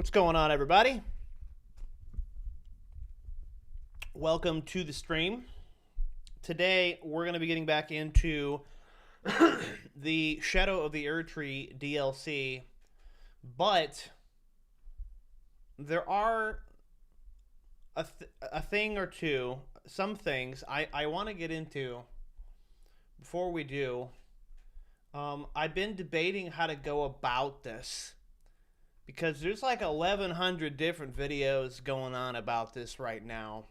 What's going on, everybody? Welcome to the stream. Today, we're going to be getting back into the Shadow of the Erdtree DLC, but there are a thing or two, some things I want to get into before we do. I've been debating how to go about this, because there's like 1,100 different videos going on about this right now.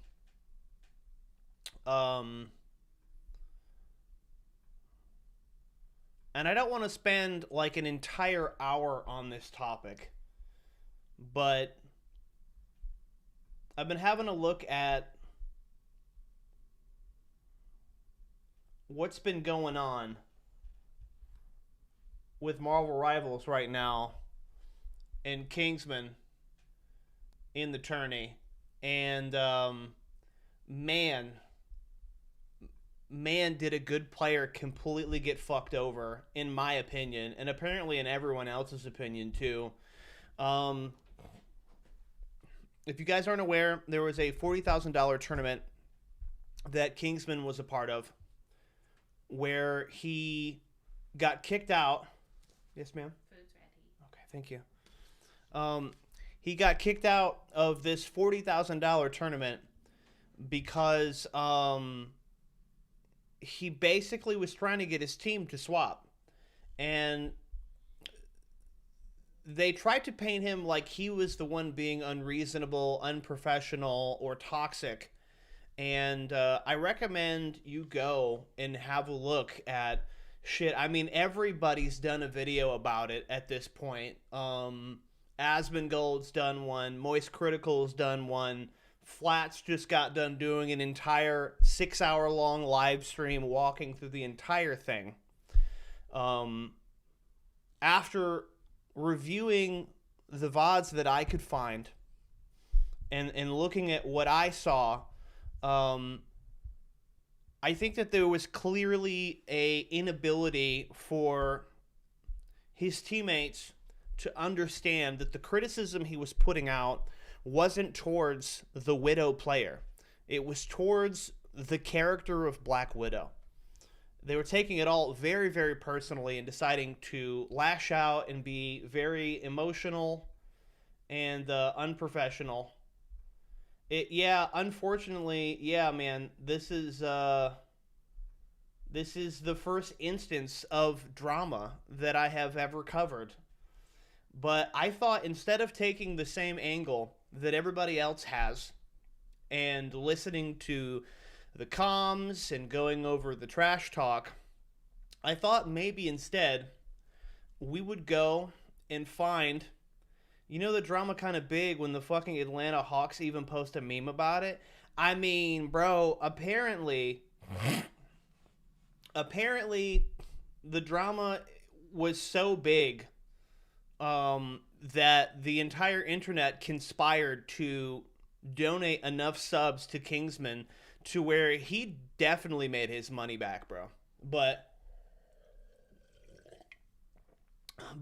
And I don't want to spend like an entire hour on this topic, but I've been having a look at what's been going on with Marvel Rivals right now and Kingsman in the tourney, and man, did a good player completely get fucked over, in my opinion, and apparently in everyone else's opinion too. If you guys aren't aware, there was a $40,000 tournament that Kingsman was a part of, where he got kicked out. Yes, ma'am? Food's ready. Okay, thank you. He got kicked out of this $40,000 tournament because he basically was trying to get his team to swap. And they tried to paint him like he was the one being unreasonable, unprofessional, or toxic. And I recommend you go and have a look at shit. I mean, everybody's done a video about it at this point. Asmongold's done one. Moist Critical's done one. Flats just got done doing an entire 6-hour-long live stream walking through the entire thing. After reviewing the VODs that I could find and looking at what I saw, I think that there was clearly a inability for his teammates to understand that the criticism he was putting out wasn't towards the Widow player. It was towards the character of Black Widow. They were taking it all very, very personally and deciding to lash out and be very emotional and unprofessional. Unfortunately, man, this is the first instance of drama that I have ever covered. But I thought, instead of taking the same angle that everybody else has and listening to the comms and going over the trash talk, I thought maybe instead we would go and find, the drama kind of big when the fucking Atlanta Hawks even post a meme about it. I mean, bro, apparently the drama was so big that the entire internet conspired to donate enough subs to Kingsman to where he definitely made his money back, bro. But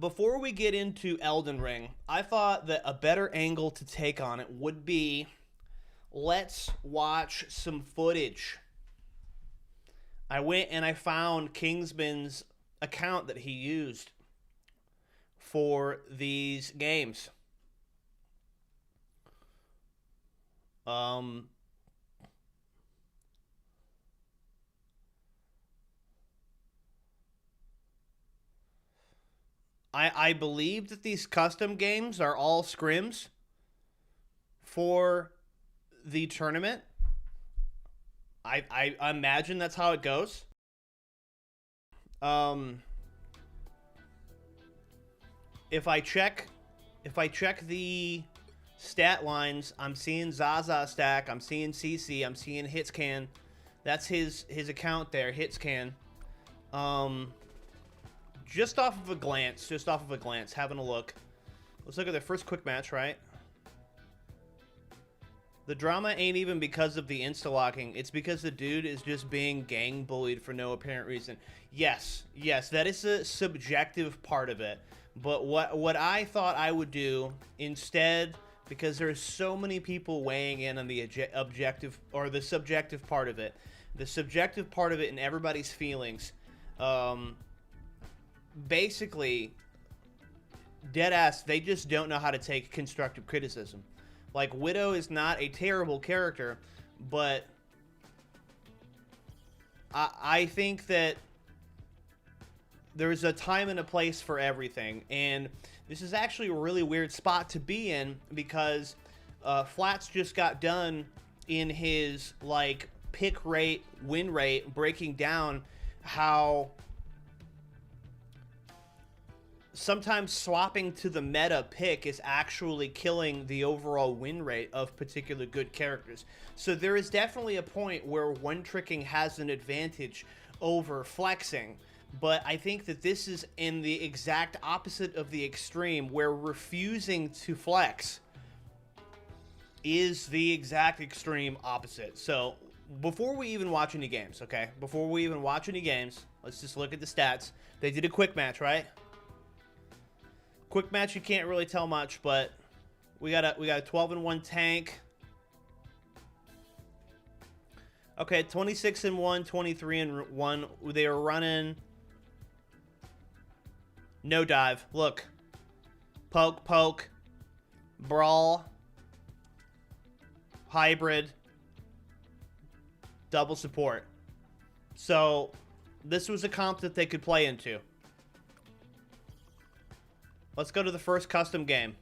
before we get into Elden Ring, I thought that a better angle to take on it would be, let's watch some footage. I went and I found Kingsman's account that he used for these games. I believe that these custom games are all scrims for the tournament. I imagine that's how it goes. If I check the stat lines, I'm seeing Zaza stack, I'm seeing CC, I'm seeing Hitscan. That's his account there, Hitscan. Just off of a glance, having a look. Let's look at the first quick match, right? The drama ain't even because of the insta-locking. It's because the dude is just being gang bullied for no apparent reason. Yes, that is a subjective part of it. But what I thought I would do instead, because there's so many people weighing in on the objective or the subjective part of it, the subjective part of it and everybody's feelings, basically, dead ass, they just don't know how to take constructive criticism. Like, Widow is not a terrible character, but I think that there's a time and a place for everything, and this is actually a really weird spot to be in because Flats just got done in his like pick rate, win rate, breaking down how sometimes swapping to the meta pick is actually killing the overall win rate of particular good characters. So there is definitely a point where one-tricking has an advantage over flexing. But I think that this is in the exact opposite of the extreme, where refusing to flex is the exact extreme opposite. So before we even watch any games, okay? Before we even watch any games, let's just look at the stats. They did a quick match, right? Quick match, you can't really tell much, but we got a 12-1 tank. Okay, 26-1, 23-1. They were running no dive. Look. Poke, poke. Brawl. Hybrid. Double support. So, this was a comp that they could play into. Let's go to the first custom game.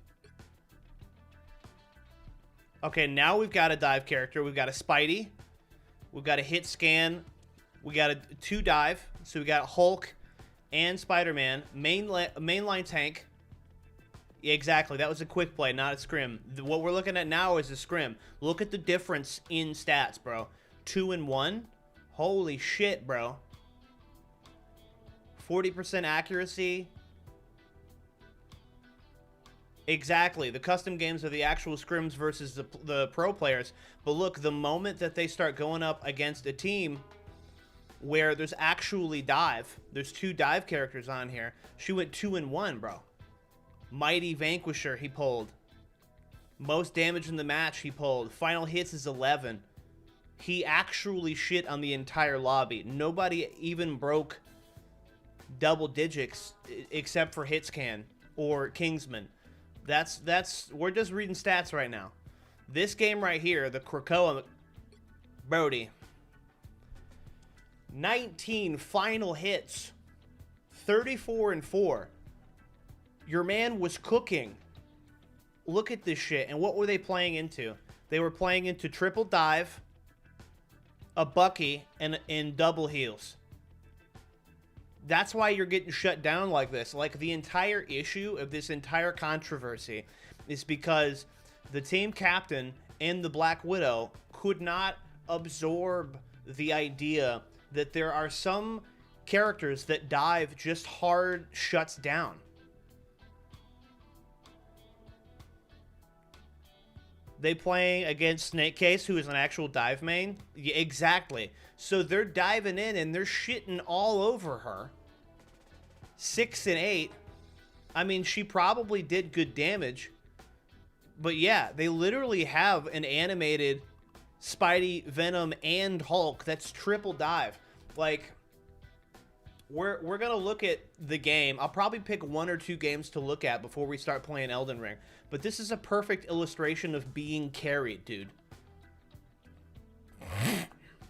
Okay, now we've got a dive character. We've got a Spidey. We've got a hit scan. We got a 2 dive. So we got Hulk and Spider-Man. Mainline tank. Yeah, exactly. That was a quick play, not a scrim. What we're looking at now is a scrim. Look at the difference in stats, bro. 2 and 1. Holy shit, bro. 40% accuracy. Exactly. The custom games are the actual scrims versus the pro players. But look, the moment that they start going up against a team where there's actually dive, there's 2 dive characters on here. She went 2 and 1, bro. Mighty Vanquisher, he pulled. Most damage in the match, he pulled. Final hits is 11. He actually shit on the entire lobby. Nobody even broke double digits except for Hitscan or Kingsman. We're just reading stats right now. This game right here, the Krakoa, Brody. 19 final hits. 34 and 4. Your man was cooking. Look at this shit. And what were they playing into? They were playing into triple dive, a Bucky, and double heals. That's why you're getting shut down like this. Like, the entire issue of this entire controversy is because the team captain and the Black Widow could not absorb the idea that there are some characters that dive just hard shuts down. They playing against Snake Case, who is an actual dive main? Yeah, exactly. So they're diving in and they're shitting all over her. 6 and 8. I mean, she probably did good damage. But yeah, they literally have an animated Spidey, Venom, and Hulk that's triple dive. Like, we're gonna look at the game. I'll probably pick 1 or 2 games to look at before we start playing Elden Ring. But this is a perfect illustration of being carried, dude.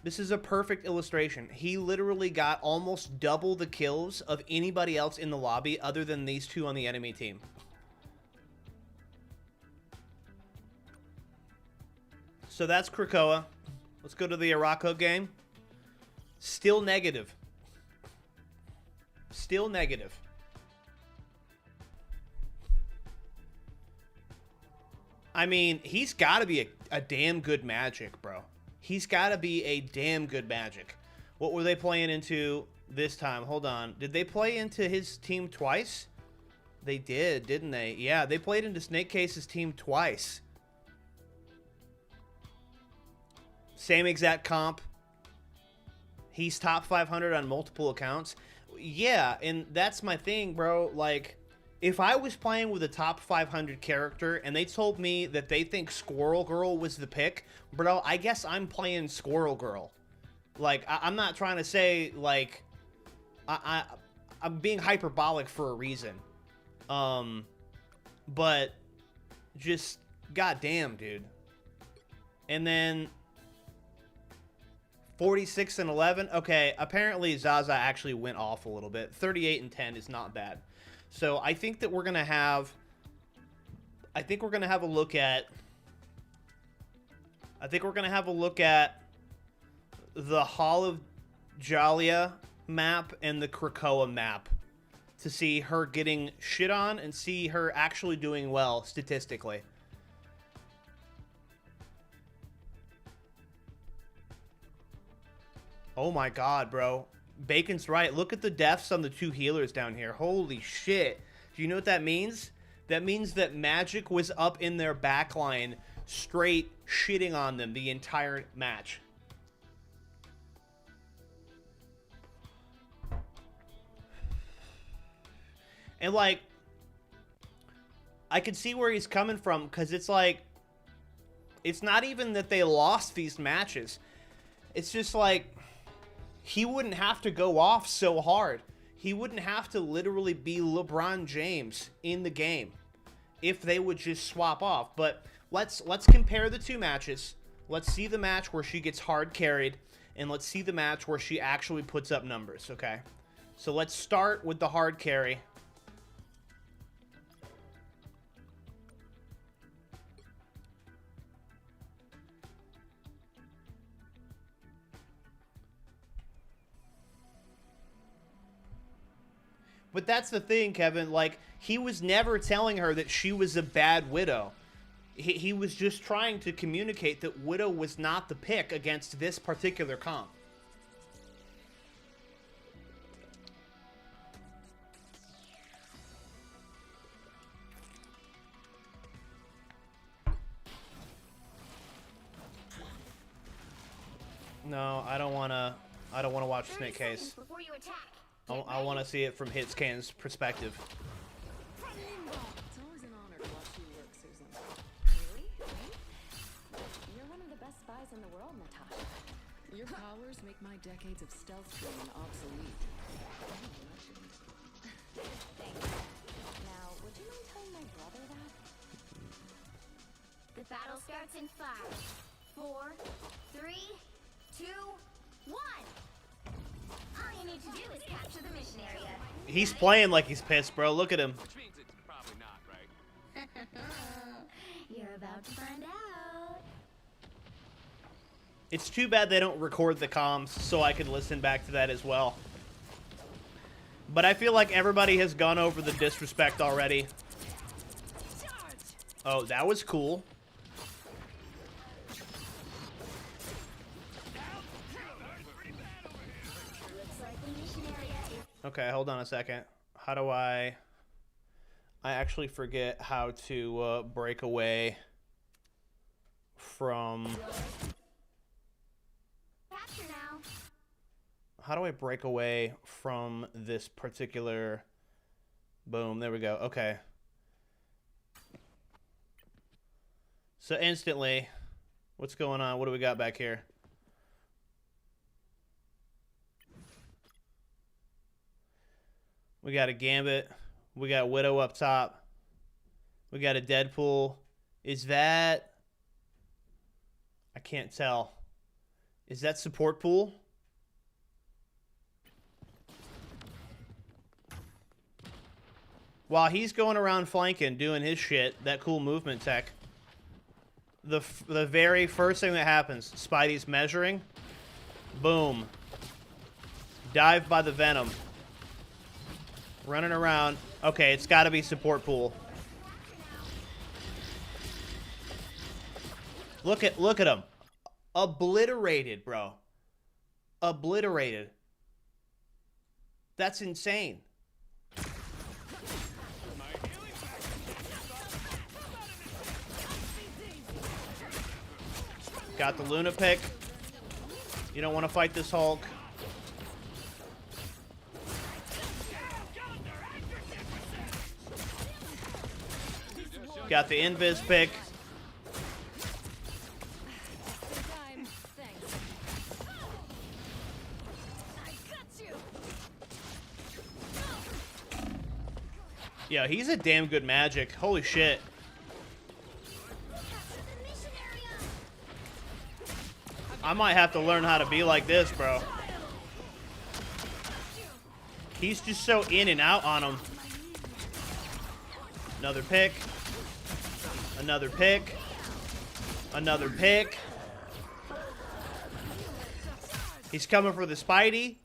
This is a perfect illustration. He literally got almost double the kills of anybody else in the lobby other than these 2 on the enemy team. So that's Krakoa. Let's go to the Araco game. Still negative. Still negative. I mean, he's got to be a damn good Magic, bro. He's got to be a damn good Magic. What were they playing into this time? Hold on. Did they play into his team twice? They did, didn't they? Yeah, they played into Snake Case's team twice. Same exact comp. He's top 500 on multiple accounts. Yeah, and that's my thing, bro. Like, if I was playing with a top 500 character and they told me that they think Squirrel Girl was the pick, bro, I guess I'm playing Squirrel Girl. Like, I'm not trying to say, like, I'm being hyperbolic for a reason. But just, goddamn, dude. And then 46 and 11. Okay, apparently Zaza actually went off a little bit. 38 and 10 is not bad. So I think that we're gonna have. I think we're gonna have a look at. I think we're gonna have a look at the Hall of Jalia map and the Krakoa map to see her getting shit on and see her actually doing well statistically. Oh my god, bro. Bacon's right. Look at the deaths on the two healers down here. Holy shit. Do you know what that means? That means that Magic was up in their backline straight shitting on them the entire match. And, like, I can see where he's coming from, because it's like, it's not even that they lost these matches. It's just like, he wouldn't have to go off so hard. He wouldn't have to literally be LeBron James in the game if they would just swap off. But let's compare the two matches. Let's see the match where she gets hard carried, and let's see the match where she actually puts up numbers, okay? So let's start with the hard carry. But that's the thing, Kevin. Like, he was never telling her that she was a bad Widow. He was just trying to communicate that Widow was not the pick against this particular comp. No, I don't want to watch Snake Case. I want to see it from Hitscan's perspective. It's always an honor to watch you work, Susan. Really? You're one of the best spies in the world, Natasha. Your powers make my decades of stealth training obsolete. Thanks. Now, would you mind telling my brother that? The battle starts in 5, 4, 3, 2, 1. All you need to do is capture the mission area. He's playing like he's pissed, bro. Look at him. Which means it's probably not, right? You're about to find out. It's too bad they don't record the comms so I could listen back to that as well. But I feel like everybody has gone over the disrespect already. Oh, that was cool. Okay, hold on a second. How do I actually forget how to break away from... Capture now. How do I break away from this particular... Boom, there we go. Okay. So instantly, what's going on? What do we got back here? We got a Gambit. We got Widow up top. We got a Deadpool. Is that... I can't tell. Is that support pool? While he's going around flanking, doing his shit, that cool movement tech, the very first thing that happens, Spidey's measuring. Boom. Dive by the Venom. Running around. Okay, it's got to be support pool. Look at him. Obliterated, bro. Obliterated. That's insane. Got the Luna pick. You don't want to fight this Hulk. Got the invis pick. Time. Thanks. I got you. Yeah, he's a damn good magic. Holy shit. I might have to learn how to be like this, bro. He's just so in and out on him. Another pick. Another pick. Another pick. He's coming for the Spidey.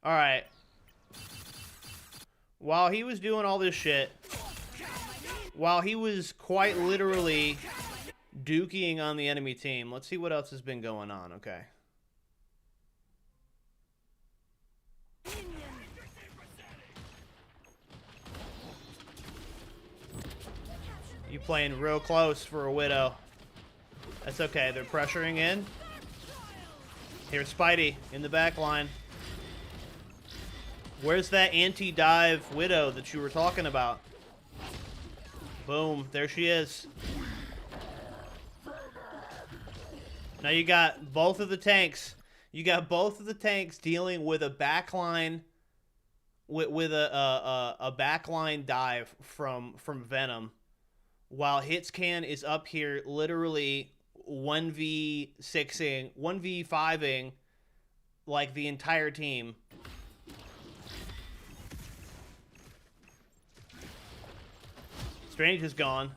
All right. While he was doing all this shit, while he was quite literally dookie on the enemy team, let's see what else has been going on. Okay. You playing real close for a Widow. That's okay. They're pressuring in. Here's Spidey in the back line. Where's that anti-dive Widow that you were talking about? Boom. There she is. Now you got both of the tanks. You got both of the tanks dealing with a backline, with a backline dive from Venom, while Hitscan is up here literally 1v6ing, 1v5ing like the entire team. Strange is gone.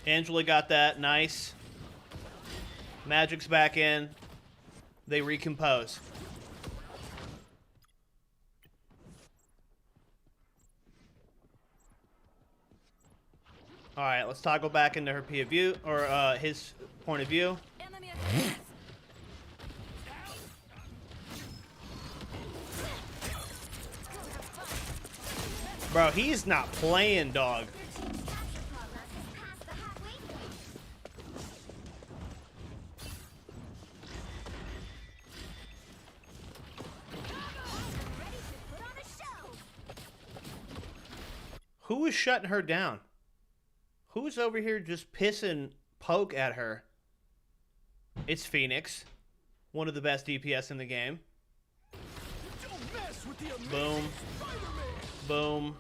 Angela got that. Nice. Magic's back in. They recompose. All right, let's toggle back into her POV, or his point of view. Bro, he's not playing, dog. Who is shutting her down? Who's over here just pissing poke at her? It's Phoenix, one of the best DPS in the game. Boom. Boom.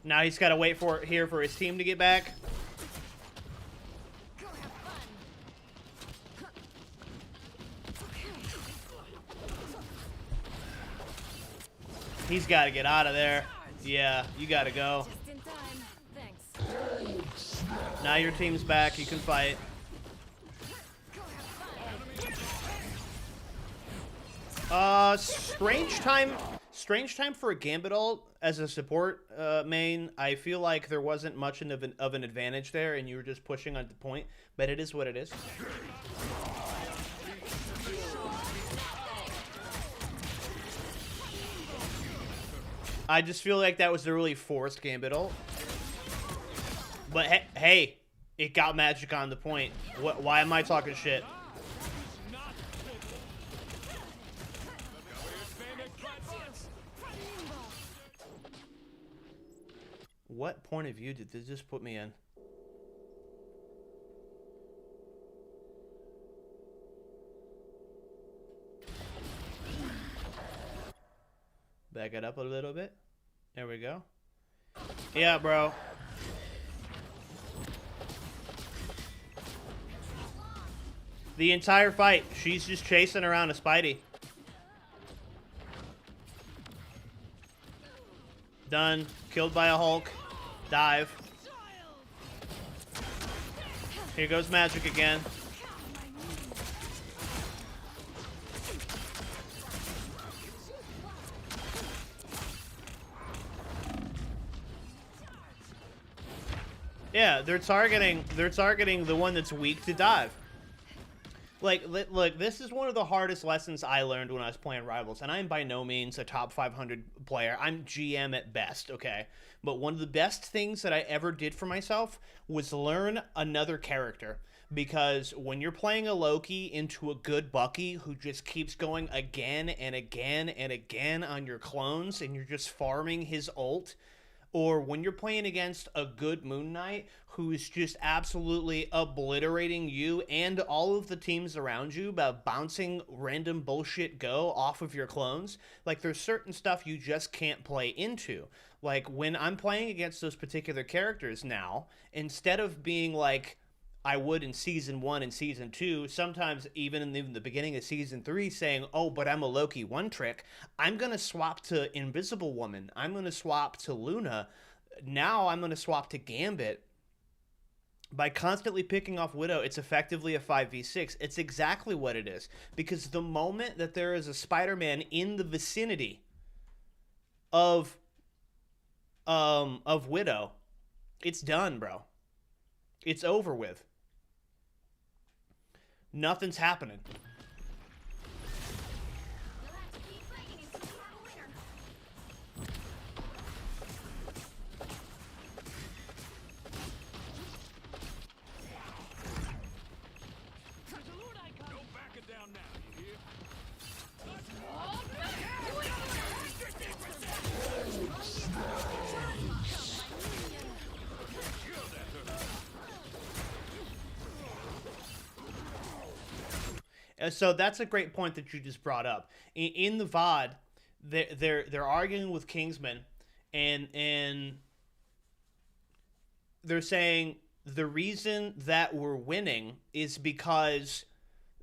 Now he's got to wait for his team to get back. He's got to get out of there. Yeah, you got to go. Just in time. Thanks. Now your team's back. You can fight. Strange time for a Gambit ult as a support main. I feel like there wasn't much of an advantage there, and you were just pushing on the point. But it is what it is. I just feel like that was a really forced Gambit ult. But hey, it got magic on the point. Why am I talking shit? What point of view did this just put me in? Back it up a little bit. There we go. Yeah, bro. The entire fight, she's just chasing around a Spidey. Done. Killed by a Hulk. Dive. Here goes magic again. Yeah, they're targeting the one that's weak to dive. Look, this is one of the hardest lessons I learned when I was playing Rivals, and I'm by no means a top 500 player. I'm GM at best, okay? But one of the best things that I ever did for myself was learn another character. Because when you're playing a Loki into a good Bucky who just keeps going again and again and again on your clones, and you're just farming his ult, or when you're playing against a good Moon Knight who's just absolutely obliterating you and all of the teams around you by bouncing random bullshit go off of your clones, like there's certain stuff you just can't play into. Like when I'm playing against those particular characters now, instead of being like I would in Season 1 and Season 2, sometimes even in the beginning of Season 3, saying, oh, but I'm a Loki one-trick, I'm going to swap to Invisible Woman. I'm going to swap to Luna. Now I'm going to swap to Gambit. By constantly picking off Widow, it's effectively a 5v6. It's exactly what it is. Because the moment that there is a Spider-Man in the vicinity of Widow, it's done, bro. It's over with. Nothing's happening. You'll have to keep fighting until you have a winner. No backing down now, you hear? So that's a great point that you just brought up. In the VOD, they're arguing with Kingsman, and they're saying the reason that we're winning is because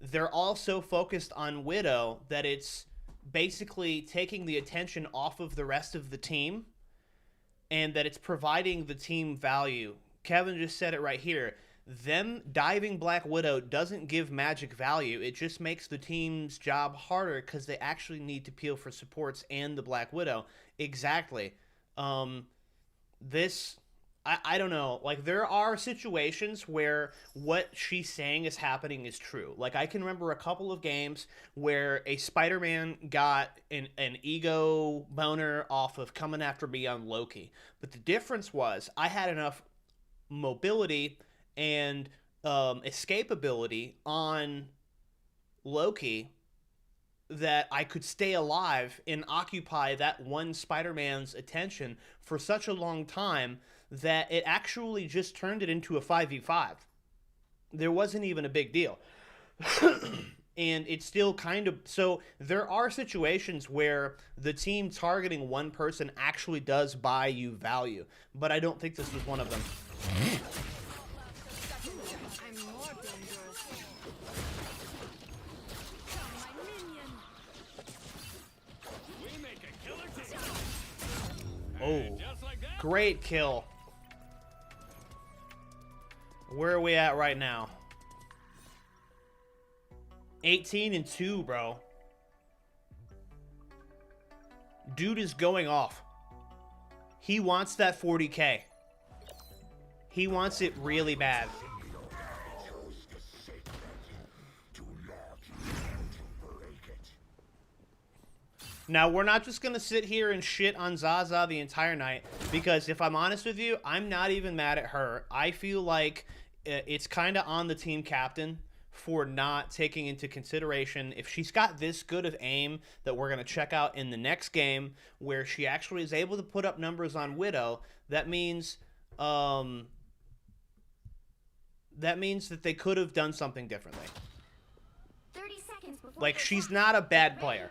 they're all so focused on Widow that it's basically taking the attention off of the rest of the team, and that it's providing the team value. Kevin just said it right here. Them diving Black Widow doesn't give magic value. It just makes the team's job harder because they actually need to peel for supports and the Black Widow. Exactly. I don't know. Like, there are situations where what she's saying is happening is true. Like, I can remember a couple of games where a Spider-Man got an ego boner off of coming after me on Loki. But the difference was I had enough mobility and escapability on Loki that I could stay alive and occupy that one Spider-Man's attention for such a long time that it actually just turned it into a 5v5. There wasn't even a big deal. And it's still kind of... So there are situations where the team targeting one person actually does buy you value. But I don't think this was one of them. I'm more dangerous. Come, my minion. We make a killer team. Oh, Just like that. great kill. Where are we at right now? 18-2, bro. Dude is going off. He wants that 40K. He wants it really bad. Now, we're not just going to sit here and shit on Zaza the entire night, because if I'm honest with you, I'm not even mad at her. I feel like it's kind of on the team captain for not taking into consideration if she's got this good of aim that we're going to check out in the next game where she actually is able to put up numbers on Widow. That means that they could have done something differently. 30 seconds before Like, the she's attack. not a bad player.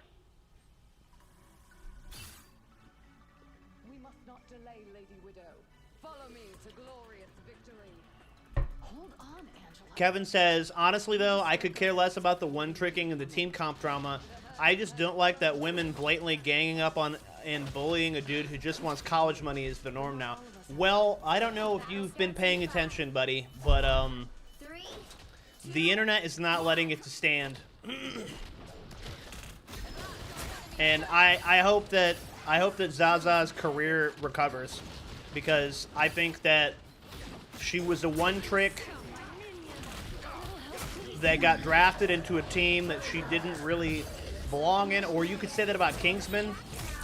We must not delay, Lady Widow. Follow me to glorious victory. Hold on, Angela. Kevin says, honestly, though, I could care less about the one-tricking and the team comp drama. I just don't like that women blatantly ganging up on and bullying a dude who just wants college money is the norm now. Well, I don't know if you've been paying attention, buddy, but, 3, the internet is not letting it to stand. And I hope that Zaza's career recovers, because I think that she was a one-trick that got drafted into a team that she didn't really belong in, or you could say that about Kingsman.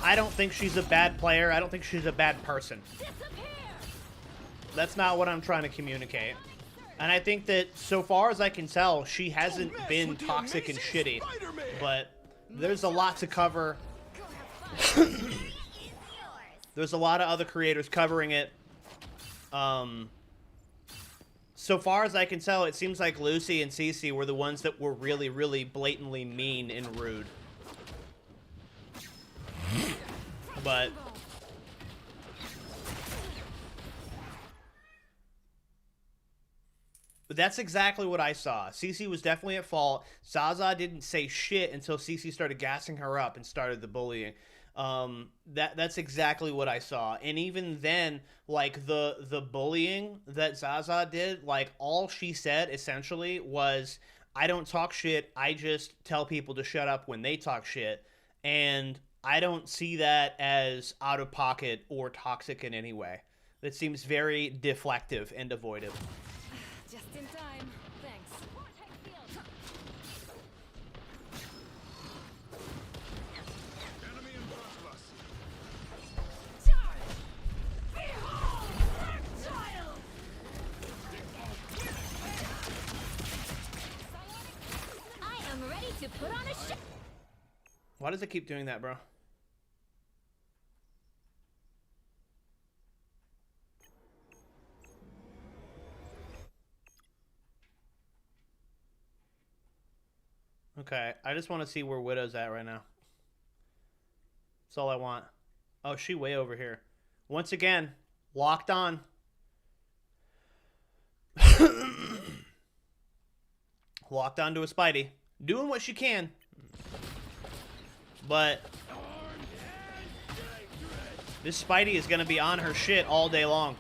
I don't think she's a bad player. I don't think she's a bad person. That's not what I'm trying to communicate. And I think that, so far as I can tell, she hasn't been toxic and shitty. But there's a lot to cover. There's a lot of other creators covering it. So far as I can tell, it seems like Lucy and Cece were the ones that were really, really blatantly mean and rude. But that's exactly what I saw. Cece was definitely at fault. Zaza didn't say shit until Cece started gassing her up and started the bullying. That's exactly what I saw. And even then, like, the bullying that Zaza did, like, all she said essentially was, I don't talk shit, I just tell people to shut up when they talk shit. And I don't see that as out of pocket or toxic in any way. That seems very deflective and avoidant. Just in time. Thanks. Enemy in front of us. I am ready to put on a show. Why does it keep doing that, bro? Okay, I just want to see where Widow's at right now. That's all I want. Oh, she way over here. Once again, locked on. Locked onto a Spidey. Doing what she can. But this Spidey is going to be on her shit all day long.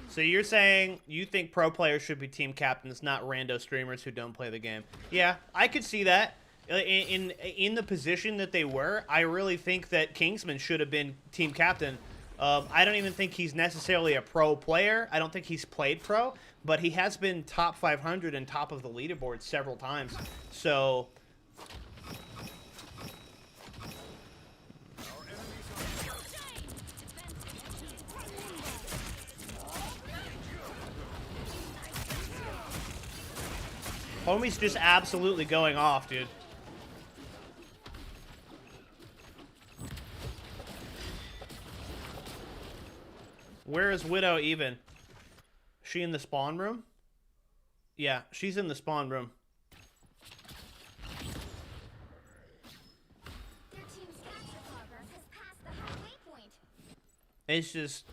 So you're saying you think pro players should be team captains, not rando streamers who don't play the game? Yeah, I could see that. In the position that they were, I really think that Kingsman should have been team captain. I don't even think he's necessarily a pro player. I don't think he's played pro, but he has been top 500 and top of the leaderboard several times. So homie's just absolutely going off, dude. Where is Widow even? She in the spawn room? Yeah, she's in the spawn room. Their team's capture progress has passed the halfway point. It's just,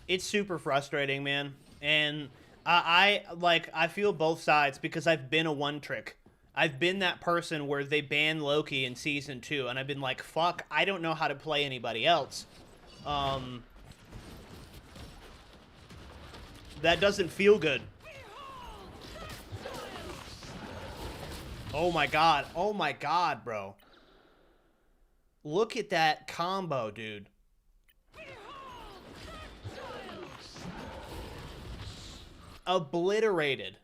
it's super frustrating, man. And I feel both sides because I've been a one trick. I've been that person where they ban Loki in season 2, and I've been like, fuck, I don't know how to play anybody else. That doesn't feel good. Oh my god, bro. Look at that combo, dude. Obliterated.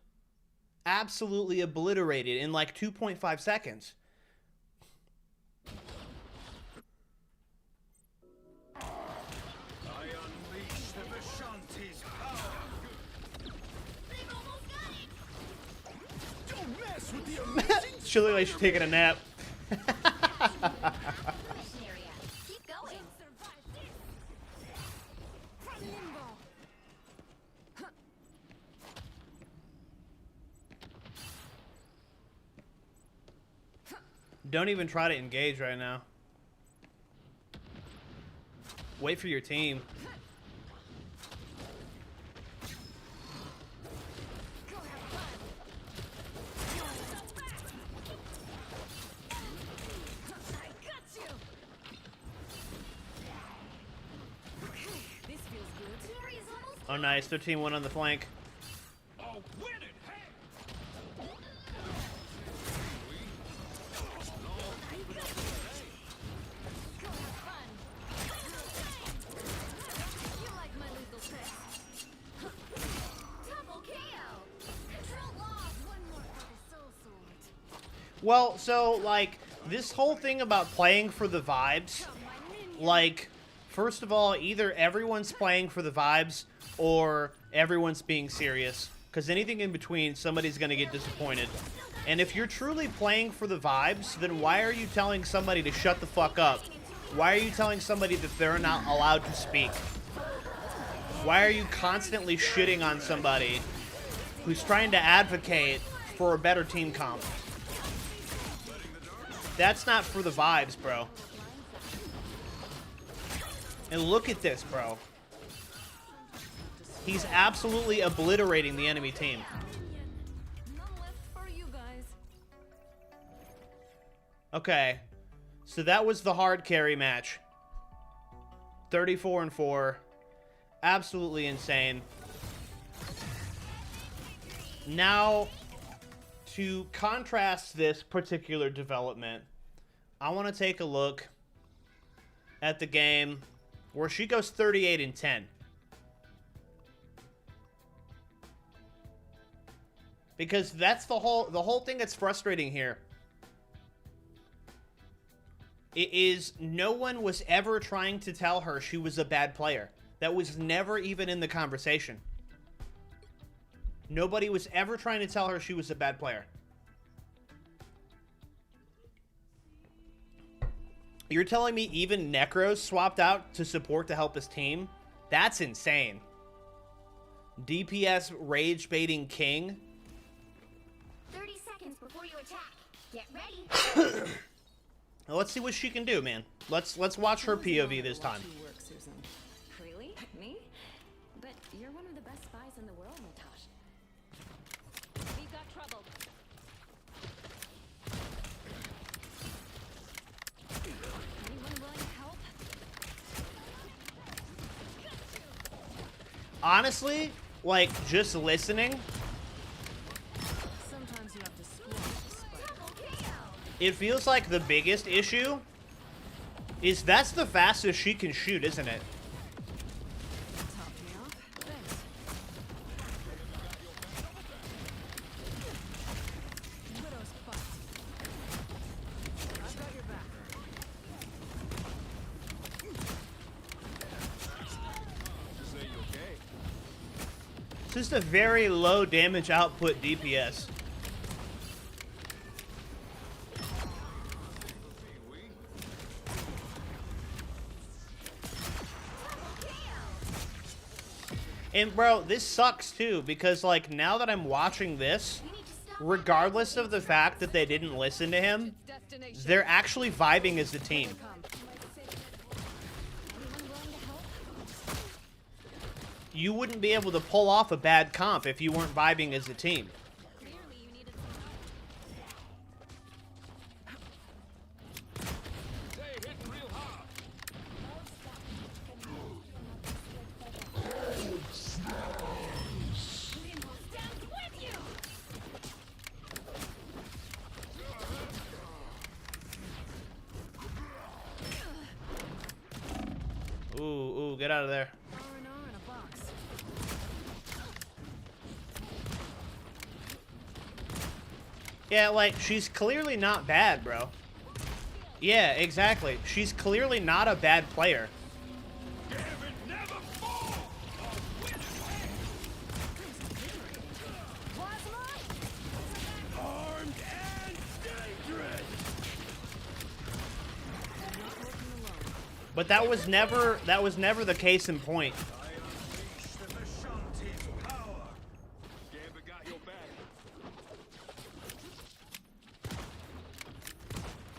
Absolutely obliterated in like 2.5 seconds. I unleash the Vishanti's power. They've almost got it. Don't mess with the amazing. She looked like she's taking a nap. Mission area. Keep going. Don't even try to engage right now. Wait for your team. Oh, nice. Their team went on the flank. Well, so, like, this whole thing about playing for the vibes, like, first of all, either everyone's playing for the vibes or everyone's being serious. Because anything in between, somebody's going to get disappointed. And if you're truly playing for the vibes, then why are you telling somebody to shut the fuck up? Why are you telling somebody that they're not allowed to speak? Why are you constantly shitting on somebody who's trying to advocate for a better team comp? That's not for the vibes, bro. And look at this, bro. He's absolutely obliterating the enemy team. None left for you guys. Okay. So that was the hard carry match. 34-4. Absolutely insane. Now, to contrast this particular development, I want to take a look at the game where she goes 38-10. Because that's the whole thing that's frustrating here. It is no one was ever trying to tell her she was a bad player. That was never even in the conversation. Nobody was ever trying to tell her she was a bad player. You're telling me even Necros swapped out to support to help his team? That's insane. DPS rage baiting king. 30 seconds before you attack. Get ready. Now, let's see what she can do, man. Let's watch her POV this time. Work, Susan. Really? Me? But you're one of the best spies in the world, Natasha. We've got trouble. Anyone willing to help? Honestly, like, just listening, Sometimes you have to squash the spider. it feels like the biggest issue is that's the fastest she can shoot, isn't it? Top me off. Thanks. Widow's fucked. I've got your back. Say you okay? It's just a very low damage output DPS. And bro, this sucks too, because like now that I'm watching this, regardless of the fact that they didn't listen to him, Destination. they're actually vibing as a team. Come. Anyone willing to help? You wouldn't be able to pull off a bad comp if you weren't vibing as a team. Clearly you needed They hit real hard. Ooh, get out of there. R&R in a box. Yeah, like, she's clearly not bad, bro. Yeah, exactly. She's clearly not a bad player. Give it never fall. Armed and dangerous. But that was never the case in point. I unleash the Vishanti's power. Gambit got your back.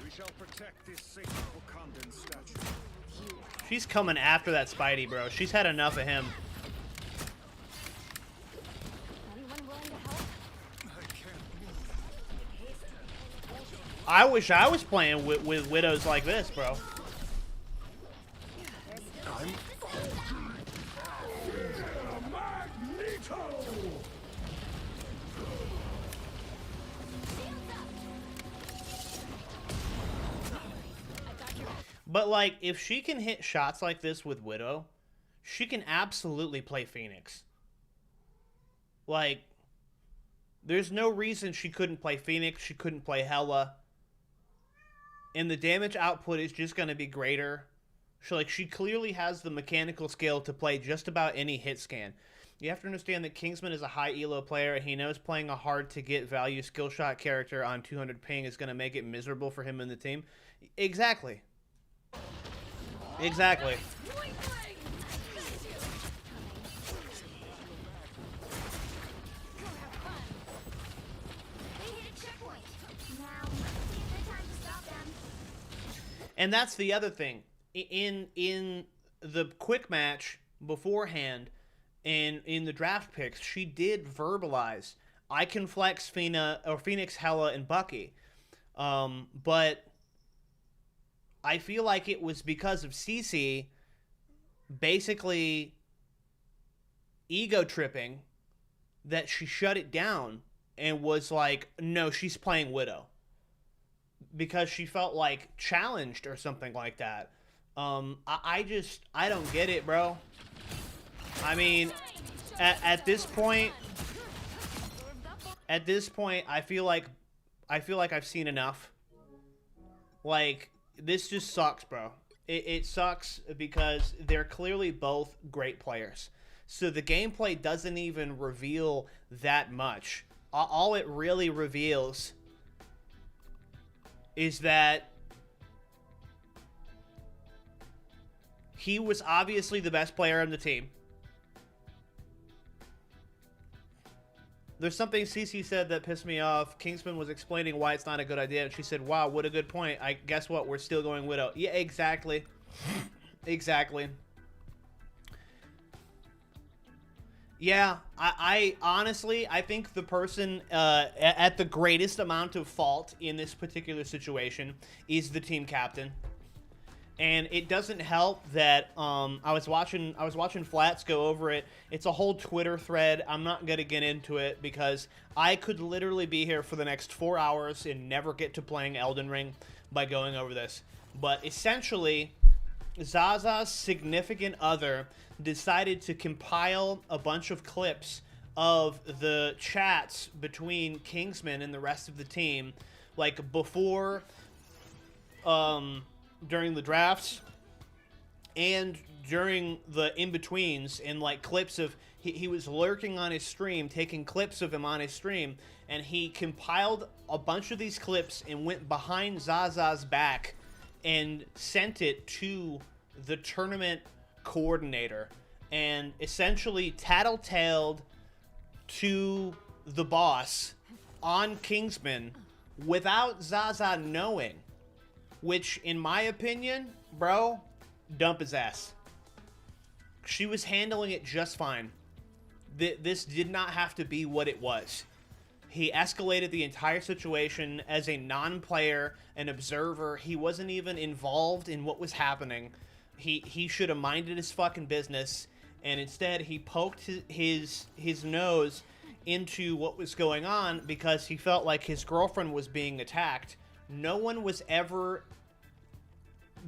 We shall protect this sacred Wakandan statue. She's coming after that Spidey, bro. She's had enough of him. Anyone willing to help? I can't I wish I was playing with widows like this, bro. Magneto! But like, if she can hit shots like this with Widow, she can absolutely play Phoenix. Like, There's no reason she couldn't play Phoenix. She couldn't play Hela. And the damage output is just going to be greater. She clearly has the mechanical skill to play just about any hit scan. You have to understand that Kingsman is a high elo player, and he knows playing a hard-to-get value skill shot character on 200 ping is going to make it miserable for him and the team. Exactly. Exactly. And that's the other thing. In the quick match beforehand, and in the draft picks, she did verbalize, I can flex Phoenix, Hela, and Bucky. But I feel like it was because of Cece basically ego tripping that she shut it down and was like, no, she's playing Widow. Because she felt like challenged or something like that. I don't get it, bro. I mean, at this point, I feel like I've seen enough. Like, this just sucks, bro. It sucks because they're clearly both great players. So the gameplay doesn't even reveal that much. All it really reveals is that he was obviously the best player on the team. There's something Cece said that pissed me off. Kingsman was explaining why it's not a good idea, and she said, wow, what a good point. Guess what? We're still going Widow. Yeah, exactly. Exactly. Yeah, I honestly, I think the person at the greatest amount of fault in this particular situation is the team captain. And it doesn't help that I was watching Flats go over it. It's a whole Twitter thread. I'm not going to get into it because I could literally be here for the next 4 hours and never get to playing Elden Ring by going over this. But essentially, Zaza's significant other decided to compile a bunch of clips of the chats between Kingsman and the rest of the team, like before, during the drafts, and during the in-betweens, and like clips of, he was lurking on his stream, taking clips of him on his stream, and he compiled a bunch of these clips and went behind Zaza's back and sent it to the tournament coordinator and essentially tattletaled to the boss on Kingsman without Zaza knowing, which in my opinion, bro, dump his ass. She was handling it just fine. This did not have to be what it was. He escalated the entire situation as a non-player, an observer. He wasn't even involved in what was happening. He should have minded his fucking business, and instead he poked his nose into what was going on because he felt like his girlfriend was being attacked. No one was ever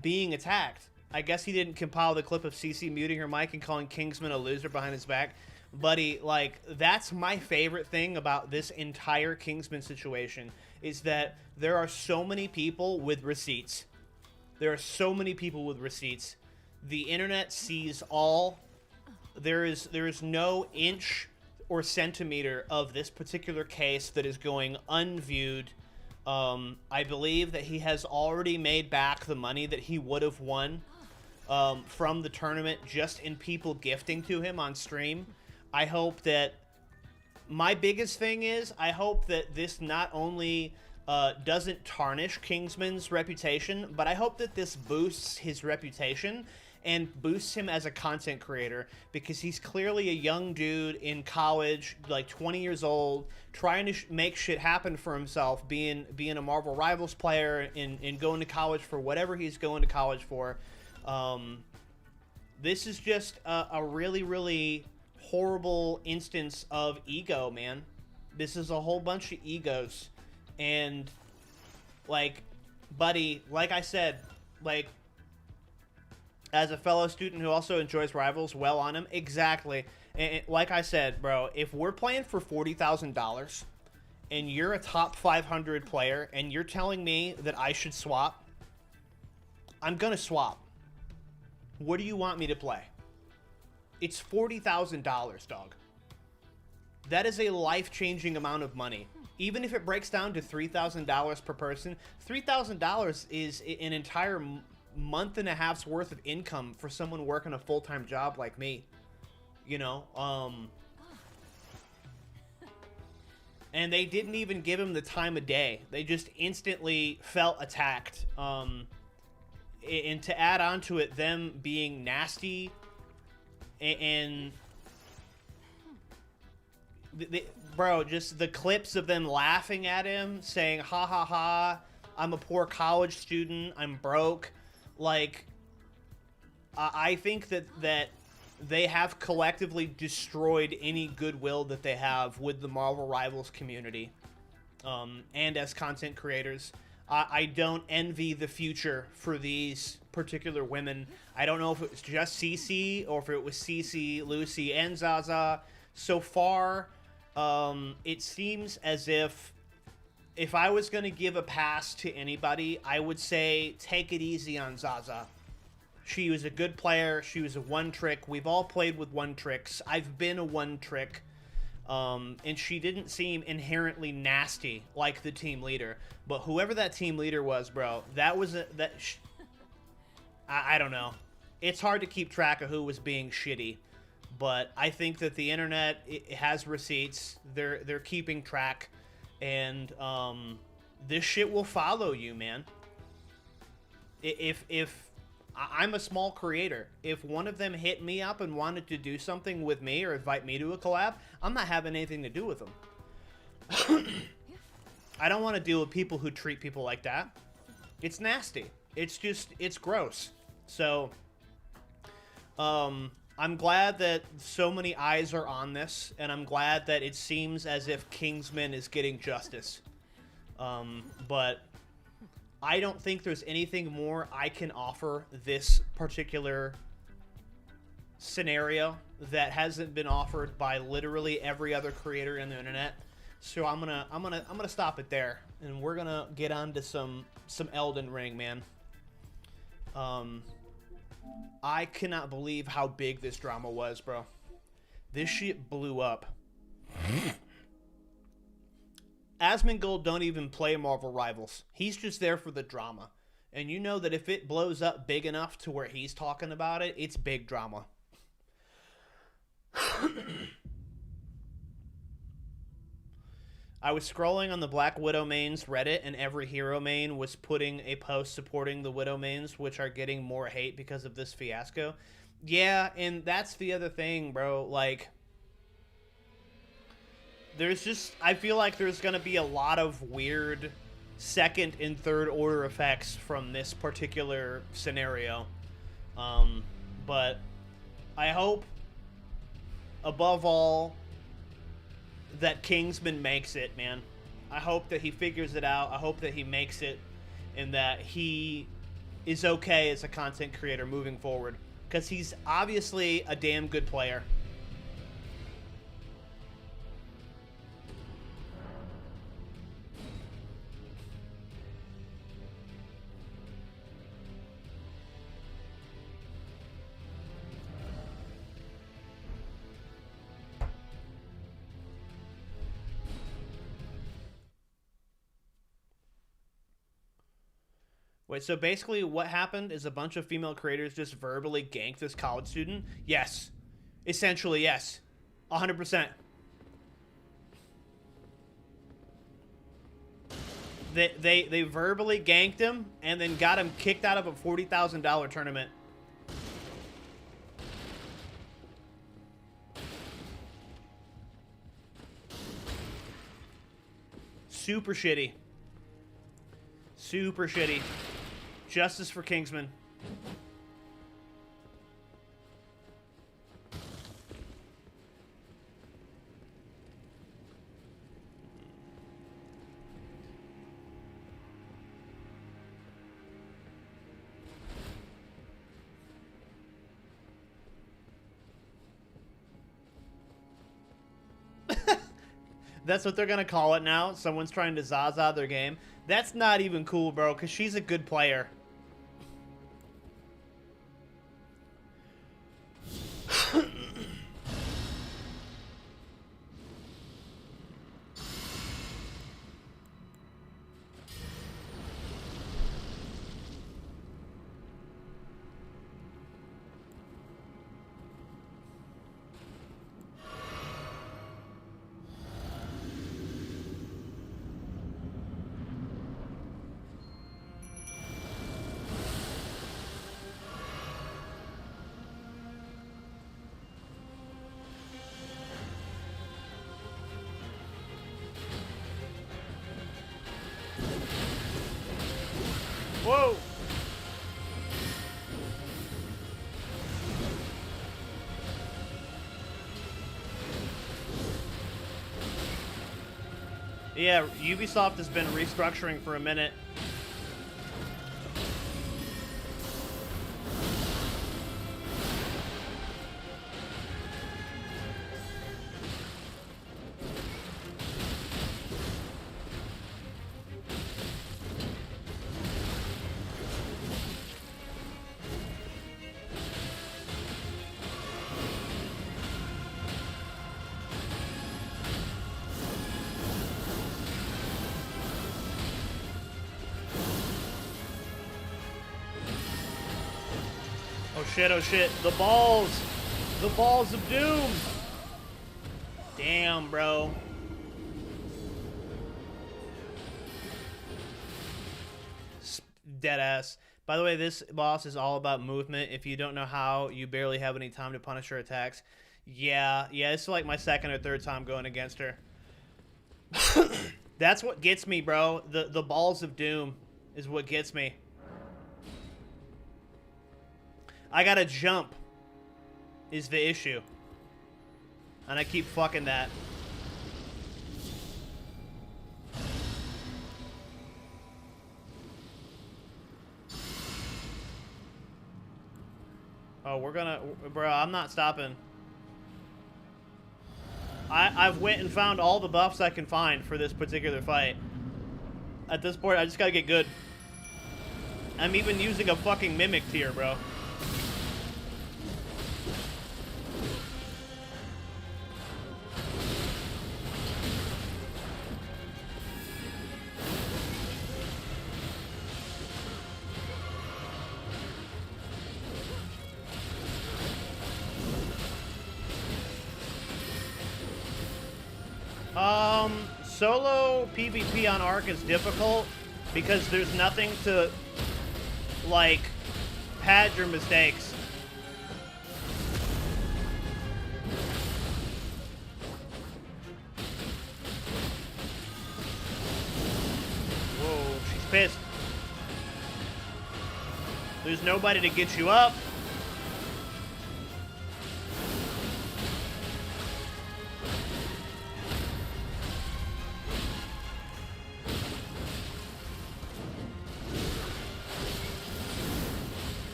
being attacked. I guess he didn't compile the clip of Cece muting her mic and calling Kingsman a loser behind his back. Buddy, like, that's my favorite thing about this entire Kingsman situation, is that there are so many people with receipts. There are so many people with receipts. The internet sees all. There is no inch or centimeter of this particular case that is going unviewed. I believe that he has already made back the money that he would have won from the tournament just in people gifting to him on stream. I hope that, my biggest thing is, I hope that this not only doesn't tarnish Kingsman's reputation, but I hope that this boosts his reputation and boosts him as a content creator, because he's clearly a young dude in college, like 20 years old, trying to make shit happen for himself, being a Marvel Rivals player and going to college for whatever he's going to college for. This is just a really, really horrible instance of ego, man. This is a whole bunch of egos. And, like, buddy, like I said, like, as a fellow student who also enjoys Rivals, on him. Exactly. And like I said, bro, if we're playing for $40,000, and you're a top 500 player, and you're telling me that I should swap, I'm gonna swap. What do you want me to play? It's $40,000, dog. That is a life-changing amount of money. Even if it breaks down to $3,000 per person, $3,000 is an entire month and a half's worth of income for someone working a full-time job like me. You know, and they didn't even give him the time of day. They just instantly felt attacked. And to add on to it, them being nasty and bro, just the clips of them laughing at him, saying, ha ha ha, I'm a poor college student, I'm broke. Like, I think that they have collectively destroyed any goodwill that they have with the Marvel Rivals community. And as content creators, I don't envy the future for these particular women. I don't know if it was just Cece or if it was Cece, Lucy, and Zaza. So far, it seems as if I was going to give a pass to anybody, I would say take it easy on Zaza. She was a good player. She was a one-trick. We've all played with one-tricks. I've been a one-trick. And she didn't seem inherently nasty like the team leader. But whoever that team leader was, bro, that was I don't know. It's hard to keep track of who was being shitty. But I think that the internet, it has receipts. They're keeping track. And this shit will follow you, man. If I'm a small creator. If one of them hit me up and wanted to do something with me or invite me to a collab, I'm not having anything to do with them. I don't want to deal with people who treat people like that. It's nasty. It's gross. So, I'm glad that so many eyes are on this, and I'm glad that it seems as if Kingsman is getting justice. But I don't think there's anything more I can offer this particular scenario that hasn't been offered by literally every other creator in the internet. So I'm gonna stop it there, and we're gonna get on to some Elden Ring, man. I cannot believe how big this drama was, bro. This shit blew up. Asmongold don't even play Marvel Rivals. He's just there for the drama. And you know that if it blows up big enough to where he's talking about it, it's big drama. I was scrolling on the Black Widow mains Reddit, and every hero main was putting a post supporting the Widow mains, which are getting more hate because of this fiasco. Yeah, and that's the other thing, bro. Like, I feel like there's going to be a lot of weird second and third order effects from this particular scenario. But I hope, above all, that Kingsman makes it, man. I hope that he figures it out. I hope that he makes it and that he is okay as a content creator moving forward. Because he's obviously a damn good player. Wait, so basically what happened is a bunch of female creators just verbally ganked this college student? Yes. Essentially, yes. 100%. They verbally ganked him and then got him kicked out of a $40,000 tournament. Super shitty. Super shitty. Justice for Kingsman. That's what they're gonna call it now. Someone's trying to Zaza their game. That's not even cool, bro, because she's a good player. Whoa! Yeah, Ubisoft has been restructuring for a minute. Oh shit, oh shit. The balls! The balls of doom! Damn, bro. Deadass. By the way, this boss is all about movement. If you don't know how, you barely have any time to punish her attacks. Yeah, this is like my second or third time going against her. That's what gets me, bro. The balls of doom is what gets me. I gotta jump is the issue. And I keep fucking that. Oh, we're gonna... Bro, I'm not stopping. I've went and found all the buffs I can find for this particular fight. At this point, I just gotta get good. I'm even using a fucking mimic tier, bro. Solo PvP on Ark is difficult because there's nothing to, like, pad your mistakes. Whoa, she's pissed. There's nobody to get you up.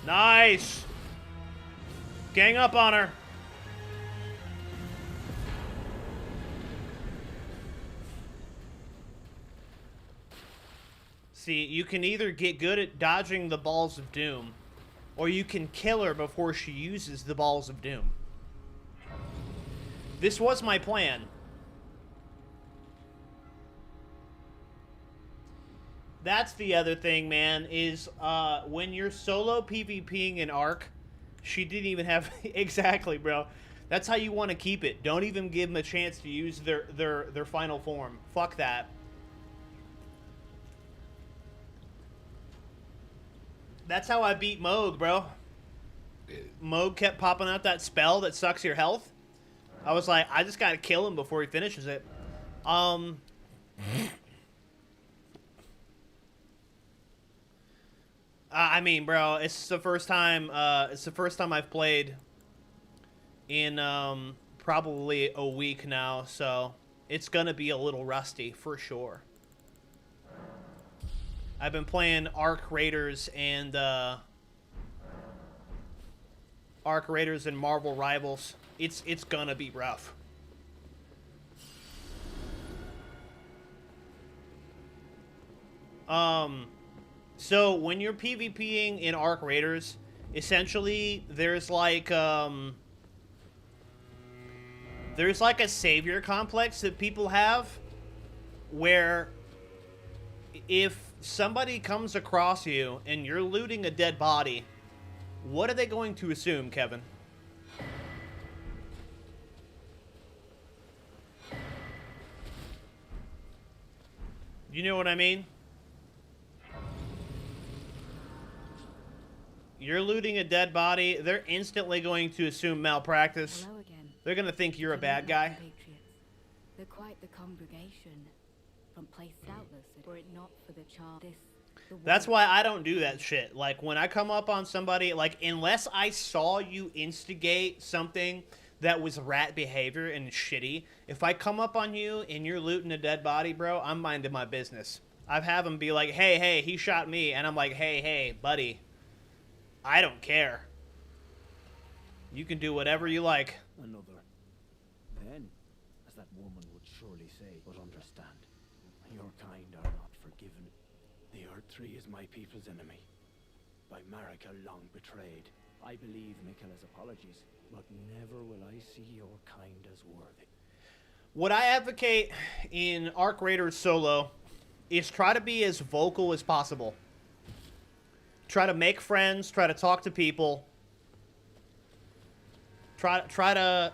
Nice! Gang up on her. See, you can either get good at dodging the balls of doom, or you can kill her before she uses the balls of doom. This was my plan. That's the other thing, man, is when you're solo PvPing in Ark, she didn't even have... Exactly, bro. That's how you want to keep it. Don't even give them a chance to use their final form. Fuck that. That's how I beat Moog, bro. Moog kept popping out that spell that sucks your health. I was like, I just gotta kill him before he finishes it. I mean, bro, it's the first time. It's the first time I've played in probably a week now, so it's gonna be a little rusty for sure. I've been playing Arc Raiders and Marvel Rivals. It's gonna be rough. So when you're PvPing in Arc Raiders, essentially there's like a savior complex that people have, where if somebody comes across you and you're looting a dead body, what are they going to assume, Kevin? You know what I mean? You're looting a dead body, they're instantly going to assume malpractice. Hello again. They're going to think you're a bad guy. They're quite the congregation. From place doubtless, were it not for the child. That's why I don't do that shit. Like, when I come up on somebody, like, unless I saw you instigate something that was rat behavior and shitty, if I come up on you and you're looting a dead body, bro, I'm minding my business. I've had them be like, hey, he shot me. And I'm like, hey, buddy, I don't care. You can do whatever you like. Another. Then, as that woman would surely say, but understand, your kind are not forgiven. The Erdtree is my people's enemy. By Marika long betrayed. I believe Miquella's apologies, but never will I see your kind as worthy. What I advocate in Arc Raiders solo is try to be as vocal as possible. Try to make friends, try to talk to people. Try to,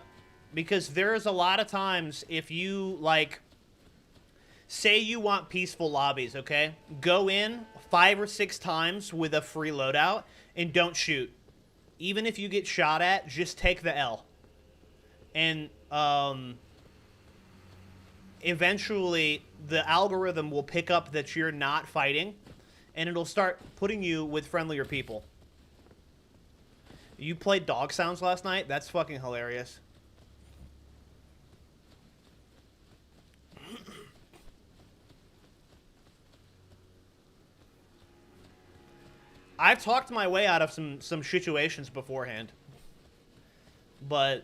because there's a lot of times if you, like, say you want peaceful lobbies, okay? Go in 5 or 6 times with a free loadout and don't shoot. Even if you get shot at, just take the L. And eventually the algorithm will pick up that you're not fighting, and it'll start putting you with friendlier people. You played dog sounds last night? That's fucking hilarious. I've talked my way out of some situations beforehand. But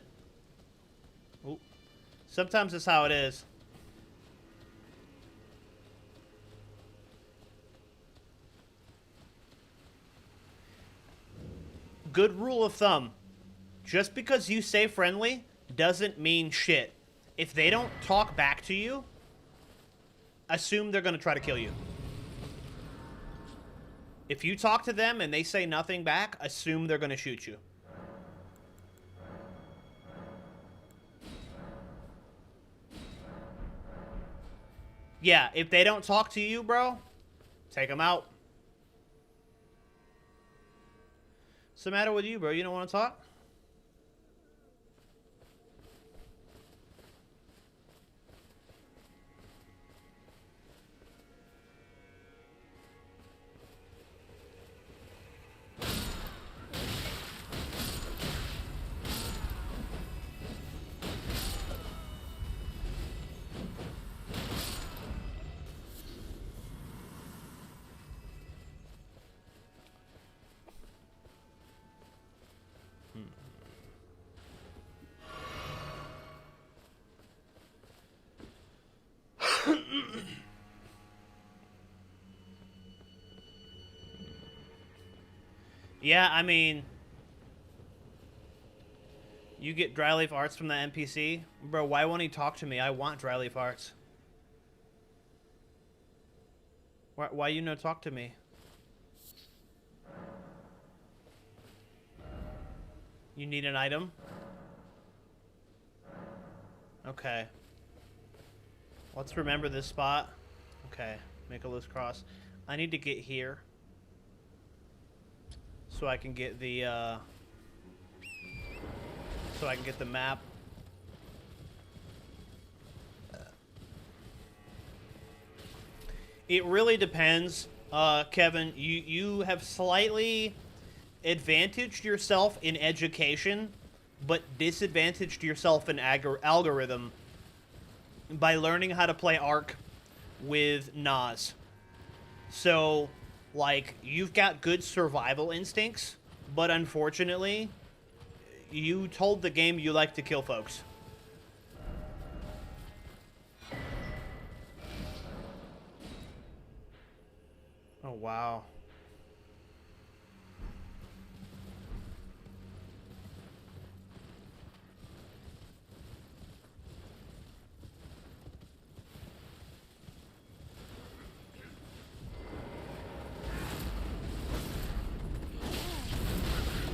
sometimes it's how it is. Good rule of thumb. Just because you say friendly doesn't mean shit. If they don't talk back to you, assume they're going to try to kill you. If you talk to them and they say nothing back, assume they're going to shoot you. Yeah, if they don't talk to you, bro, take them out. What's the matter with you, bro? You don't want to talk? Yeah, I mean, you get dry leaf arts from the NPC? Bro, why won't he talk to me? I want dry leaf arts. Why you no talk to me? You need an item? Okay. Let's remember this spot. Okay, make a loose cross. I need to get here. So I can get the, map. It really depends, Kevin. You have slightly advantaged yourself in education, but disadvantaged yourself in algorithm by learning how to play Arc with Nas. So, like, you've got good survival instincts, but unfortunately, you told the game you like to kill folks. Oh, wow.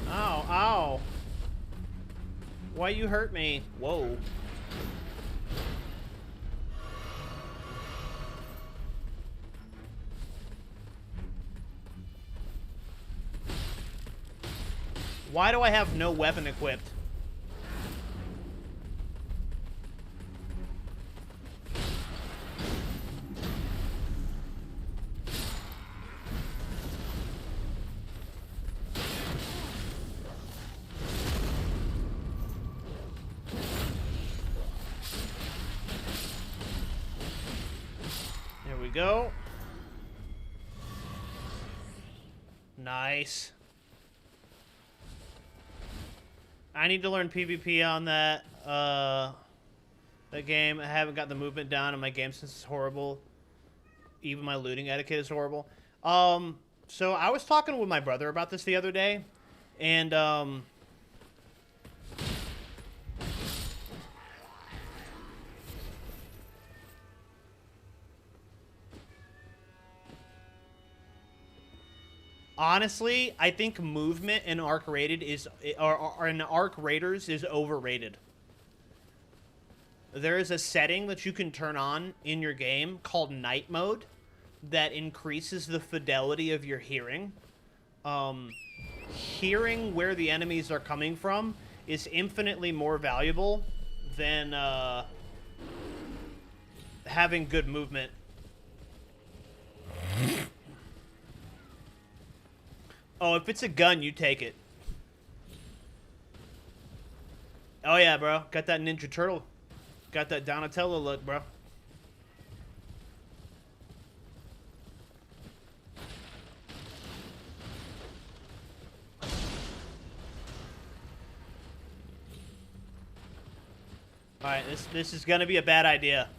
Ow, ow. Why you hurt me? Whoa. Why do I have no weapon equipped? There we go. Nice. I need to learn PvP on that game. I haven't got the movement down, and my game sense is horrible. Even my looting etiquette is horrible. So I was talking with my brother about this the other day, and honestly, I think movement in Arc Rated is, or in Arc Raiders is overrated. There is a setting that you can turn on in your game called Night Mode that increases the fidelity of your hearing. Hearing where the enemies are coming from is infinitely more valuable than having good movement. Oh, if it's a gun, you take it. Oh yeah, bro. Got that Ninja Turtle. Got that Donatello look, bro. Alright, this is gonna be a bad idea.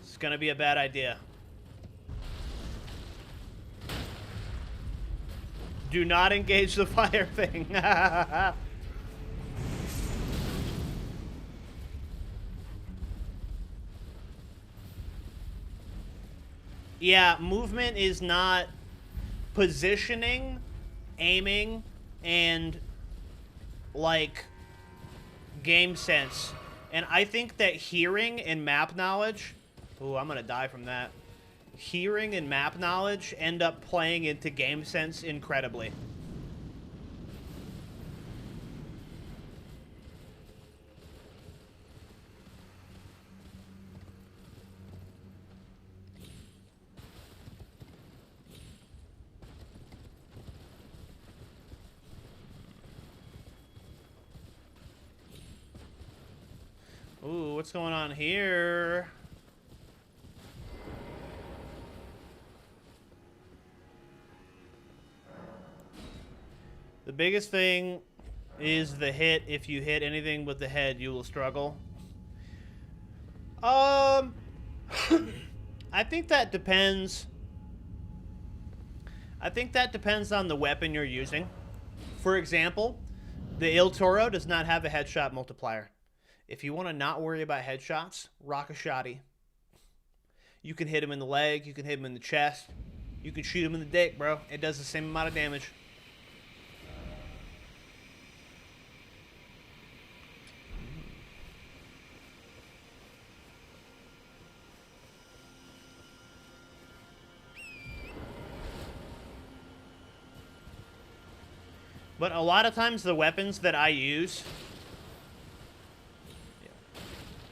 It's gonna be a bad idea. Do not engage the fire thing. Yeah, movement is not positioning, aiming, and, like, game sense. And I think that hearing and map knowledge... Ooh, I'm gonna die from that. Hearing and map knowledge end up playing into game sense incredibly. Ooh, what's going on here? The biggest thing is the hit. If you hit anything with the head, you will struggle. I think that depends. I think that depends on the weapon you're using. For example, the Il Toro does not have a headshot multiplier. If you want to not worry about headshots, rock a shotty. You can hit him in the leg, you can hit him in the chest, you can shoot him in the dick, bro. It does the same amount of damage. But a lot of times the weapons that I use...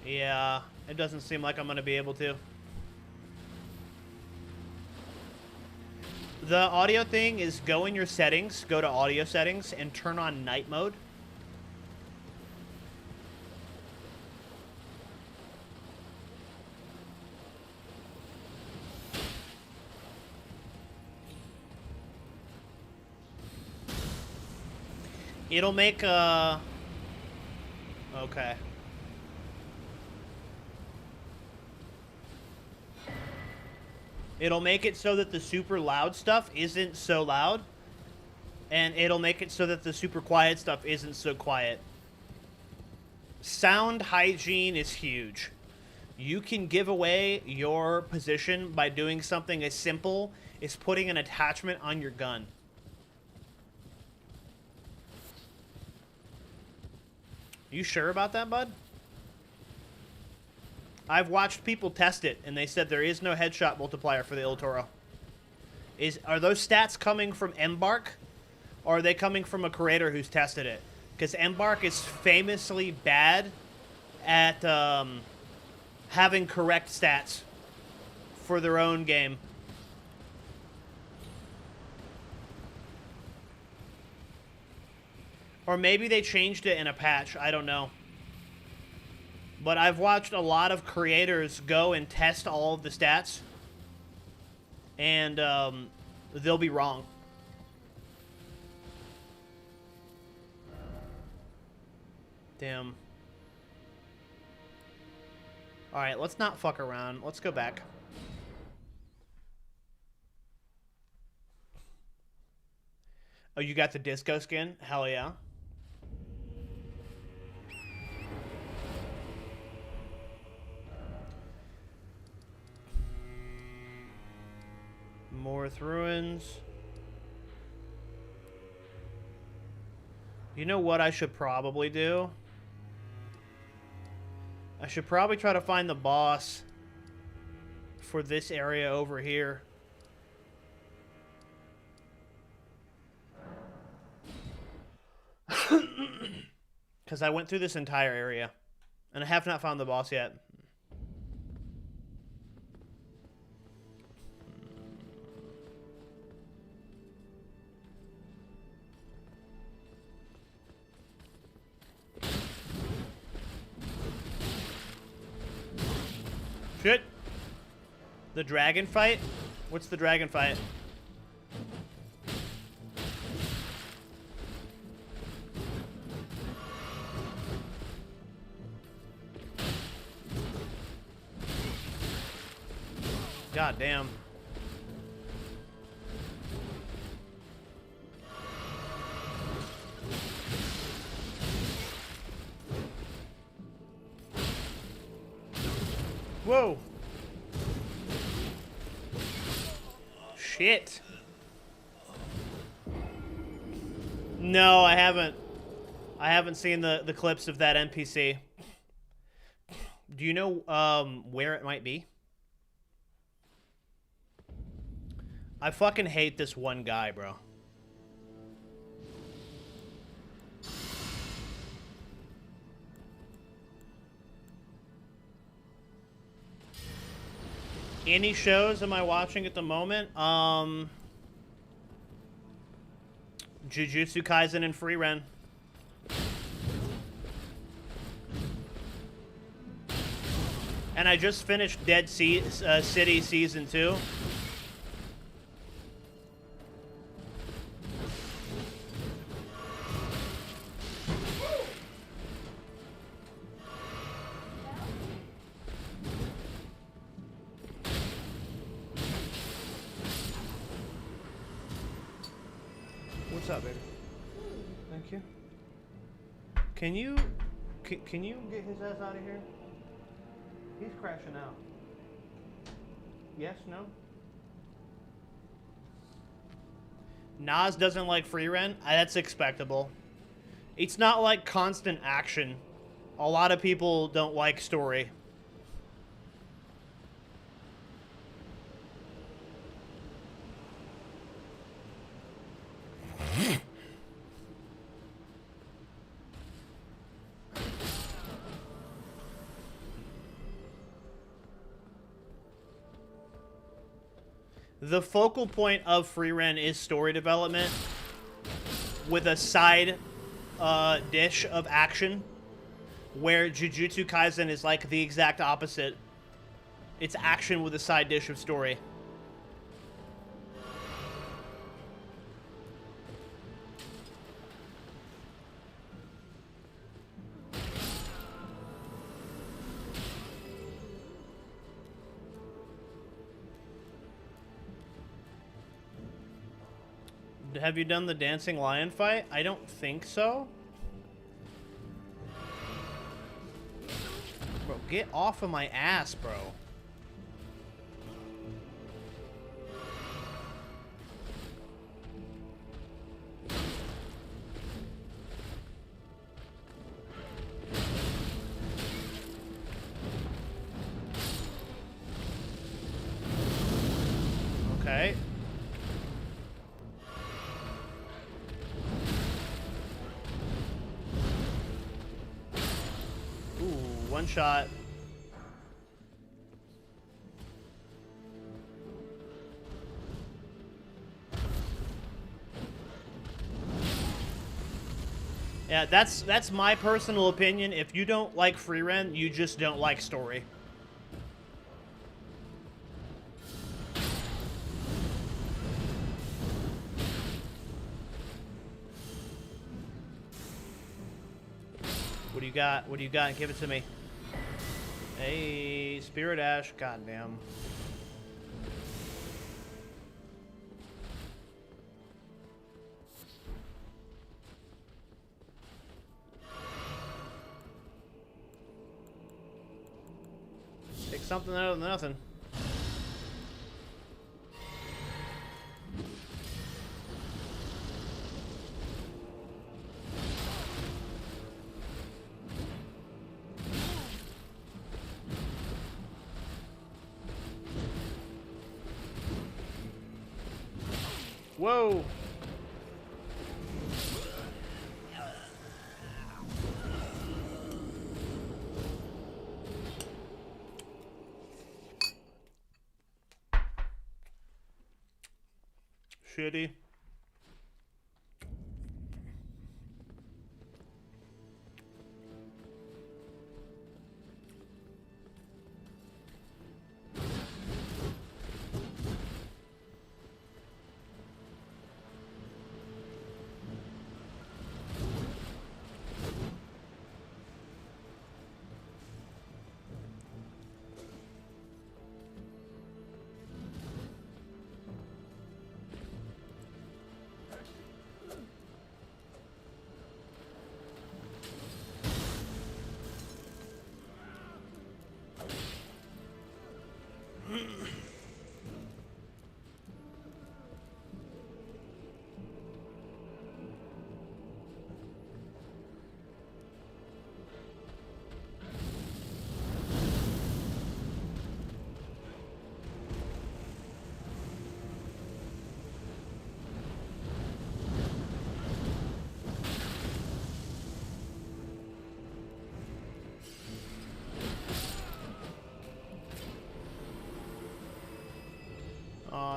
Yeah, it doesn't seem like I'm going to be able to. The audio thing is go in your settings, go to audio settings, and turn on night mode. It'll make okay. It'll make it so that the super loud stuff isn't so loud, and it'll make it so that the super quiet stuff isn't so quiet. Sound hygiene is huge. You can give away your position by doing something as simple as putting an attachment on your gun. You sure about that, bud? I've watched people test it, and they said there is no headshot multiplier for the Il Toro. Are those stats coming from Embark, or are they coming from a creator who's tested it? Because Embark is famously bad at having correct stats for their own game. Or maybe they changed it in a patch. I don't know. But I've watched a lot of creators go and test all of the stats. And they'll be wrong. Damn. Alright, let's not fuck around. Let's go back. Oh, you got the disco skin? Hell yeah. Morrison Ruins. You know what I should probably do? I should probably try to find the boss for this area over here. Because I went through this entire area, and I have not found the boss yet. Shit. The dragon fight? What's the dragon fight? God damn. Whoa. Shit. No, I haven't. I haven't seen the clips of that NPC. Do you know where it might be? I fucking hate this one guy, bro. Any shows am I watching at the moment? Jujutsu Kaisen and Free Ren. And I just finished Dead City Season 2. What's up, baby? Thank you. Can you get his ass out of here? He's crashing out. Yes, no? Nas doesn't like free rent? That's expectable. It's not like constant action. A lot of people don't like story. The focal point of free rent is story development with a side dish of action, where Jujutsu Kaisen is like the exact opposite. It's action with a side dish of story. Have you done the dancing lion fight? I don't think so. Bro, get off of my ass, bro. Okay. Ooh, one shot. Yeah, that's my personal opinion. If you don't like free rent, you just don't like story. What do you got? What do you got? Give it to me. Hey, Spirit Ash. Goddamn. Take something out of nothing. Whoa! Shitty.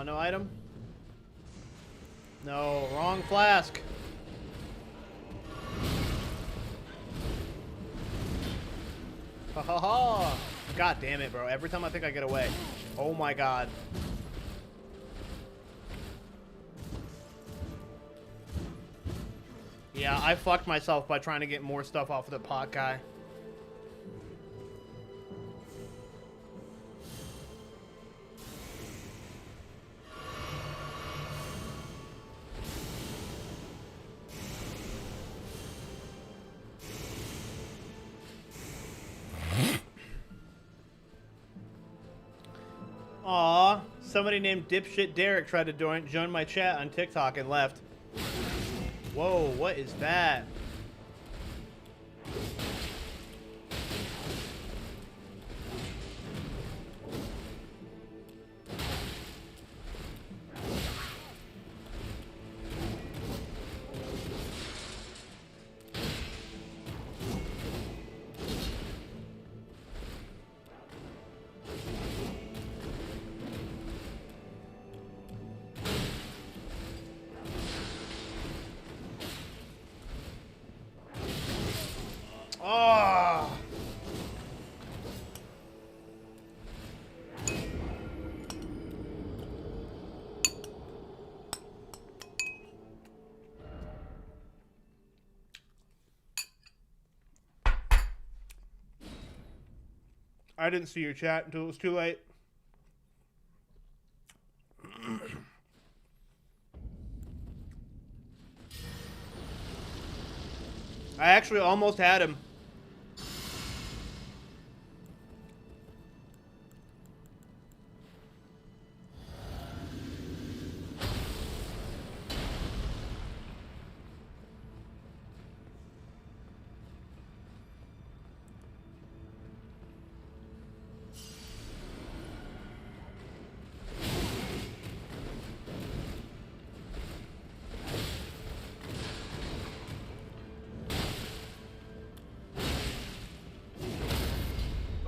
No item? No, wrong flask. Ha ha ha! God damn it, bro. Every time I think I get away. Oh my god. Yeah, I fucked myself by trying to get more stuff off of the pot guy. Aw, somebody named Dipshit Derek tried to join my chat on TikTok and left. Whoa, what is that? Oh! I didn't see your chat until it was too late. I actually almost had him.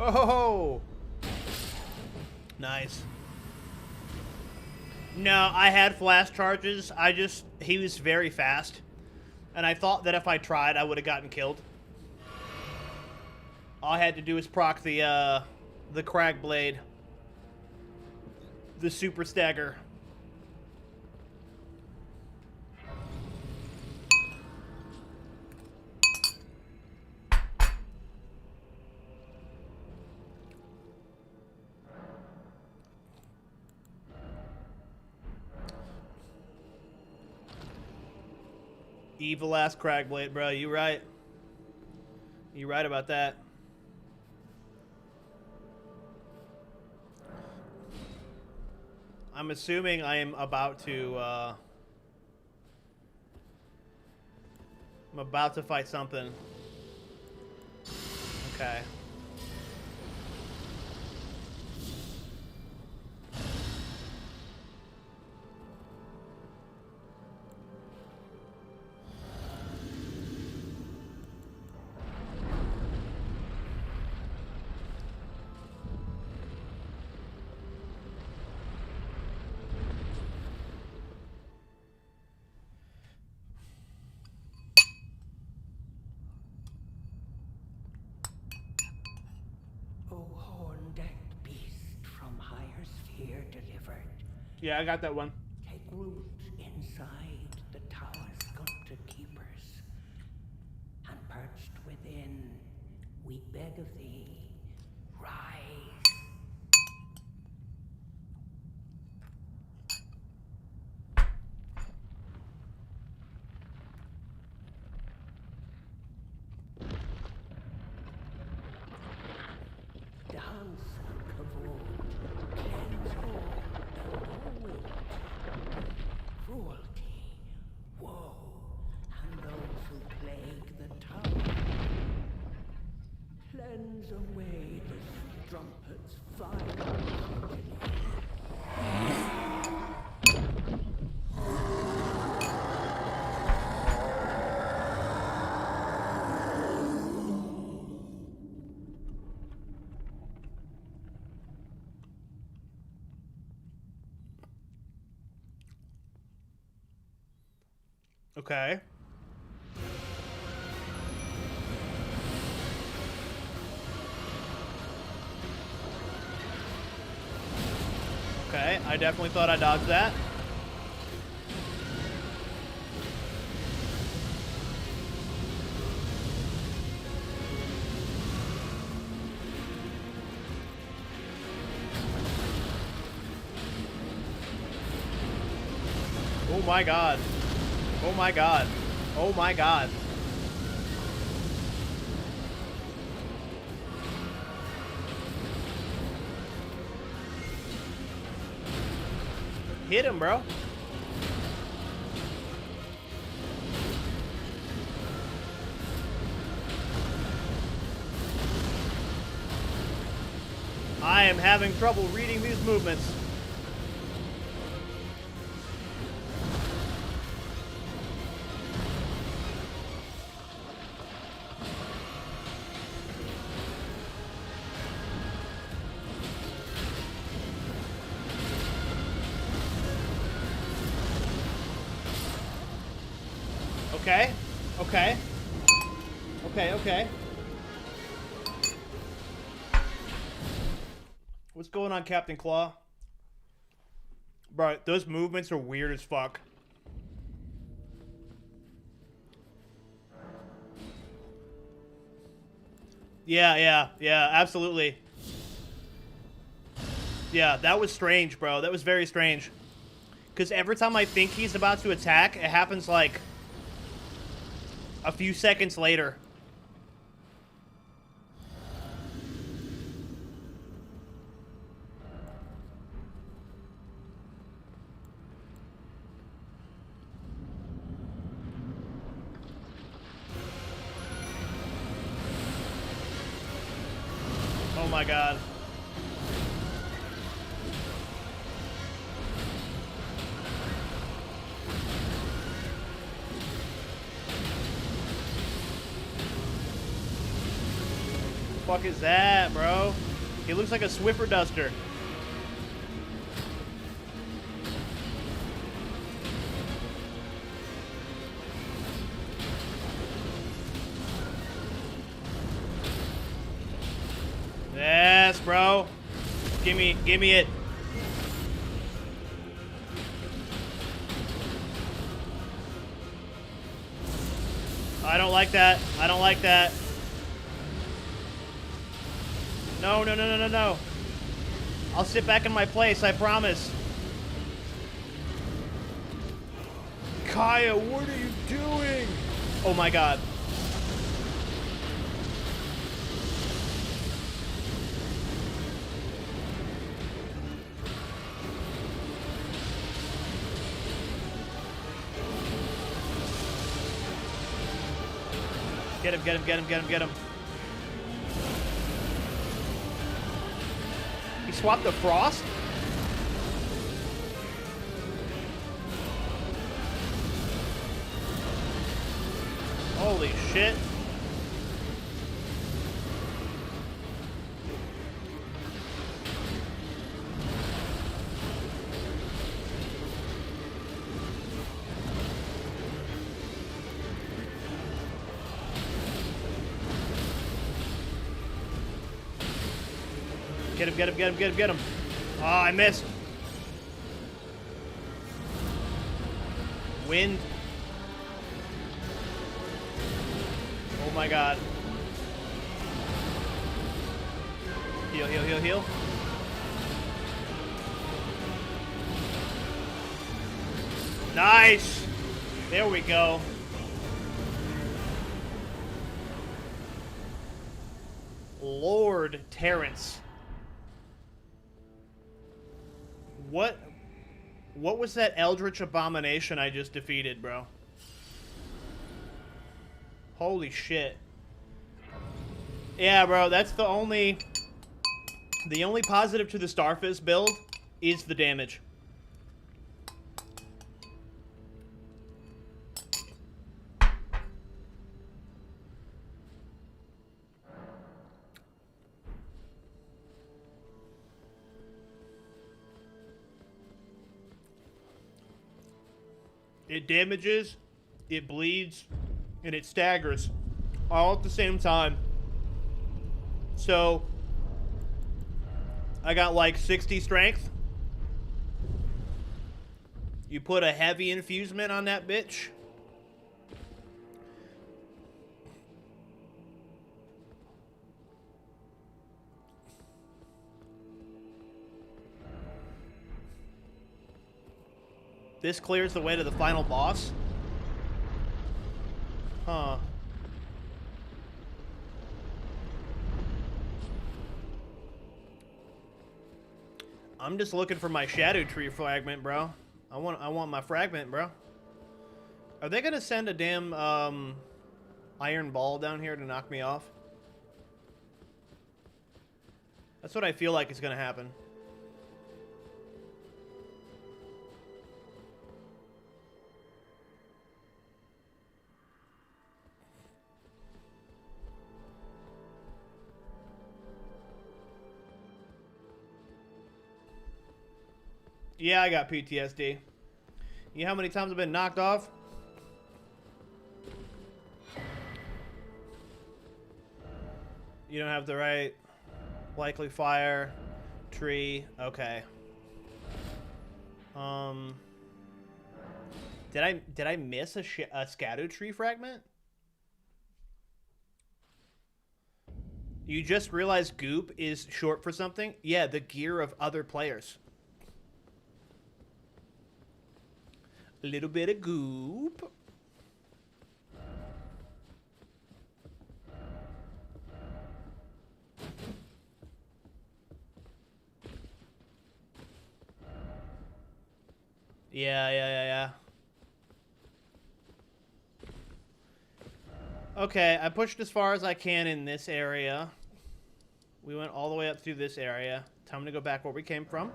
Oh, nice. No, I had flash charges. He was very fast. And I thought that if I tried, I would have gotten killed. All I had to do was proc the Crag Blade. The Super Stagger. Evil ass Cragblade, bro. You right. You right about that. I'm assuming I am about to I'm about to fight something. Okay. O horn-decked beast from higher sphere delivered, Yeah, I got that one. take root inside the tower's sculpted keepers, and perched within, we beg of thee, rise. Dance and kavod, cleanse all and no wind. Cruelty, woe, and those who plague the tower. Cleanse away the strumpet's vile progeny. Okay. Okay, I definitely thought I dodged that. Oh my god. Oh my god. Oh my god. Hit him, bro. I am having trouble reading these movements. Okay. Okay. Okay, okay. What's going on, Captain Claw? Bro, those movements are weird as fuck. Yeah, absolutely. Yeah, that was strange, bro. That was very strange. Because every time I think he's about to attack, it happens like a few seconds later. Oh my god. Fuck is that, bro? He looks like a Swiffer duster. Yes, bro. Give me it. I don't like that. I don't like that. No, no, no, no, no, no. I'll sit back in my place, I promise. Kaya, what are you doing? Oh my god. Get him, get him, get him, get him, get him. He swapped the frost? Holy shit. Get him, get him, get him, get him, get him. Oh, I missed. Wind. Oh my god. Heal, heal, heal, heal. Nice. There we go. Lord Terrence. What was that eldritch abomination I just defeated, bro? Holy shit. Yeah, bro, that's the only positive to the Starfist build is the damage. It damages, it bleeds, and it staggers all at the same time. So, I got like 60 strength. You put a heavy infusement on that bitch. This clears the way to the final boss. Huh. I'm just looking for my Shadutree Fragment, bro. I want my fragment, bro. Are they gonna send a damn iron ball down here to knock me off? That's what I feel like is gonna happen. Yeah, I got PTSD. You know how many times I've been knocked off? You don't have the right likely fire tree. Okay. Did I miss a Shadutree Fragment? You just realized goop is short for something? Yeah, the gear of other players. A little bit of goop. Yeah. Okay, I pushed as far as I can in this area. We went all the way up through this area. Time to go back where we came from.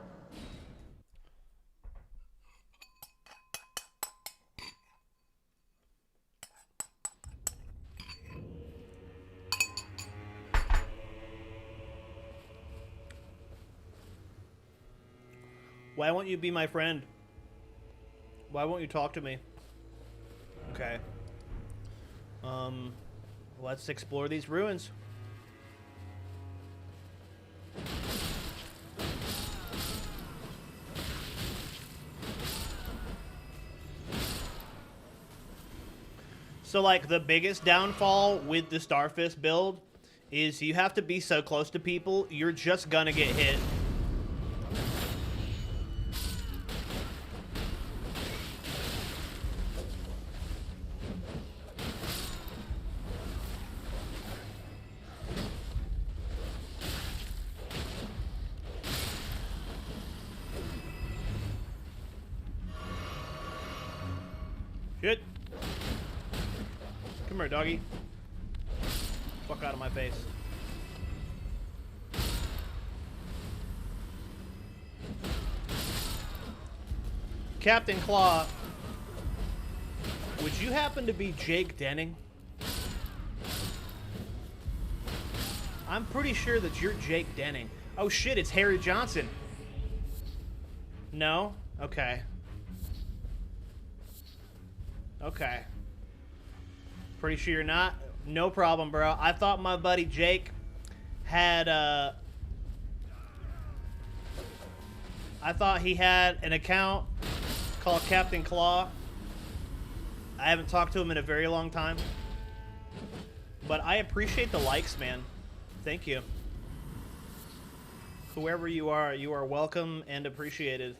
Why won't you be my friend? Why won't you talk to me? Okay. Let's explore these ruins. So, like, the biggest downfall with the Starfist build is you have to be so close to people, you're just gonna get hit. Shit. Come here, doggy. Fuck out of my face. Captain Claw, would you happen to be Jake Denning? I'm pretty sure that you're Jake Denning. Oh shit, it's Harry Johnson. No? Okay. Okay. Pretty sure you're not? No problem, bro. I thought my buddy Jake had, I thought he had an account called Captain Claw. I haven't talked to him in a very long time. But I appreciate the likes, man. Thank you. Whoever you are welcome and appreciated.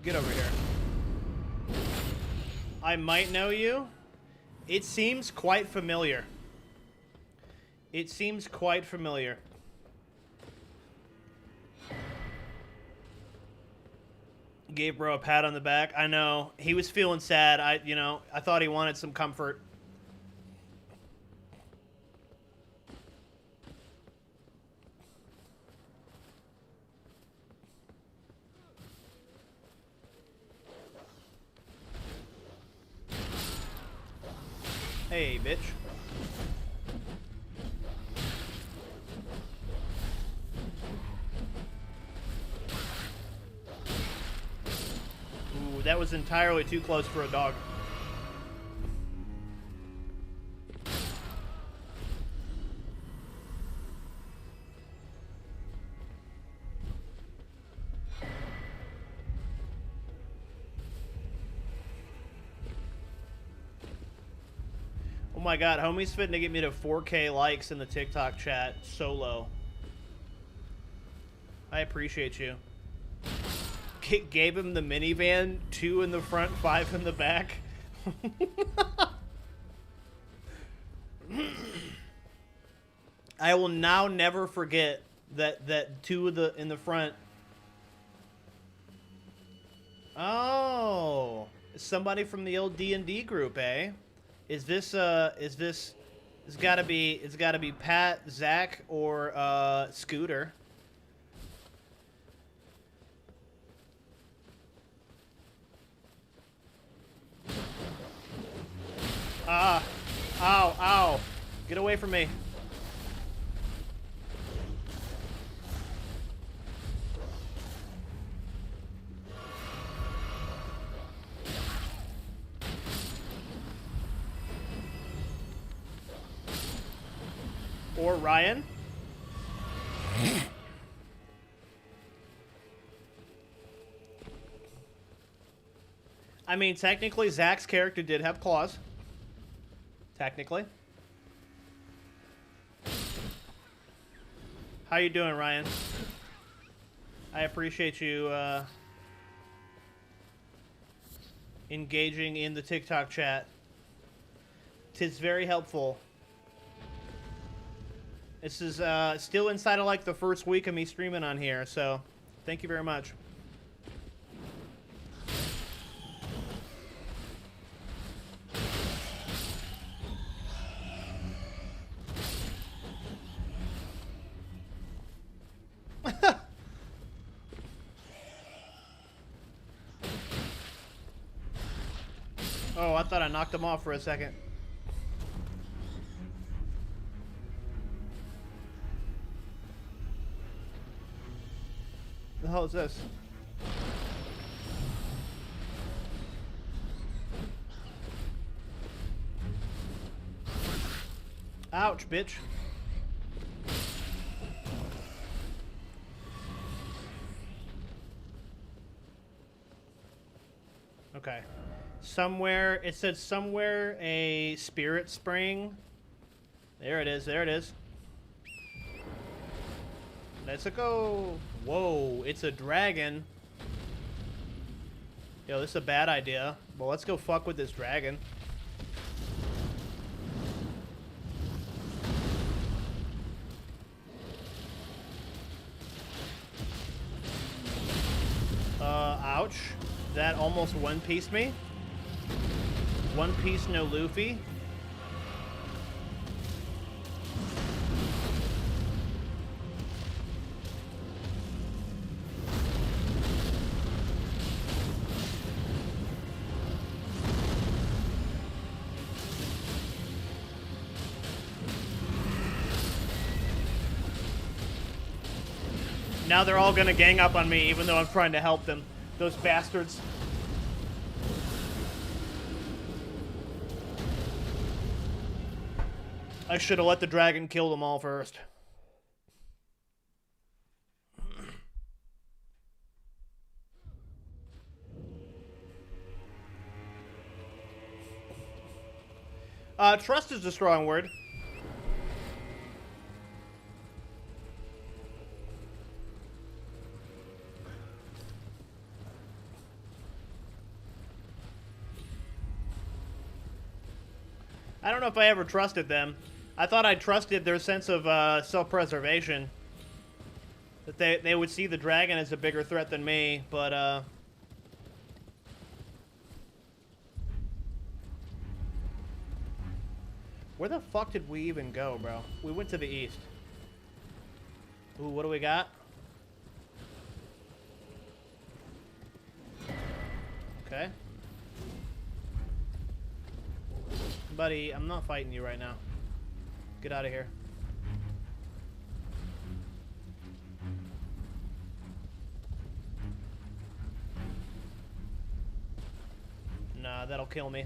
Get over here. I might know you. It seems quite familiar. It seems quite familiar. Gave bro a pat on the back. I know. He was feeling sad. I thought he wanted some comfort. Hey, bitch. Ooh, that was entirely too close for a dog. Oh my god, homie's fitting to get me to 4K likes in the TikTok chat solo. I appreciate you. Gave him the minivan, 2 in the front, 5 in the back. I will now never forget that 2 in the front. Oh, somebody from the old D&D group, eh? It's gotta be Pat, Zach, or Scooter. Ah, ow. Get away from me. Or Ryan. I mean, technically, Zach's character did have claws. Technically. How How you doing, Ryan? I appreciate you engaging in the TikTok chat. Tis very helpful. This is still inside of like the first week of me streaming on here, so thank you very much. Oh, I thought I knocked him off for a second. The hell is this? Ouch, bitch. Okay. Somewhere, it said somewhere a spirit spring. There it is, there it is. Let's go. Whoa, it's a dragon. Yo, this is a bad idea. Well, let's go fuck with this dragon. Ouch. That almost one-pieced me. One Piece, no Luffy. Now they're all gonna gang up on me, even though I'm trying to help them. Those bastards. I should have let the dragon kill them all first. Trust is a strong word. I don't know if I ever trusted them. I thought I trusted their sense of self-preservation. That they would see the dragon as a bigger threat than me, but where the fuck did we even go, bro? We went to the east. Ooh, what do we got? Okay. Buddy, I'm not fighting you right now. Get out of here. Nah, that'll kill me.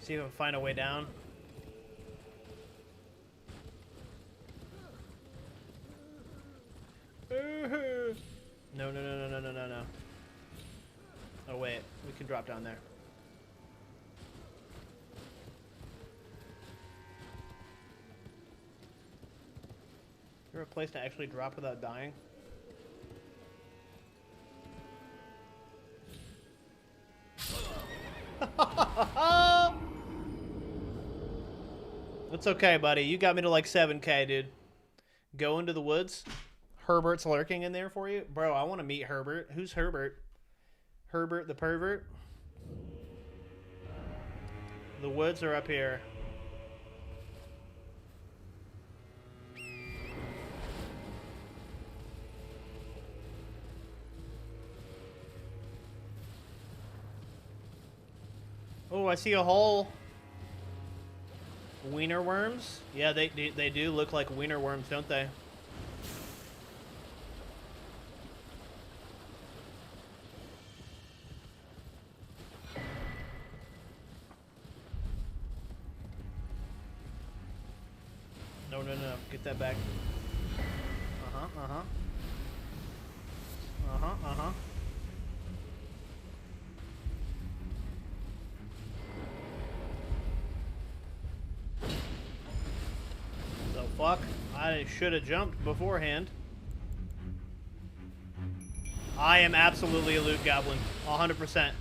See if I can find a way down. No, no, no, no, no, no, no, no. Oh, wait. We can drop down there. Is there a place to actually drop without dying? It's okay, buddy. You got me to like 7K, dude. Go into the woods. Herbert's lurking in there for you. Bro, I want to meet Herbert. Who's Herbert? Herbert the pervert? The woods are up here. Oh, I see a hole. Wiener worms? Yeah, they do look like wiener worms, don't they? No, no, no. Get that back. The fuck? I should have jumped beforehand. I am absolutely a loot goblin. 100%.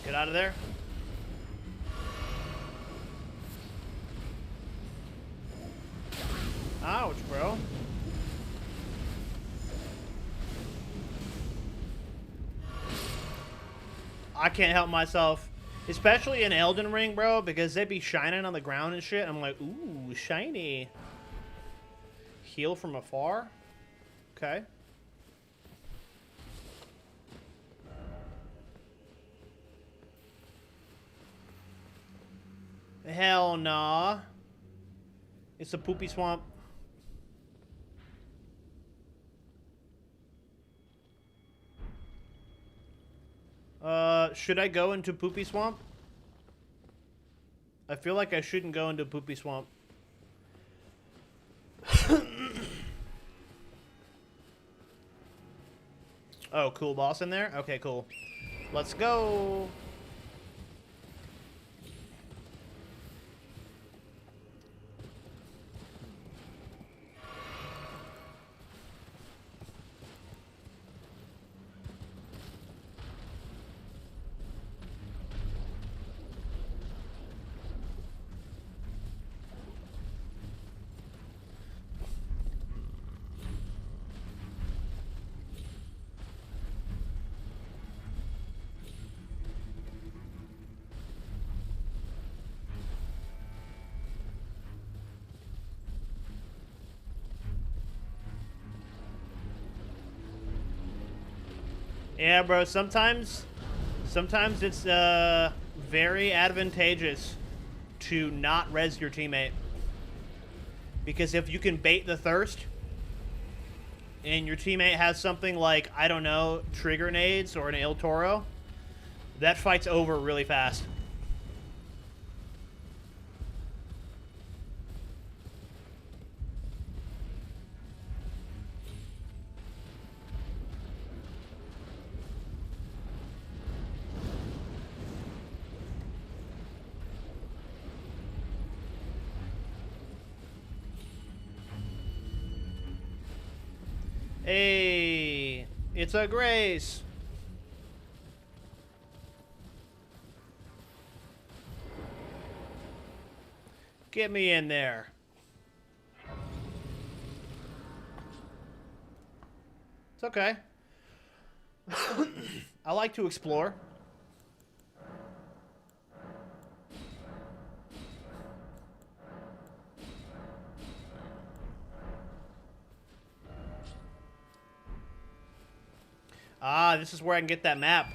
Get out of there. Ouch, bro. I can't help myself. Especially in Elden Ring, bro, because they be shining on the ground and shit. I'm like, ooh, shiny. Heal from afar? Okay. Hell nah. It's a poopy swamp. Should I go into poopy swamp? I feel like I shouldn't go into poopy swamp. Oh, cool boss in there? Okay, cool. Let's go. Yeah, bro, sometimes it's very advantageous to not res your teammate. Because if you can bait the thirst and your teammate has something like, I don't know, trigger nades or an El Toro, that fight's over really fast. Hey, it's a grace. Get me in there. It's okay. I like to explore. Ah, this is where I can get that map.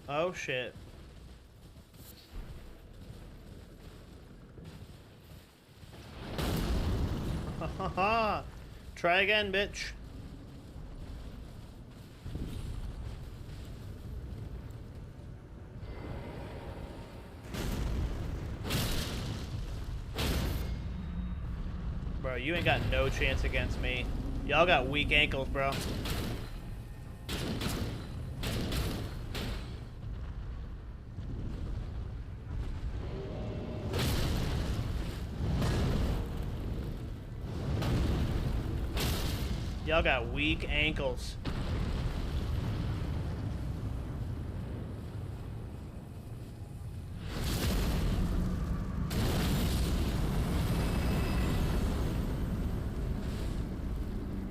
Oh, shit. Try again, bitch. Bro, you ain't got no chance against me. Y'all got weak ankles, bro. Y'all got weak ankles.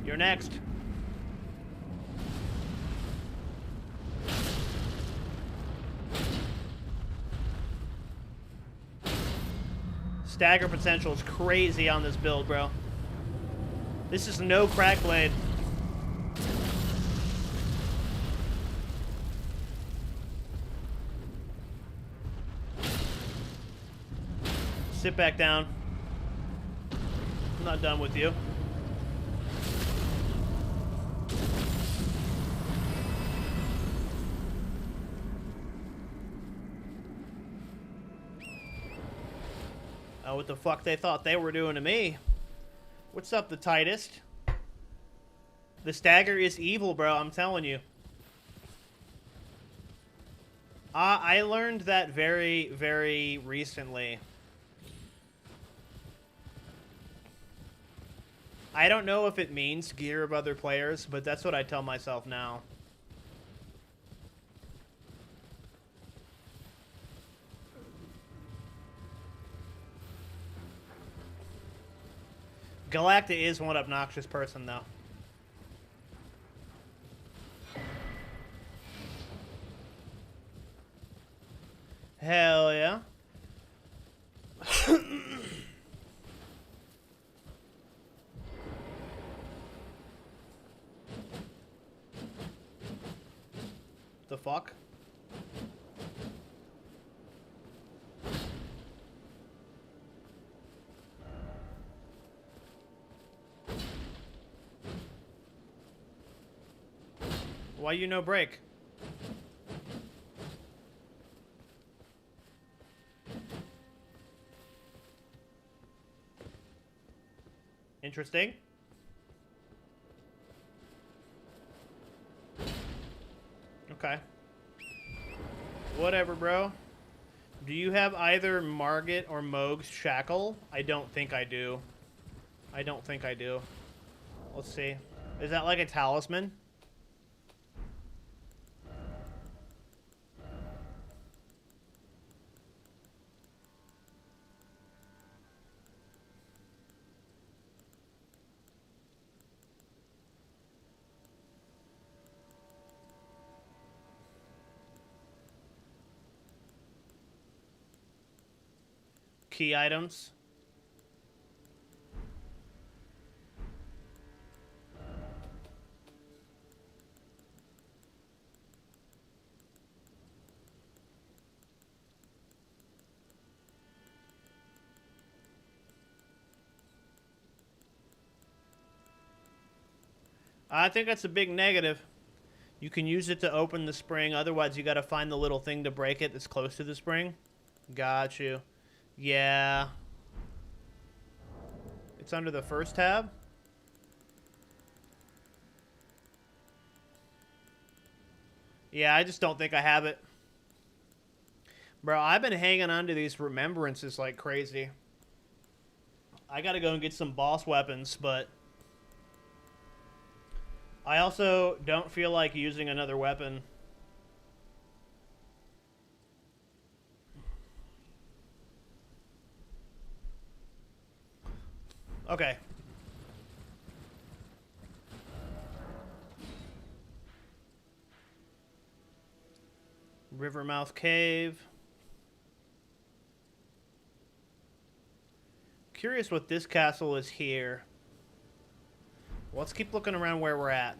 You're next. Stagger potential is crazy on this build, bro. This is no crack blade. Sit back down. I'm not done with you. Oh, what the fuck they thought they were doing to me? What's up, the tightest? The stagger is evil, bro. I'm telling you. I learned that very, very recently. I don't know if it means gear of other players, but that's what I tell myself now. Galacta is one obnoxious person, though. Hell yeah. The fuck? Why you no break? Interesting. Okay. Whatever, bro. Do you have either Margit or Mohg's Shackle? I don't think I do. I don't think I do. Let's see. Is that like a talisman? Key items. I think that's a big negative. You can use it to open the spring. Otherwise, you got to find the little thing to break it that's close to the spring. Got you. Yeah. It's under the first tab. Yeah, I just don't think I have it. Bro, I've been hanging on to these remembrances like crazy. I gotta go and get some boss weapons, but I also don't feel like using another weapon. Okay. Rivermouth Cave. Curious what this castle is here. Let's keep looking around where we're at.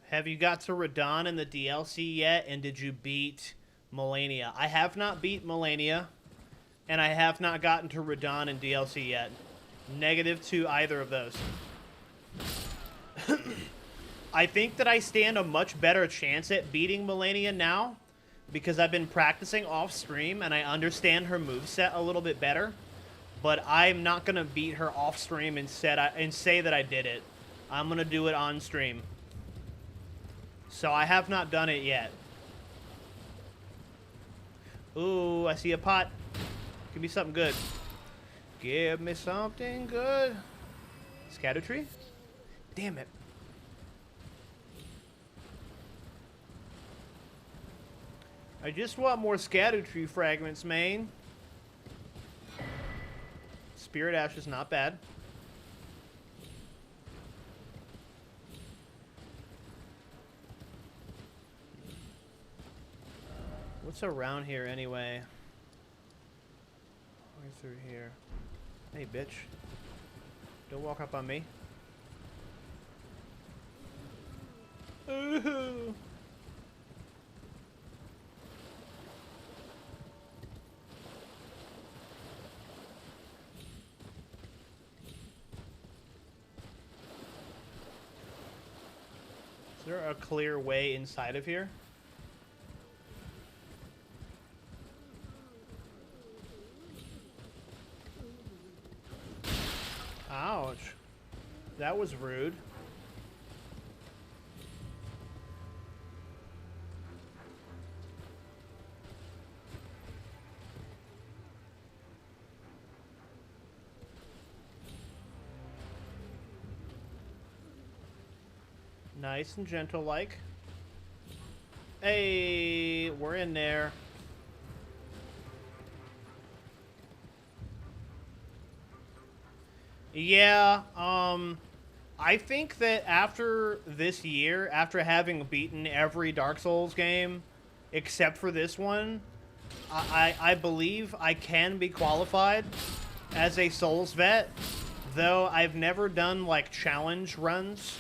Have you got to Radon in the DLC yet? And did you beat Melania? I have not beat Melania. And I have not gotten to Radon in DLC yet. Negative to either of those. I think that I stand a much better chance at beating Melania now because I've been practicing off stream and I understand her moveset a little bit better. But I'm not going to beat her off stream and say that I did it. I'm going to do it on stream. So I have not done it yet. Ooh, I see a pot. Give me something good. Give me something good. Shadutree? Damn it. I just want more Shadutree fragments, man. Spirit Ash is not bad. What's around here anyway? Right through here. Hey, bitch. Don't walk up on me. Ooh. Is there a clear way inside of here? Ouch. That was rude. Nice and gentle like. Hey, we're in there. Yeah, I think that after this year, after having beaten every Dark Souls game, except for this one, I believe I can be qualified as a Souls vet, though I've never done, like, challenge runs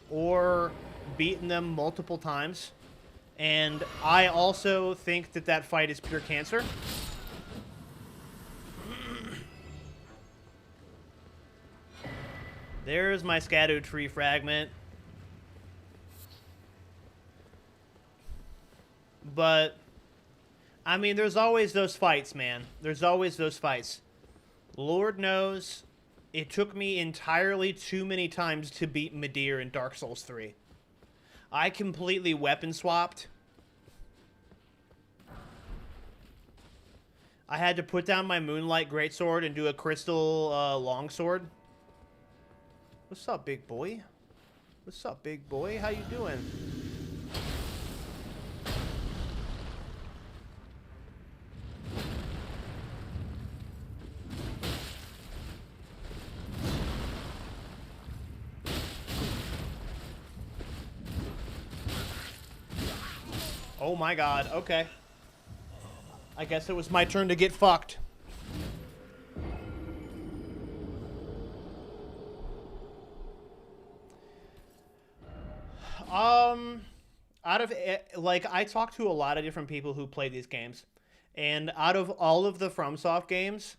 or beaten them multiple times. And I also think that that fight is pure cancer. There's my Shadutree Fragment. But, I mean, there's always those fights, man. There's always those fights. Lord knows, it took me entirely too many times to beat Midir in Dark Souls 3. I completely weapon swapped. I had to put down my Moonlight Greatsword and do a Crystal Longsword. What's up, big boy? What's up, big boy? How you doing? Oh my god, okay. I guess it was my turn to get fucked. Out of, like, I talked to a lot of different people who play these games, and out of all of the FromSoft games,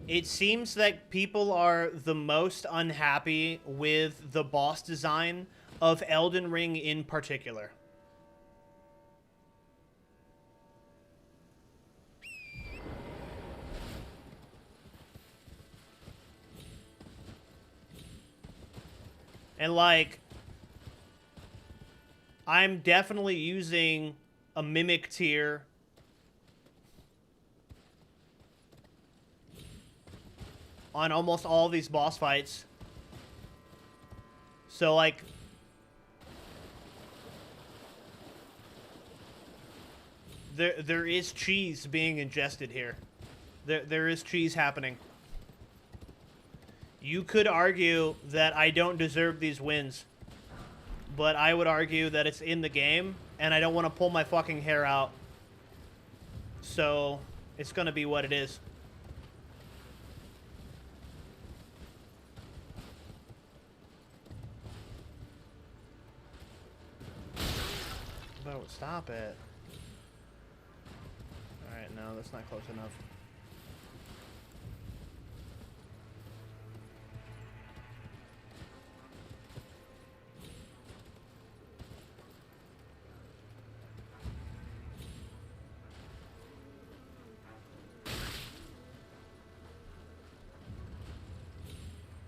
it seems that people are the most unhappy with the boss design of Elden Ring in particular. And, like, I'm definitely using a Mimic tier on almost all these boss fights. So, like, there is cheese being ingested here. There is cheese happening. You could argue that I don't deserve these wins, but I would argue that it's in the game, and I don't want to pull my fucking hair out. So, it's gonna be what it is. Oh, stop it. Alright, no, that's not close enough.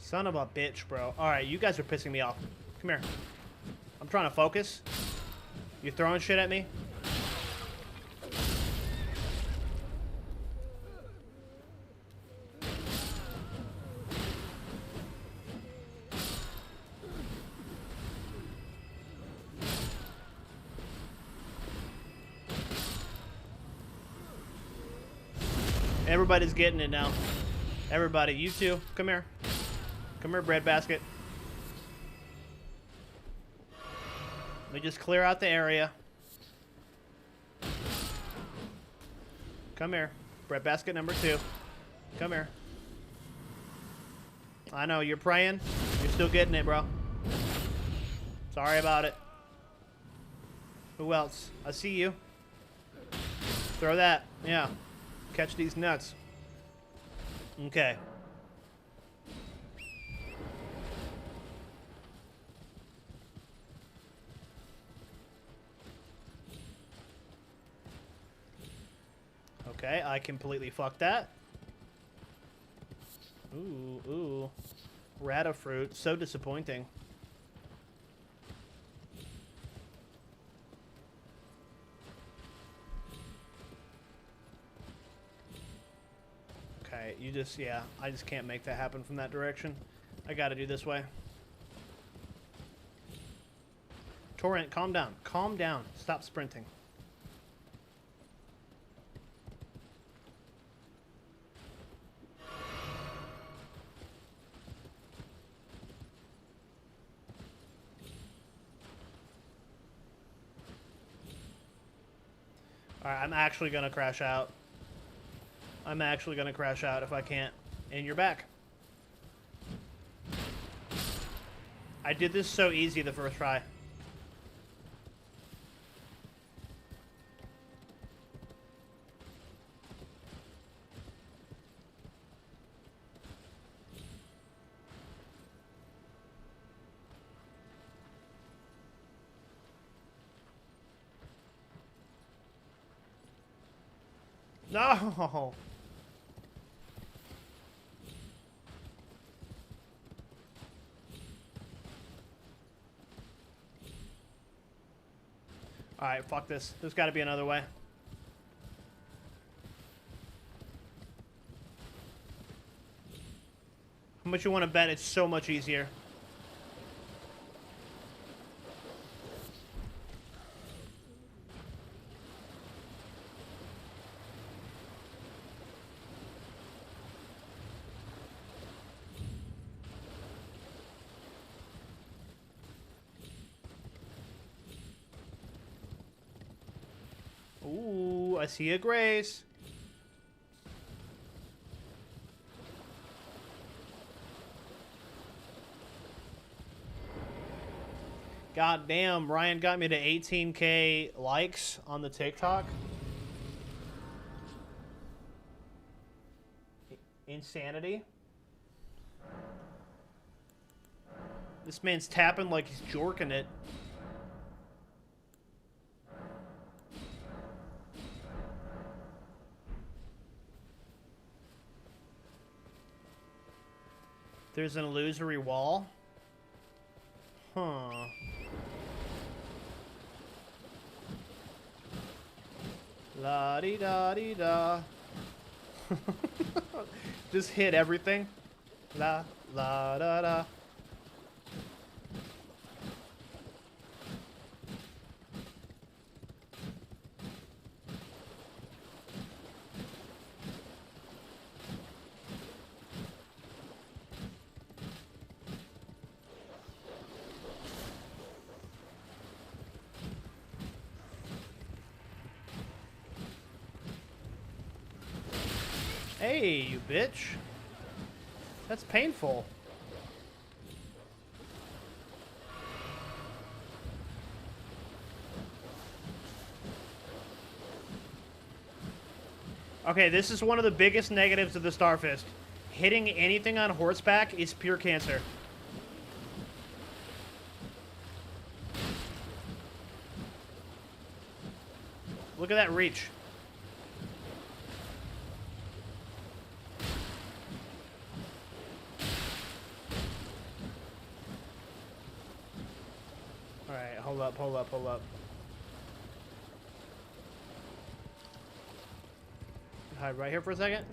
Son of a bitch, bro. Alright, you guys are pissing me off. Come here. I'm trying to focus. You throwing shit at me? Everybody's getting it now. Everybody, you too. Come here. Come here, breadbasket. Let me just clear out the area. Come here. Breadbasket number 2. Come here. I know, you're praying. You're still getting it, bro. Sorry about it. Who else? I see you. Throw that. Yeah. Catch these nuts. Okay. Okay, I completely fucked that. Ooh. Rata fruit. So disappointing. Okay, you just, yeah, I just can't make that happen from that direction. I gotta do this way. Torrent, calm down. Calm down. Stop sprinting. Alright, I'm actually gonna crash out. I'm actually gonna crash out if I can't. And you're back. I did this so easy the first try. No! Alright, fuck this. There's gotta be another way. How much you want to bet it's so much easier? Ooh, I see a Grace. God damn, Ryan got me to 18K likes on the TikTok. Insanity. This man's tapping like he's jorking it. There's an illusory wall. Huh. La-dee-da-dee-da. Just hit everything. La-da-da. Hey, you bitch. That's painful. Okay, this is one of the biggest negatives of the Starfist. Hitting anything on horseback is pure cancer. Look at that reach. Alright, hold up, hold up, hold up. Hide right here for a second.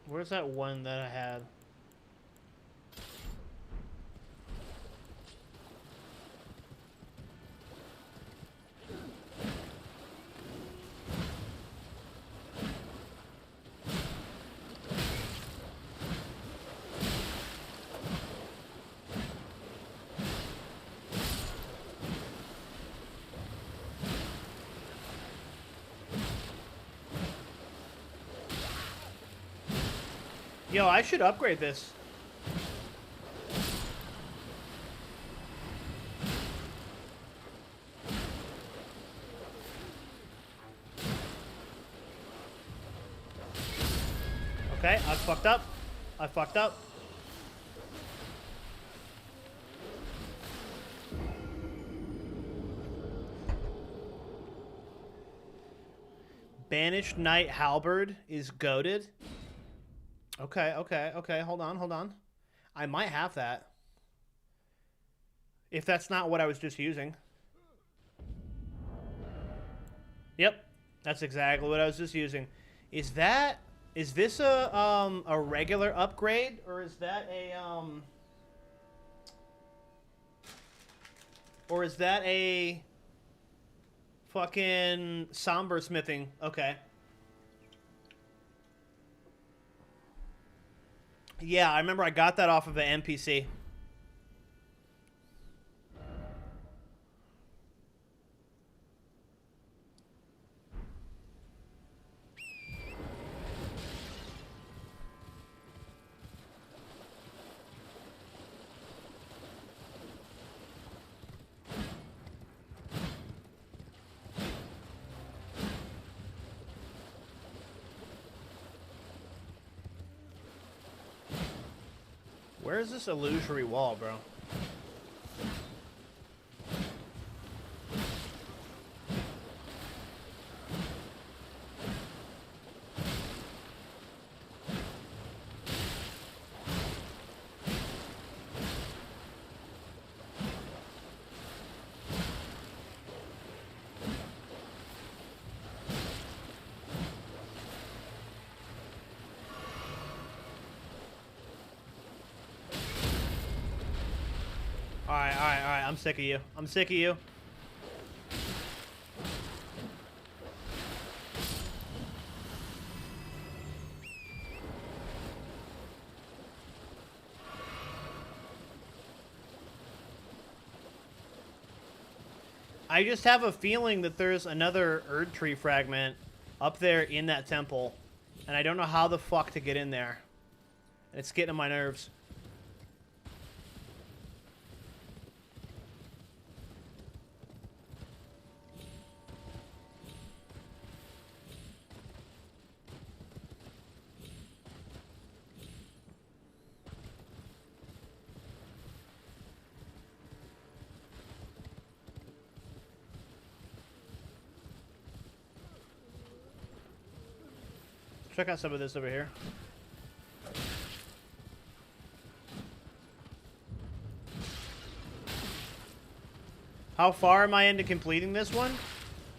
Where's that one that I had? Yo, I should upgrade this. Okay, I fucked up. I fucked up. Banished Knight Halberd is goated. Okay, okay, okay. Hold on, hold on. I might have that. If that's not what I was just using. Yep, that's exactly what I was just using. Is this a regular upgrade, or is that a fucking somber smithing? Okay. Yeah, I remember I got that off of an NPC. Where is this illusory wall, bro? Alright, I'm sick of you. I'm sick of you. I just have a feeling that there's another Erdtree fragment up there in that temple, and I don't know how the fuck to get in there. It's getting on my nerves. Check out some of this over here. How far am I into completing this one?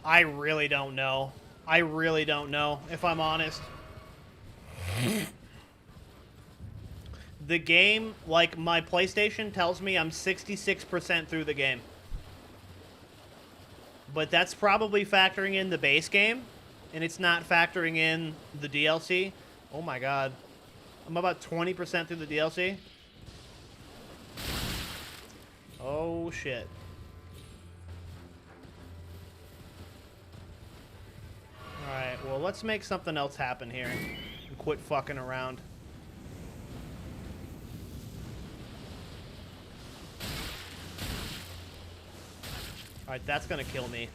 I really don't know. I really don't know, if I'm honest. The game, like my PlayStation tells me I'm 66% through the game. But that's probably factoring in the base game. And it's not factoring in the DLC. Oh my god. I'm about 20% through the DLC. Oh shit. Alright, well let's make something else happen here. And quit fucking around. Alright, that's gonna kill me.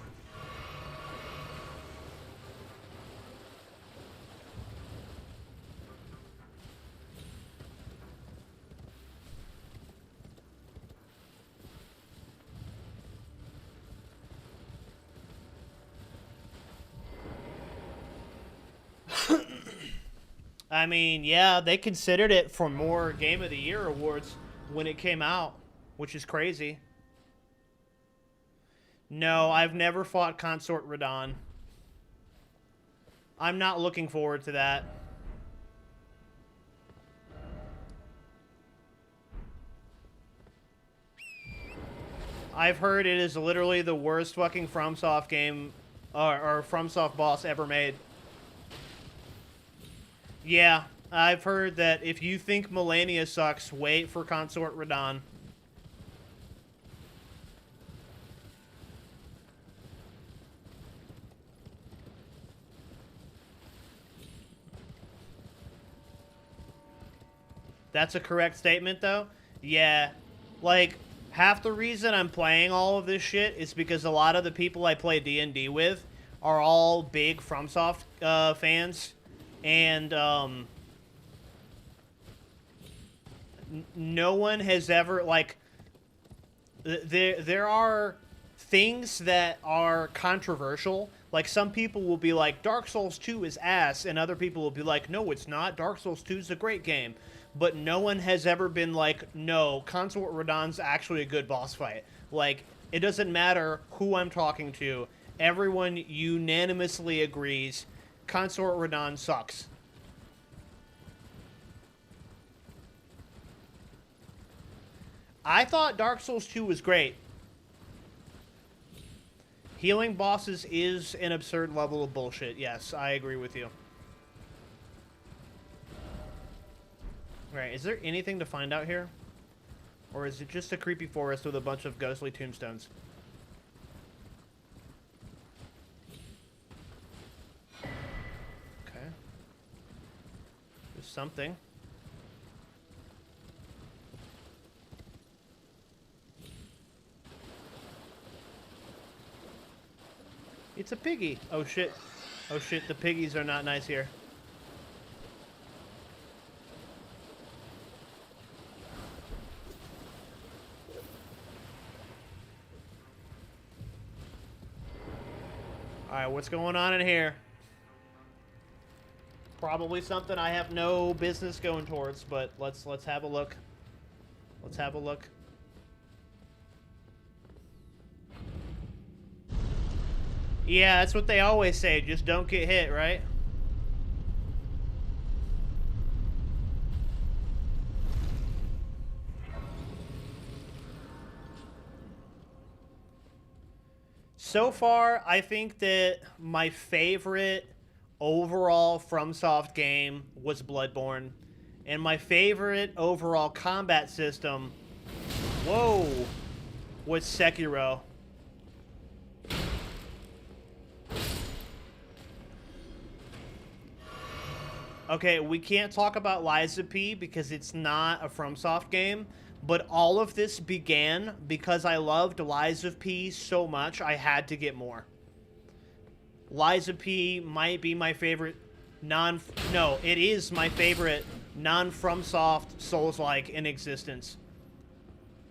I mean, yeah, they considered it for more Game of the Year awards when it came out, which is crazy. No, I've never fought Consort Radahn. I'm not looking forward to that. I've heard it is literally the worst fucking FromSoft game, or FromSoft boss ever made. Yeah, I've heard that if you think Melania sucks, wait for Consort Radahn. That's a correct statement, though. Yeah, like, half the reason I'm playing all of this shit is because a lot of the people I play D&D with are all big FromSoft fans, and no one has ever, like, there are things that are controversial. Like, some people will be like, Dark Souls 2 is ass, and other people will be like, no, it's not. Dark Souls 2 is a great game. But no one has ever been like, no, Consort Radahn's actually a good boss fight. Like, it doesn't matter who I'm talking to. Everyone unanimously agrees Consort Radahn sucks. I thought Dark Souls 2 was great. Healing bosses is an absurd level of bullshit. Yes, I agree with you. Right, is there anything to find out here? Or is it just a creepy forest with a bunch of ghostly tombstones? Okay. There's something. It's a piggy. Oh shit. Oh shit, the piggies are not nice here. Alright, what's going on in here? Probably something I have no business going towards, but let's have a look. Let's have a look. Yeah, that's what they always say. Just don't get hit, right? So far, I think that my favorite overall FromSoft game was Bloodborne. And my favorite overall combat system, whoa, was Sekiro. Okay, we can't talk about Lies of P because it's not a FromSoft game, but all of this began because I loved Lies of P so much I had to get more. Lies of P might be my favorite it is my favorite non-FromSoft Souls-like in existence.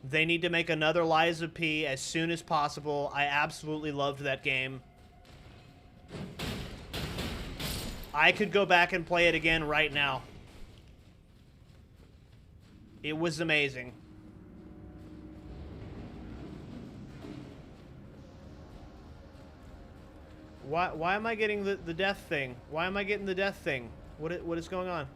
They need to make another Lies of P as soon as possible. I absolutely loved that game. I could go back and play it again right now. It was amazing. Why am I getting the death thing? Why am I getting the death thing? What is going on?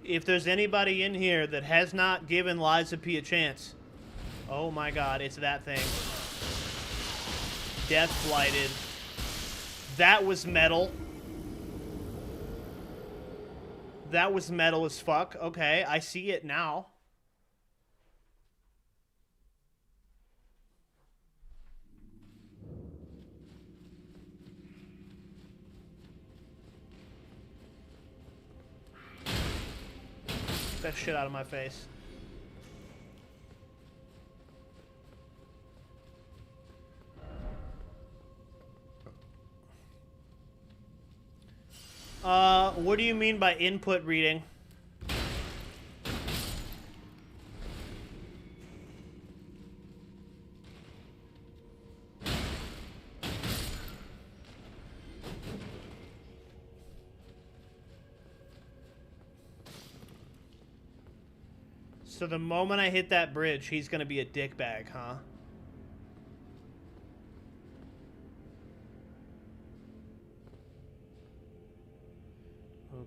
If there's anybody in here that has not given Lies of P a chance, oh my god, it's that thing. Death Blighted. That was metal. That was metal as fuck. Okay, I see it now. Get that shit out of my face. What do you mean by input reading? So the moment I hit that bridge, he's gonna be a dickbag, huh?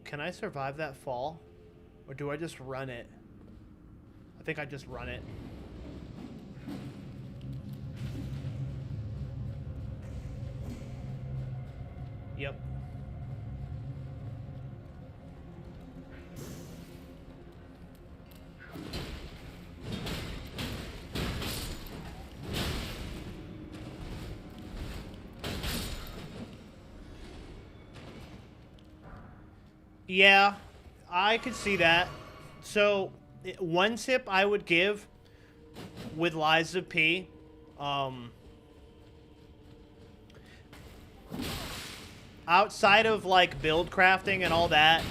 Can I survive that fall? Or do I just run it? I think I just run it. Yep. Yeah, I could see that. So, one tip I would give with Lies of P, outside of like build crafting and all that,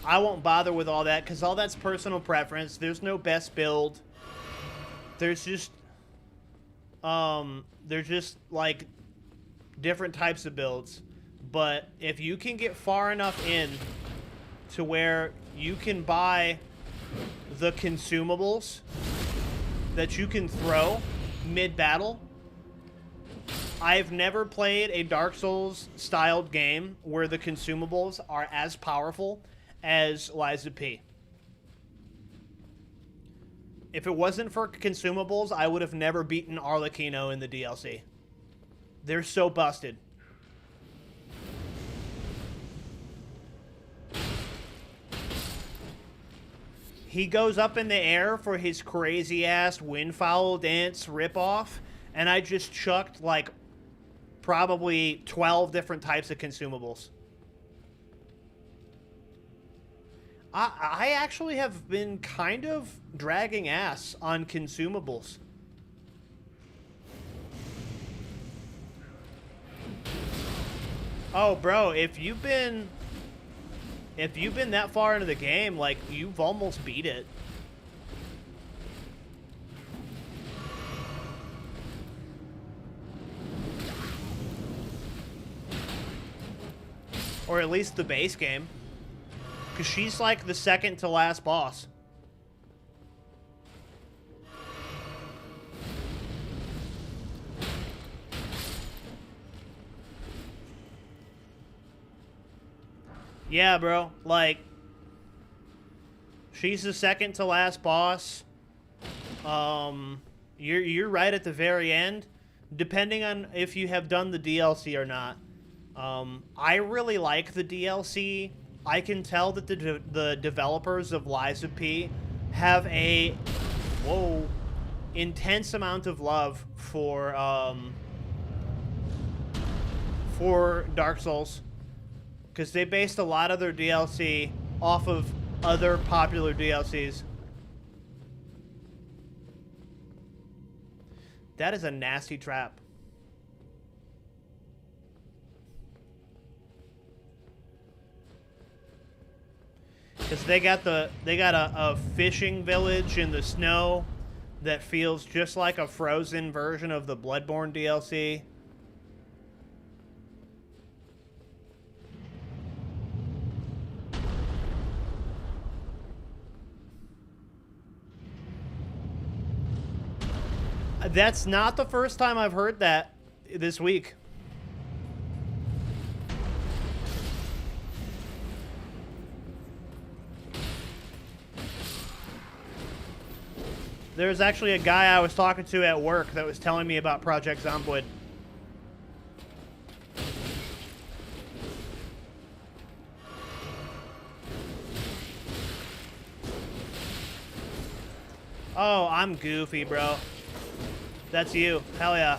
I won't bother with all that because all that's personal preference. There's no best build. There's just like different types of builds. But if you can get far enough in to where you can buy the consumables that you can throw mid-battle, I've never played a Dark Souls styled game where the consumables are as powerful as Lies of P. If it wasn't for consumables, I would have never beaten Arlecchino in the DLC. They're so busted. He goes up in the air for his crazy-ass windfowl dance ripoff, and I just chucked, like, probably 12 different types of consumables. I actually have been kind of dragging ass on consumables. Oh, bro, if you've been that far into the game, like, you've almost beat it. Or at least the base game. Because she's like the second to last boss. Yeah, bro. Like, she's the second to last boss. You're right at the very end, depending on if you have done the DLC or not. I really like the DLC. I can tell that the developers of Lies of P have a intense amount of love for Dark Souls, because they based a lot of their DLC off of other popular DLCs. That is a nasty trap. Because they got a fishing village in the snow that feels just like a frozen version of the Bloodborne DLC. That's not the first time I've heard that this week. There's actually a guy I was talking to at work that was telling me about Project Zomboid. Oh, I'm goofy, bro. That's you. Hell yeah.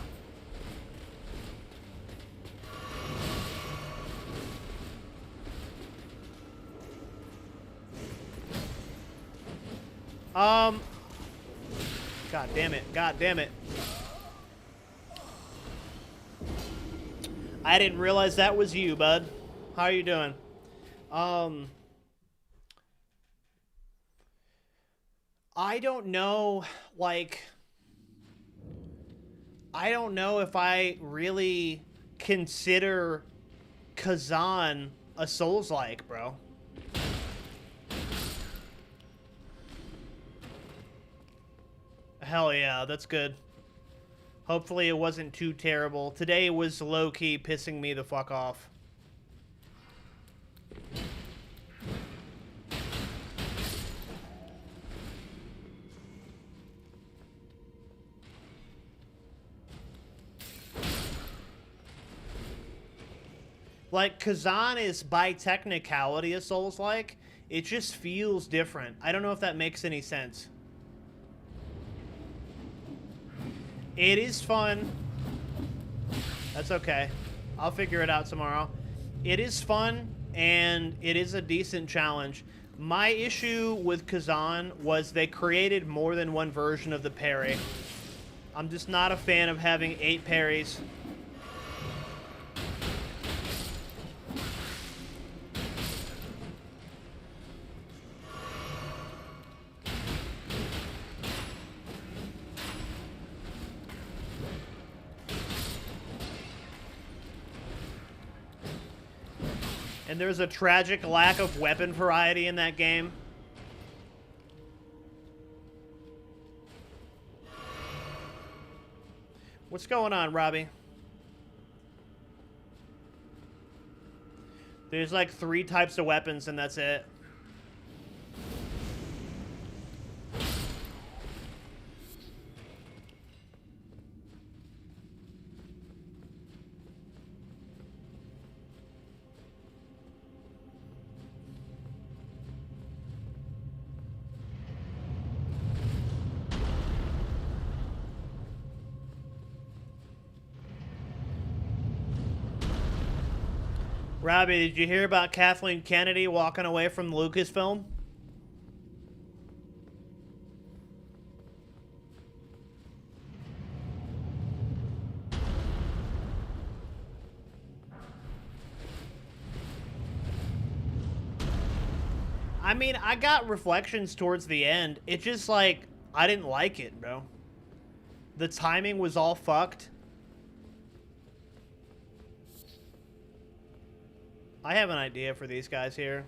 God damn it. God damn it. I didn't realize that was you, bud. How are you doing? I don't know, like, I don't know if I really consider Kazan a Souls-like, bro. Hell yeah, that's good. Hopefully it wasn't too terrible. Today was low-key pissing me the fuck off. Like, Kazan is, by technicality, a Souls-like. It just feels different. I don't know if that makes any sense. It is fun. That's okay. I'll figure it out tomorrow. It is fun, and it is a decent challenge. My issue with Kazan was they created more than one version of the parry. I'm just not a fan of having 8 parries. And there's a tragic lack of weapon variety in that game. What's going on, Robbie? There's like 3 types of weapons and that's it. Robbie, did you hear about Kathleen Kennedy walking away from Lucasfilm? I mean, I got reflections towards the end. It just like, I didn't like it, bro. The timing was all fucked. I have an idea for these guys here.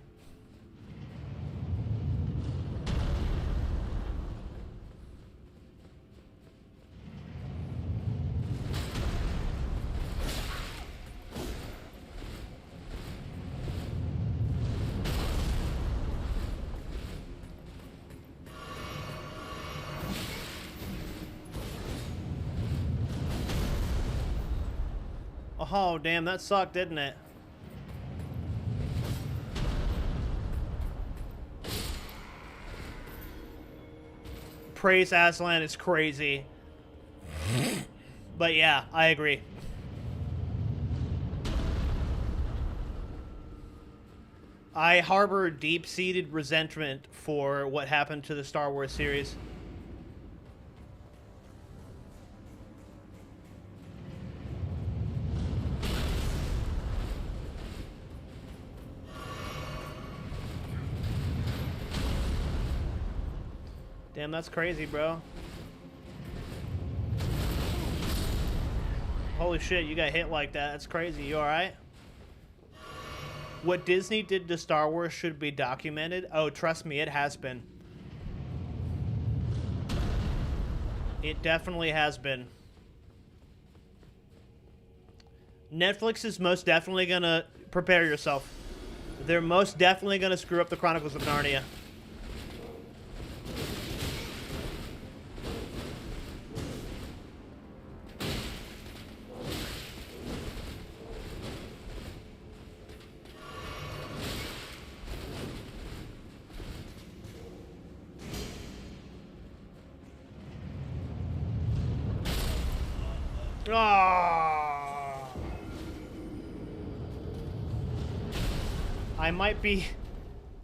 Oh, damn, that sucked, didn't it? Praise Aslan is crazy. But yeah, I agree. I harbor deep-seated resentment for what happened to the Star Wars series. Damn, that's crazy, bro. Holy shit, you got hit like that. That's crazy. You alright? What Disney did to Star Wars should be documented. Oh, trust me, it has been. It definitely has been. Netflix is most definitely gonna... Prepare yourself. They're most definitely gonna screw up the Chronicles of Narnia. Oh. I might be...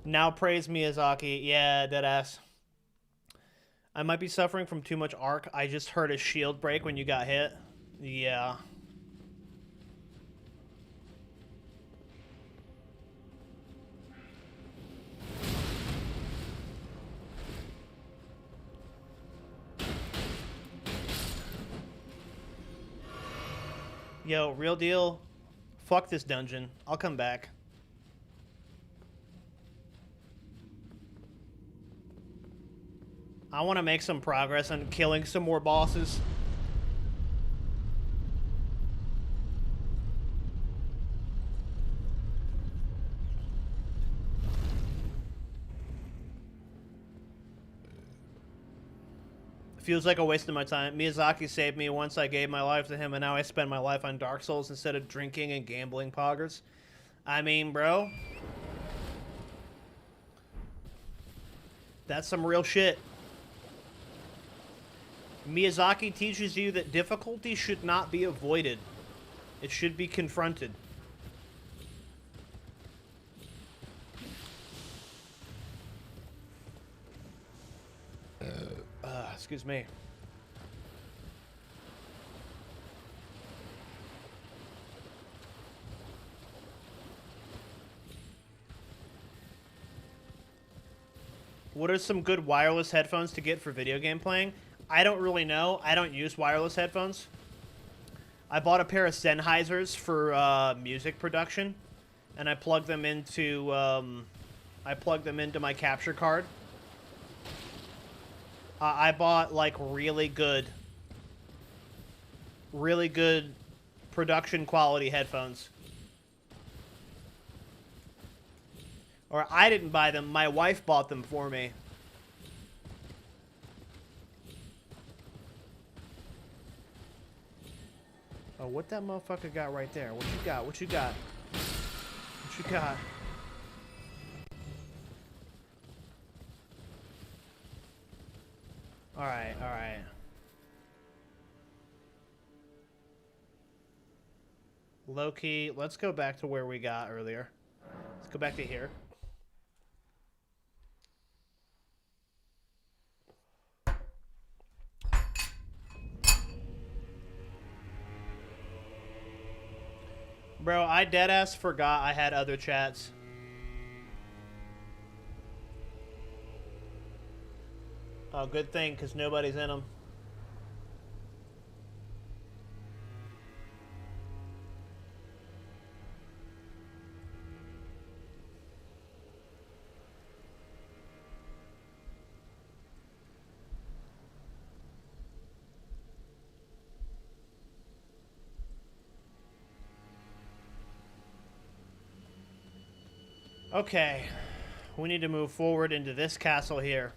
Now praise Miyazaki. Yeah, deadass. I might be suffering from too much arc. I just heard a shield break when you got hit. Yeah. Yo, real deal. Fuck this dungeon. I'll come back. I want to make some progress on killing some more bosses. Feels like a waste of my time. Miyazaki saved me once I gave my life to him, and now I spend my life on Dark Souls instead of drinking and gambling poggers. I mean, bro. That's some real shit. Miyazaki teaches you that difficulty should not be avoided. It should be confronted. Excuse me. What are some good wireless headphones to get for video game playing? I don't really know. I don't use wireless headphones. I bought a pair of Sennheisers for music production, and I plugged them into my capture card. I bought like really good production quality headphones. Or I didn't buy them, my wife bought them for me. Oh, what that motherfucker got right there? What you got? What you got? What you got? Alright, alright. Low-key, let's go back to where we got earlier. Let's go back to here. Bro, I deadass forgot I had other chats. Oh, good thing, because nobody's in them. Okay, we need to move forward into this castle here.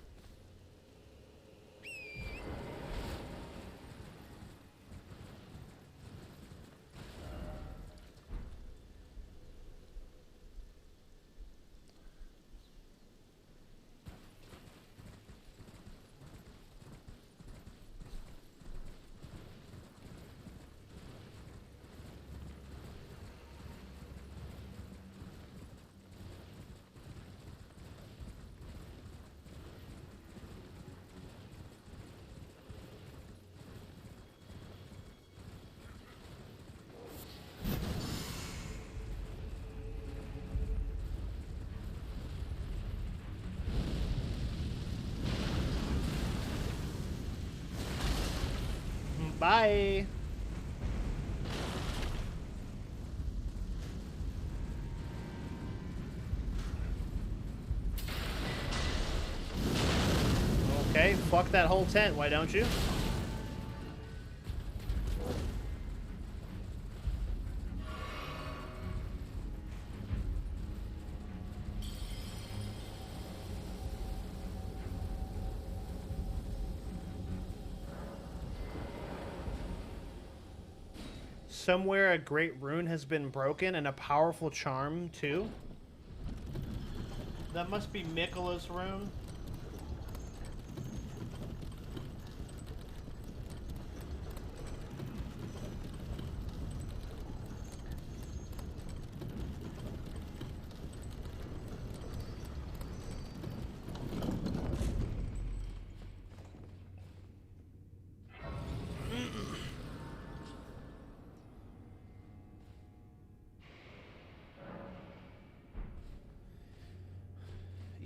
Bye. Okay, fuck that whole tent, why don't you? Somewhere a great rune has been broken and a powerful charm too. That must be Mikkola's rune.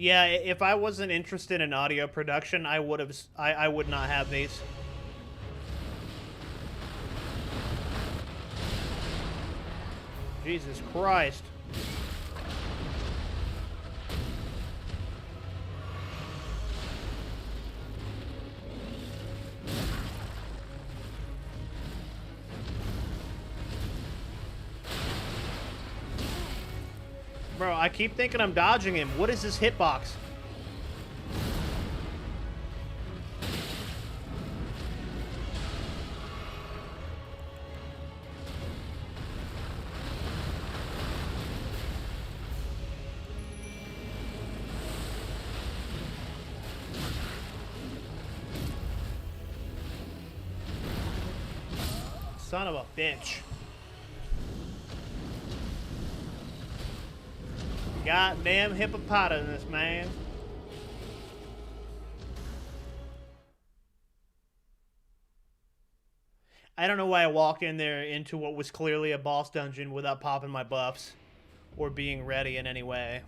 Yeah, if I wasn't interested in audio production, I would have. I would not have these. Jesus Christ. Bro, I keep thinking I'm dodging him. What is this hitbox? Son of a bitch. Goddamn hippopotamus, man. I don't know why I walked in there into what was clearly a boss dungeon without popping my buffs or being ready in any way.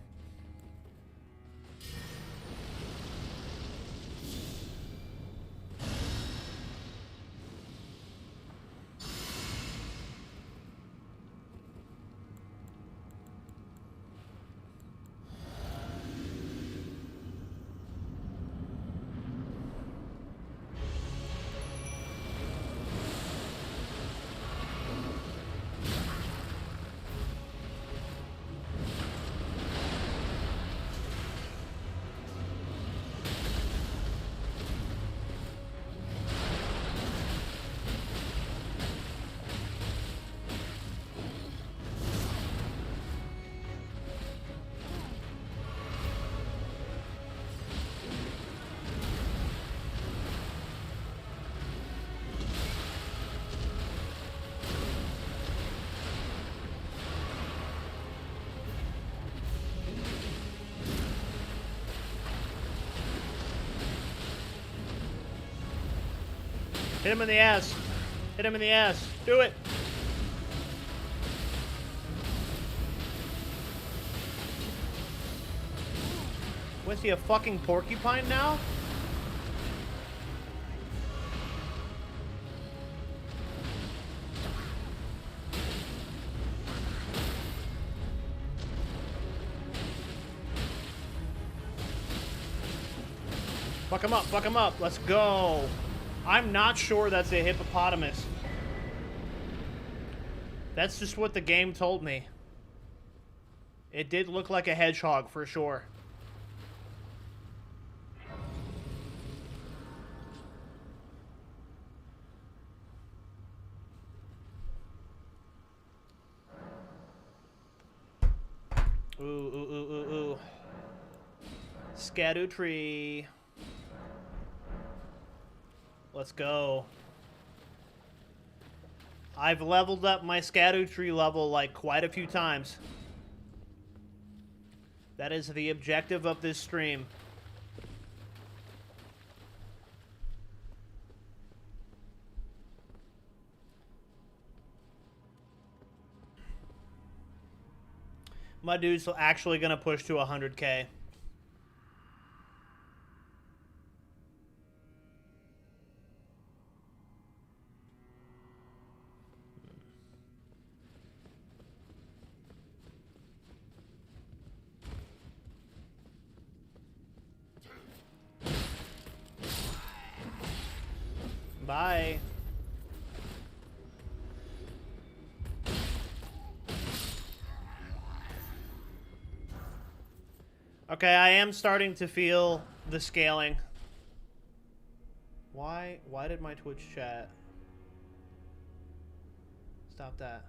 Hit him in the ass. Hit him in the ass. Do it. Was he a fucking porcupine now? Fuck him up, fuck him up. Let's go. I'm not sure that's a hippopotamus. That's just what the game told me. It did look like a hedgehog for sure. Ooh, ooh, ooh, ooh, ooh. Shadutree. Let's go. I've leveled up my Shadutree level like quite a few times. That is the objective of this stream. My dude's actually gonna push to 100K. Bye. Okay, I am starting to feel the scaling. Why did my Twitch chat stop that?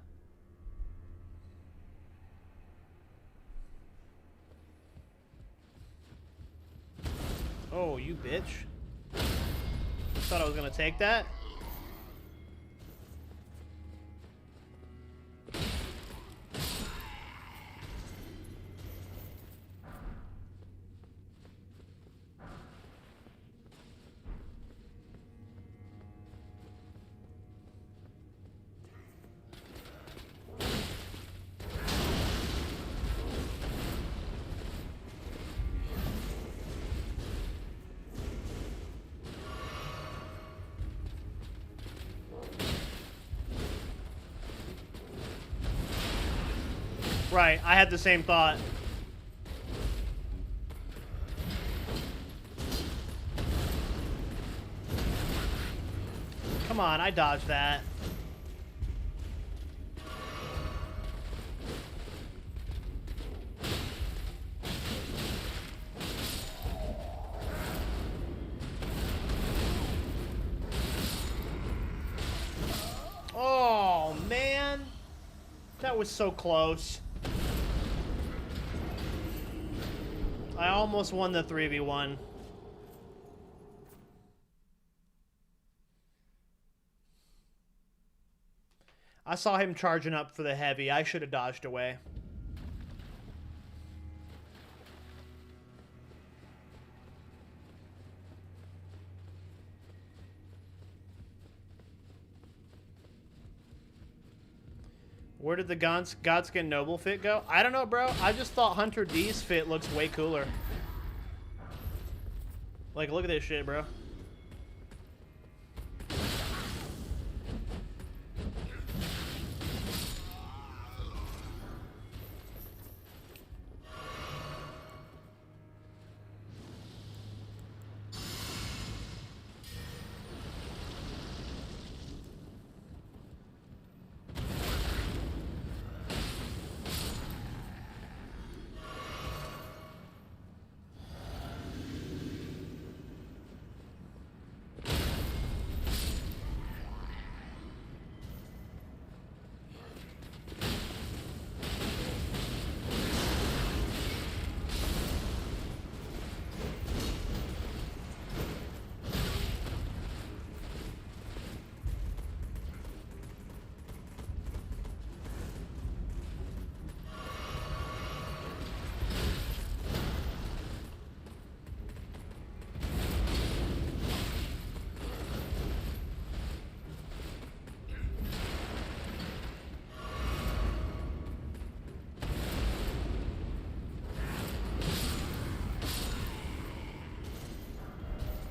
Oh, you bitch. Thought I was gonna take that. Right, I had the same thought. Come on, I dodged that. Oh, man. That was so close. I almost won the 3v1. I saw him charging up for the heavy. I should have dodged away. Where did the Godskin Noble fit go? I don't know, bro. I just thought Hunter D's fit looks way cooler. Like, look at this shit, bro.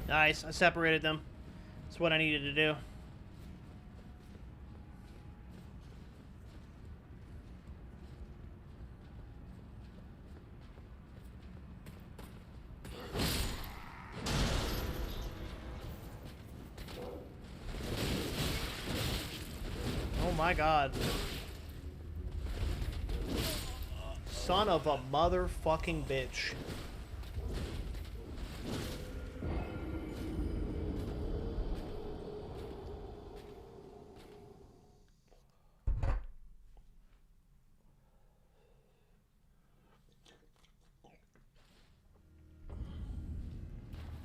Nice, I separated them. That's what I needed to do. Oh my god. Son of a motherfucking bitch.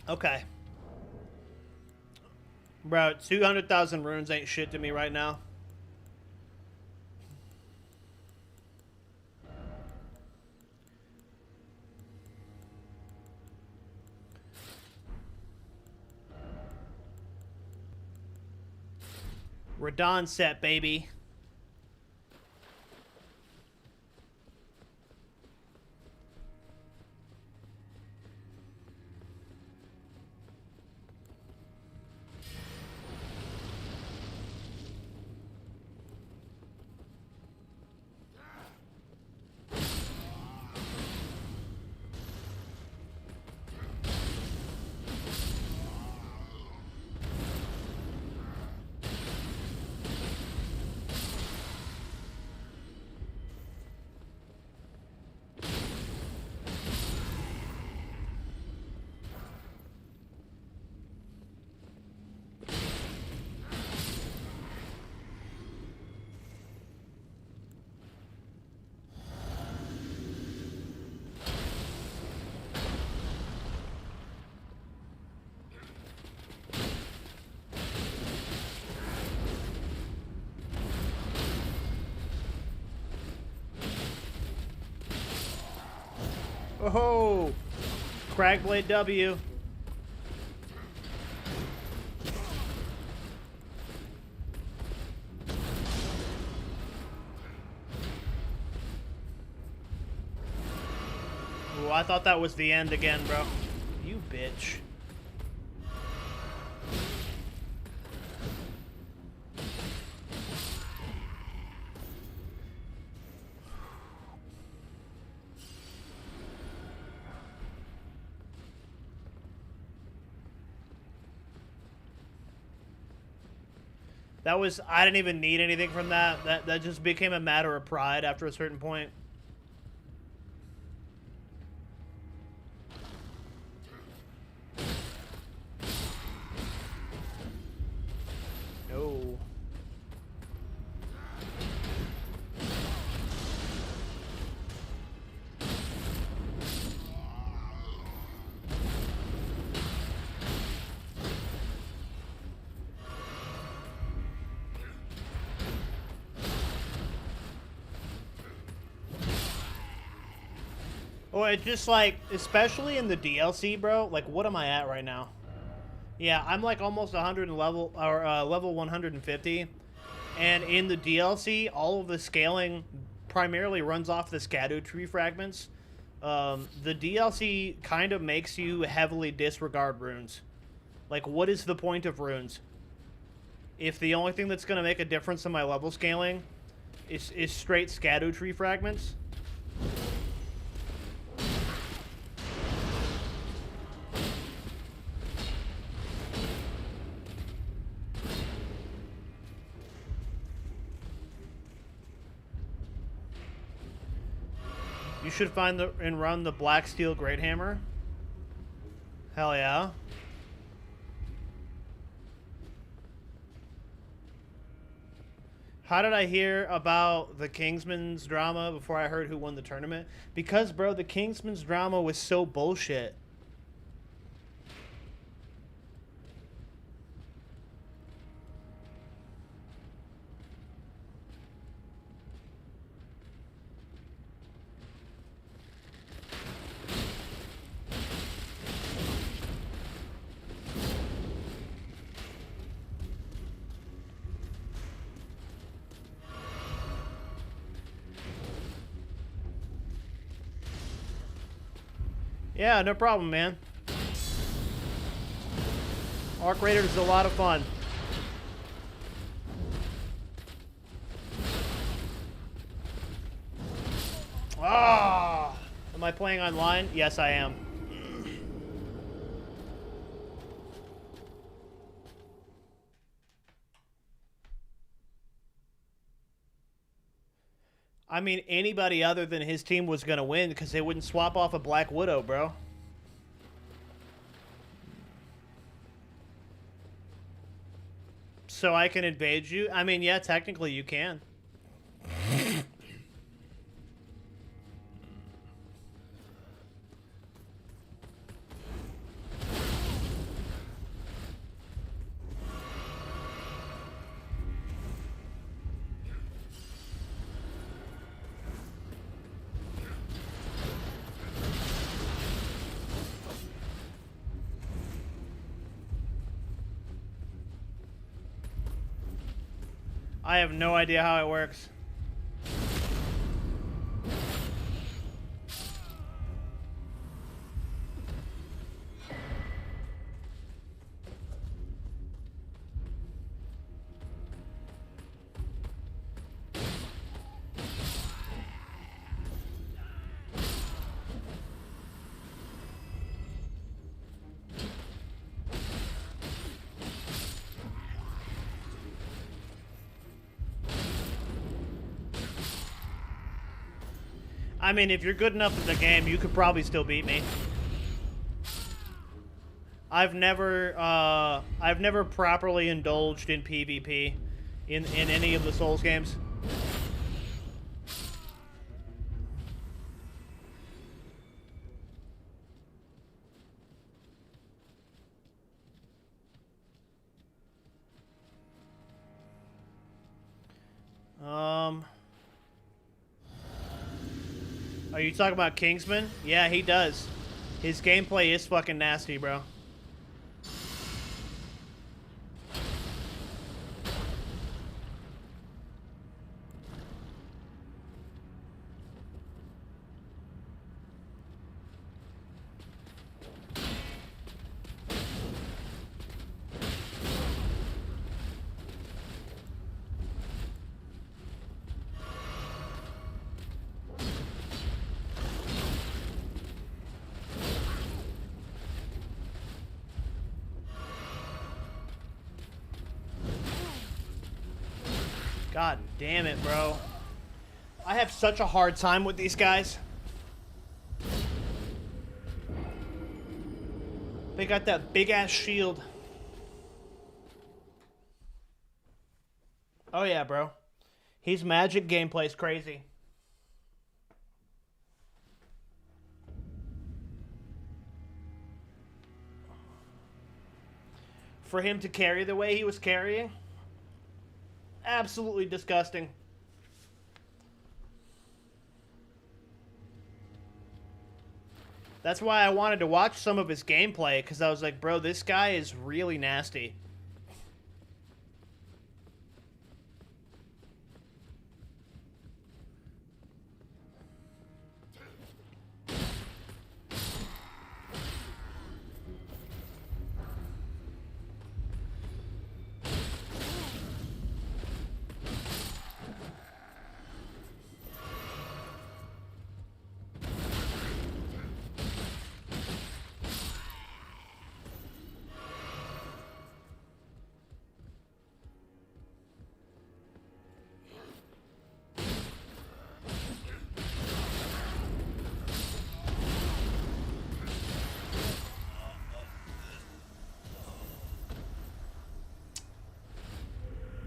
Okay. Bro, 200,000 runes ain't shit to me right now. Radon set, baby. Oh, Cragblade W. Ooh, I thought that was the end again, bro. You bitch. That was, I didn't even need anything from that. That just became a matter of pride after a certain point. No. Well, it's just like, especially in the DLC, bro. Like, what am I at right now? Yeah, I'm like almost 100 level, or level 150. And in the DLC, all of the scaling primarily runs off the Shadutree Fragments. The DLC kind of makes you heavily disregard runes. Like, what is the point of runes? If the only thing that's going to make a difference in my level scaling is straight Shadutree Fragments. You should find and run the Black Steel Great Hammer. Hell yeah. How did I hear about the Kingsman's drama before I heard who won the tournament? Because, bro, the Kingsman's drama was so bullshit. Yeah, no problem, man. Arc Raiders is a lot of fun. Ah! Am I playing online? Yes, I am. I mean, anybody other than his team was going to win because they wouldn't swap off a Black Widow, bro. So I can invade you? I mean, yeah, technically you can. I have no idea how it works. I mean, if you're good enough at the game, you could probably still beat me. I've never properly indulged in PvP in any of the Souls games. Are you talking about Kingsman? Yeah, he does. His gameplay is fucking nasty, bro. God damn it, bro. I have such a hard time with these guys. They got that big-ass shield. Oh yeah, bro. His magic gameplay is crazy. For him to carry the way he was carrying, absolutely disgusting. That's why I wanted to watch some of his gameplay, because I was like, bro, this guy is really nasty.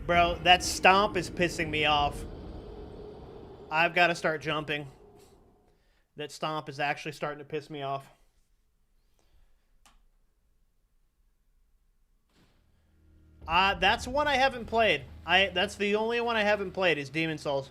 Bro, that stomp is pissing me off. I've got to start jumping. That stomp is actually starting to piss me off. That's one I haven't played. That's the only one I haven't played is Demon Souls.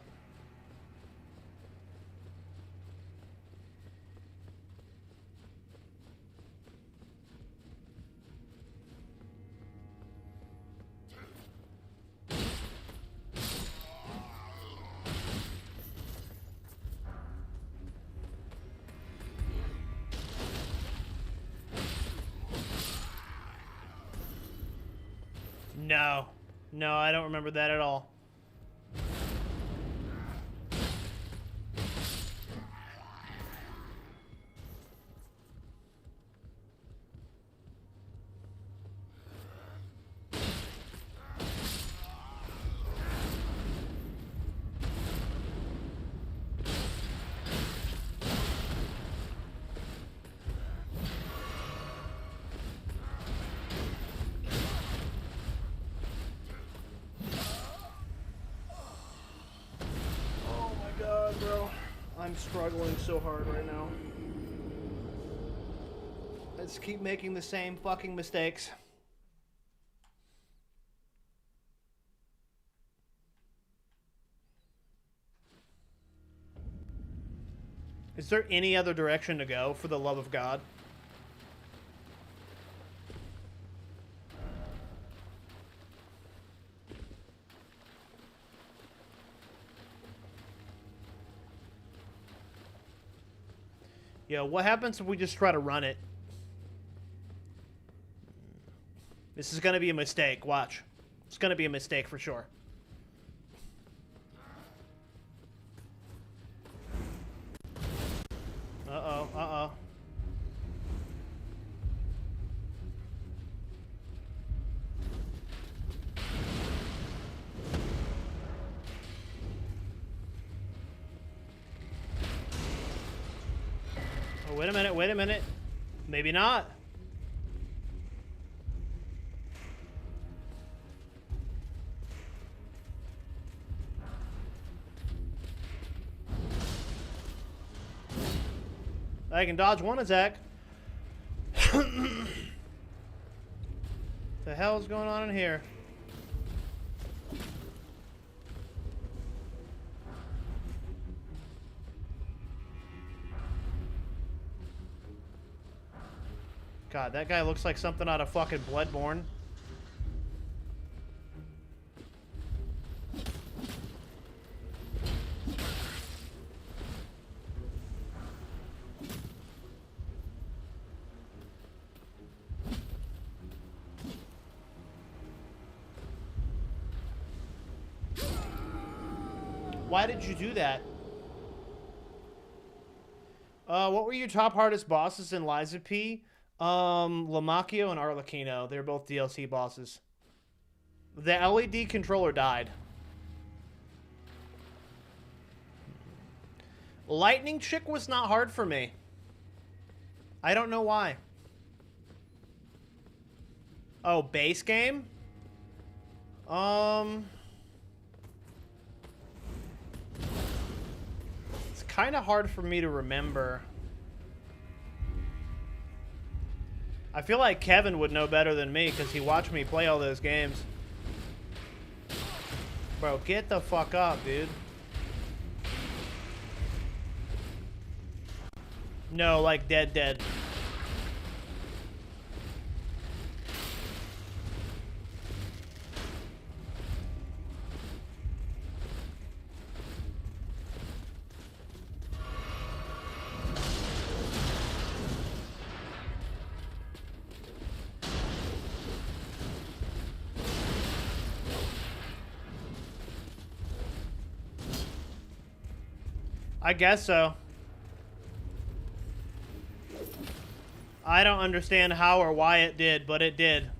No. No, I don't remember that at all. Bro, I'm struggling so hard right now. I just keep making the same fucking mistakes. Is there any other direction to go, for the love of God? Yo, what happens if we just try to run it? This is gonna be a mistake, watch. It's gonna be a mistake for sure. Uh-oh, uh-oh. Oh, wait a minute, wait a minute. Maybe not. I can dodge one attack. The hell is going on in here? God, that guy looks like something out of fucking Bloodborne. Why did you do that? What were your top hardest bosses in Liza P? Lamacchio and Arlecchino. They're both DLC bosses. The LED controller died. Lightning Chick was not hard for me. I don't know why. Oh, base game? It's kind of hard for me to remember. I feel like Kevin would know better than me because he watched me play all those games. Bro, get the fuck up, dude. No, like dead. I guess so. I don't understand how or why it did, but it did.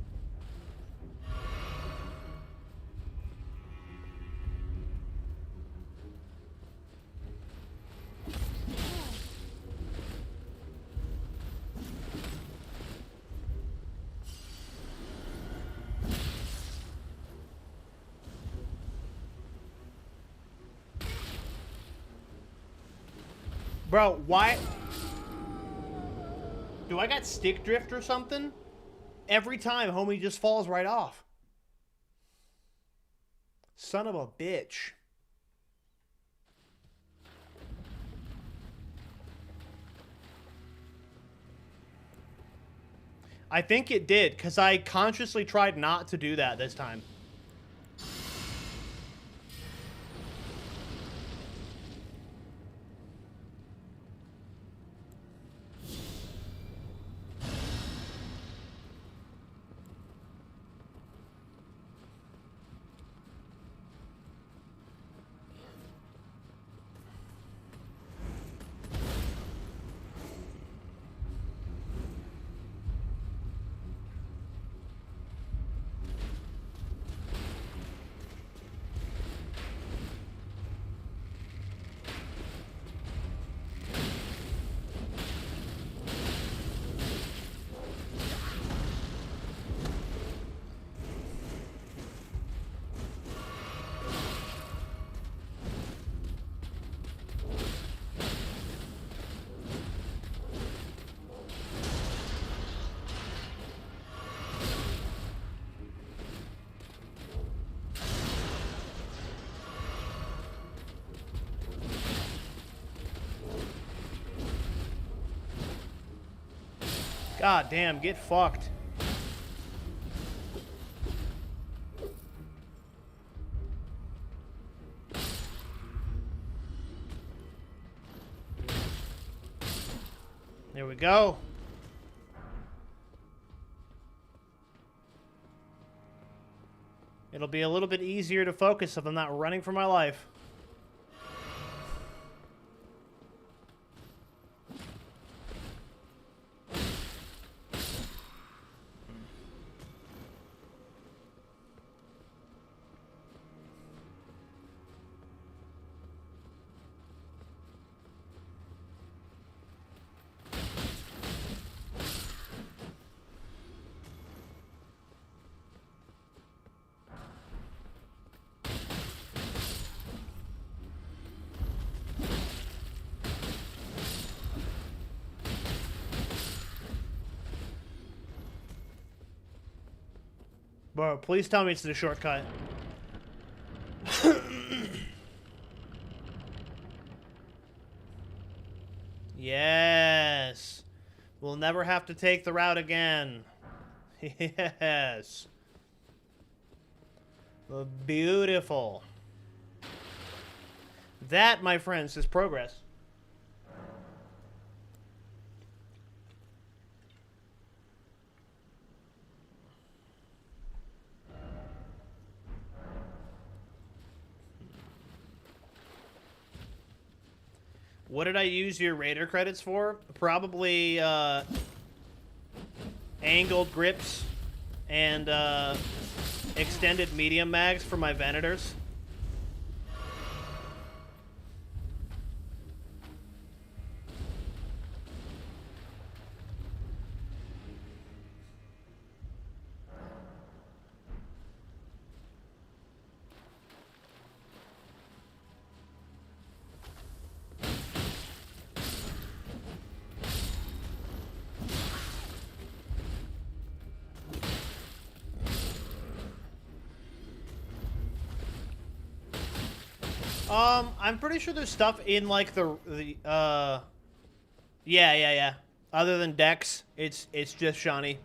Bro, why? Do I got stick drift or something? Every time, homie just falls right off. Son of a bitch. I think it did, because I consciously tried not to do that this time. God damn, get fucked. There we go. It'll be a little bit easier to focus if I'm not running for my life. Bro, please tell me it's the shortcut. Yes. We'll never have to take the route again. Yes. Beautiful. That, my friends, is progress. What did I use your Raider credits for? Probably angled grips and extended medium mags for my Venators. I'm pretty sure there's stuff in like yeah. Other than Dex, it's just Shawnee.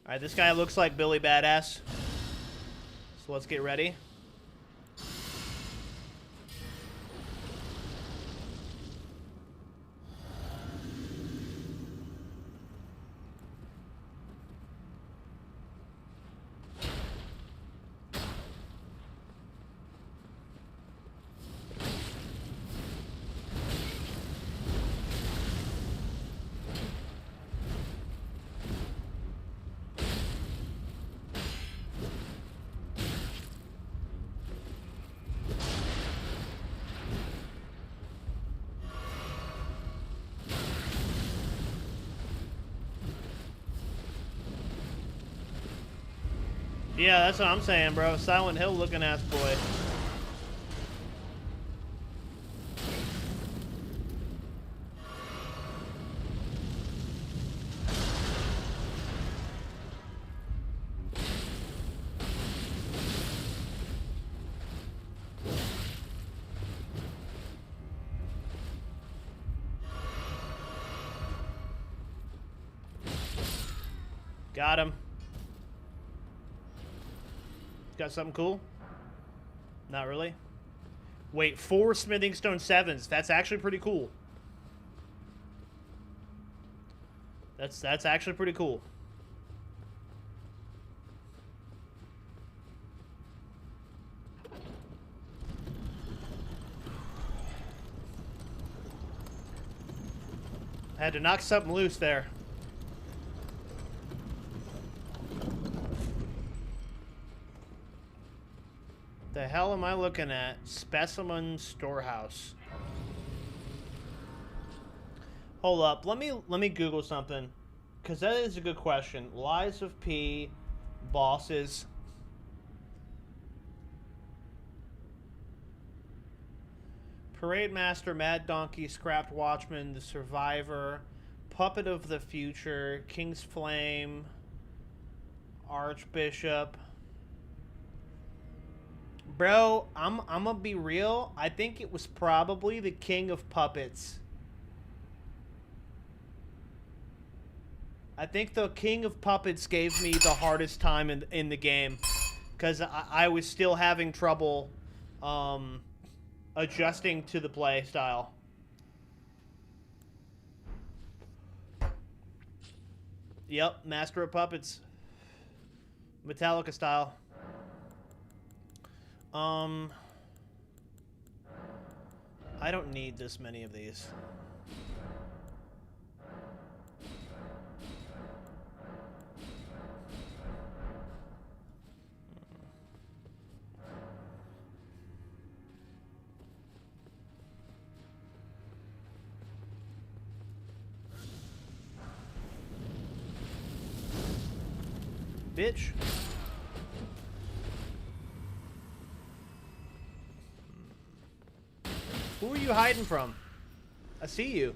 Alright, this guy looks like Billy Badass. So let's get ready. Yeah, that's what I'm saying, bro. Silent Hill looking ass boy. Got him. Got something cool? Not really. Wait, 4 smithing stone 7s. That's actually pretty cool. That's actually pretty cool. I had to knock something loose there. The hell am I looking at? Specimen storehouse. Hold up. Let me Google something, cause that is a good question. Lies of P, bosses. Parade Master, Mad Donkey, Scrapped Watchman, The Survivor, Puppet of the Future, King's Flame, Archbishop. Bro, I'm gonna be real. I think it was probably the King of Puppets. I think the King of Puppets gave me the hardest time in the game, because I was still having trouble adjusting to the play style. Yep, Master of Puppets. Metallica style. I don't need this many of these. Bitch. Who are you hiding from? I see you.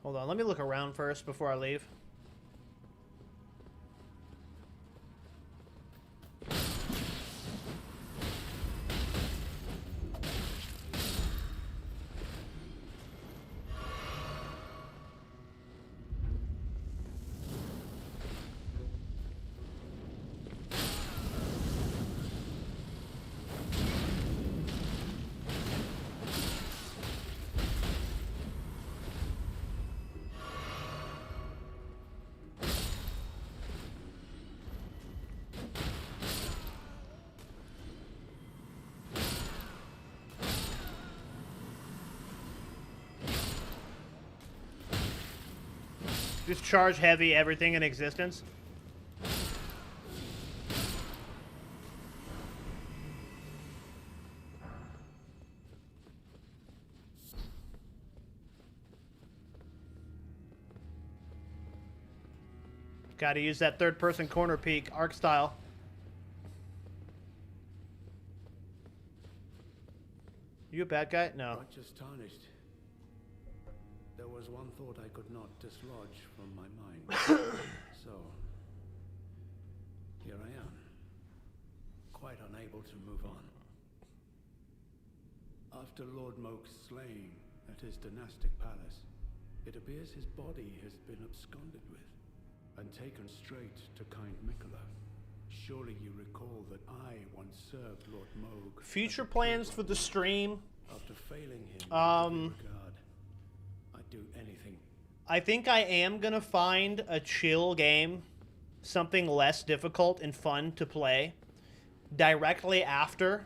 Hold on, let me look around first before I leave. Just charge heavy everything in existence. Gotta use that third-person corner peek, arc style. You a bad guy? No. Much astonished. There was one thought I could not dislodge from my mind. So, here I am, quite unable to move on. After Lord Moke's slaying at his dynastic palace, it appears his body has been absconded with and taken straight to kind Mikola. Surely you recall that I once served Lord Moke. Future plans for the stream. After failing him in every regard, I'd do anything. I think I am gonna find a chill game, something less difficult and fun to play, directly after.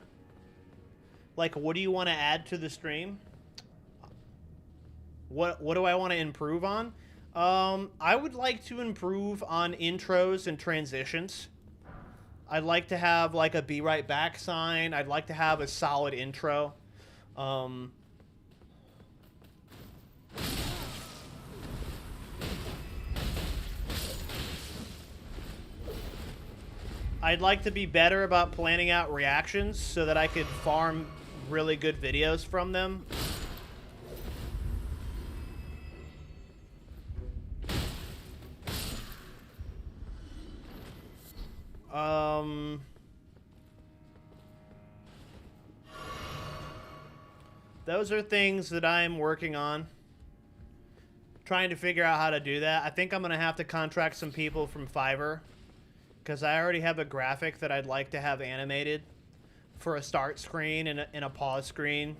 Like, what do you want to add to the stream? What do I want to improve on? I would like to improve on intros and transitions. I'd like to have like a "be right back" sign. I'd like to have a solid intro. I'd like to be better about planning out reactions so that I could farm really good videos from them. Those are things that I'm working on. Trying to figure out how to do that. I think I'm going to have to contract some people from Fiverr, because I already have a graphic that I'd like to have animated for a start screen and a pause screen.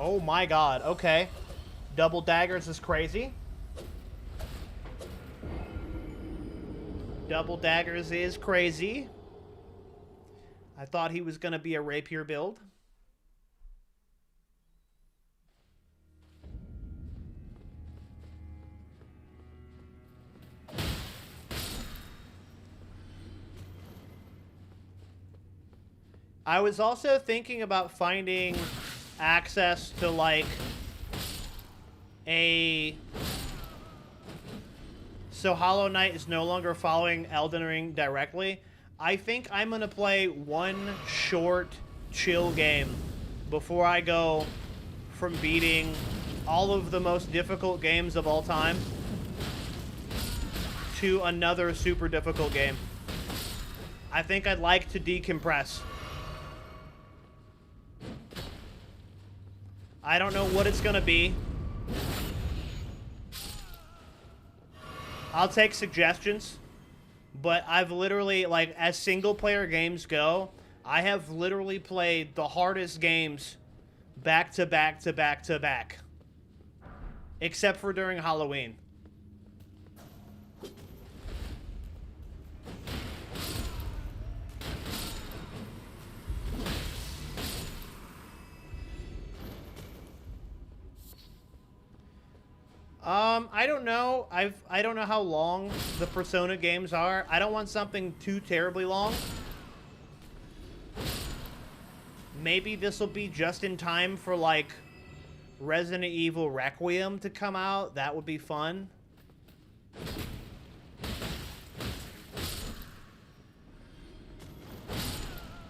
Oh my god, okay. Double daggers is crazy. Double daggers is crazy. I thought he was going to be a rapier build. I was also thinking about finding access to like so Hollow Knight is no longer following Elden Ring directly. I think I'm gonna play one short chill game before I go from beating all of the most difficult games of all time to another super difficult game. I think I'd like to decompress. I don't know what it's gonna be. I'll take suggestions, but I've literally, like, as single player games go, I have literally played the hardest games back to back to back to back. Except for during Halloween. I don't know. I don't know how long the Persona games are. I don't want something too terribly long. Maybe this will be just in time for, like, Resident Evil Requiem to come out. That would be fun.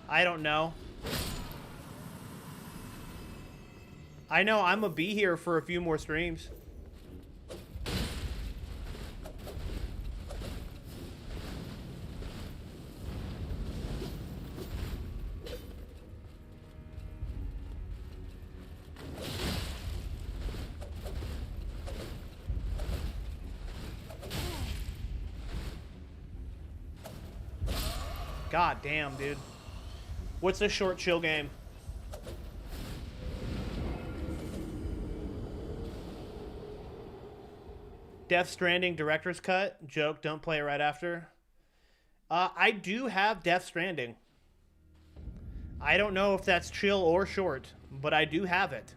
I don't know. I know I'm gonna be here for a few more streams. God damn, dude. What's a short chill game? Death Stranding Director's Cut. Joke, don't play it right after. I do have Death Stranding. I don't know if that's chill or short, but I do have it.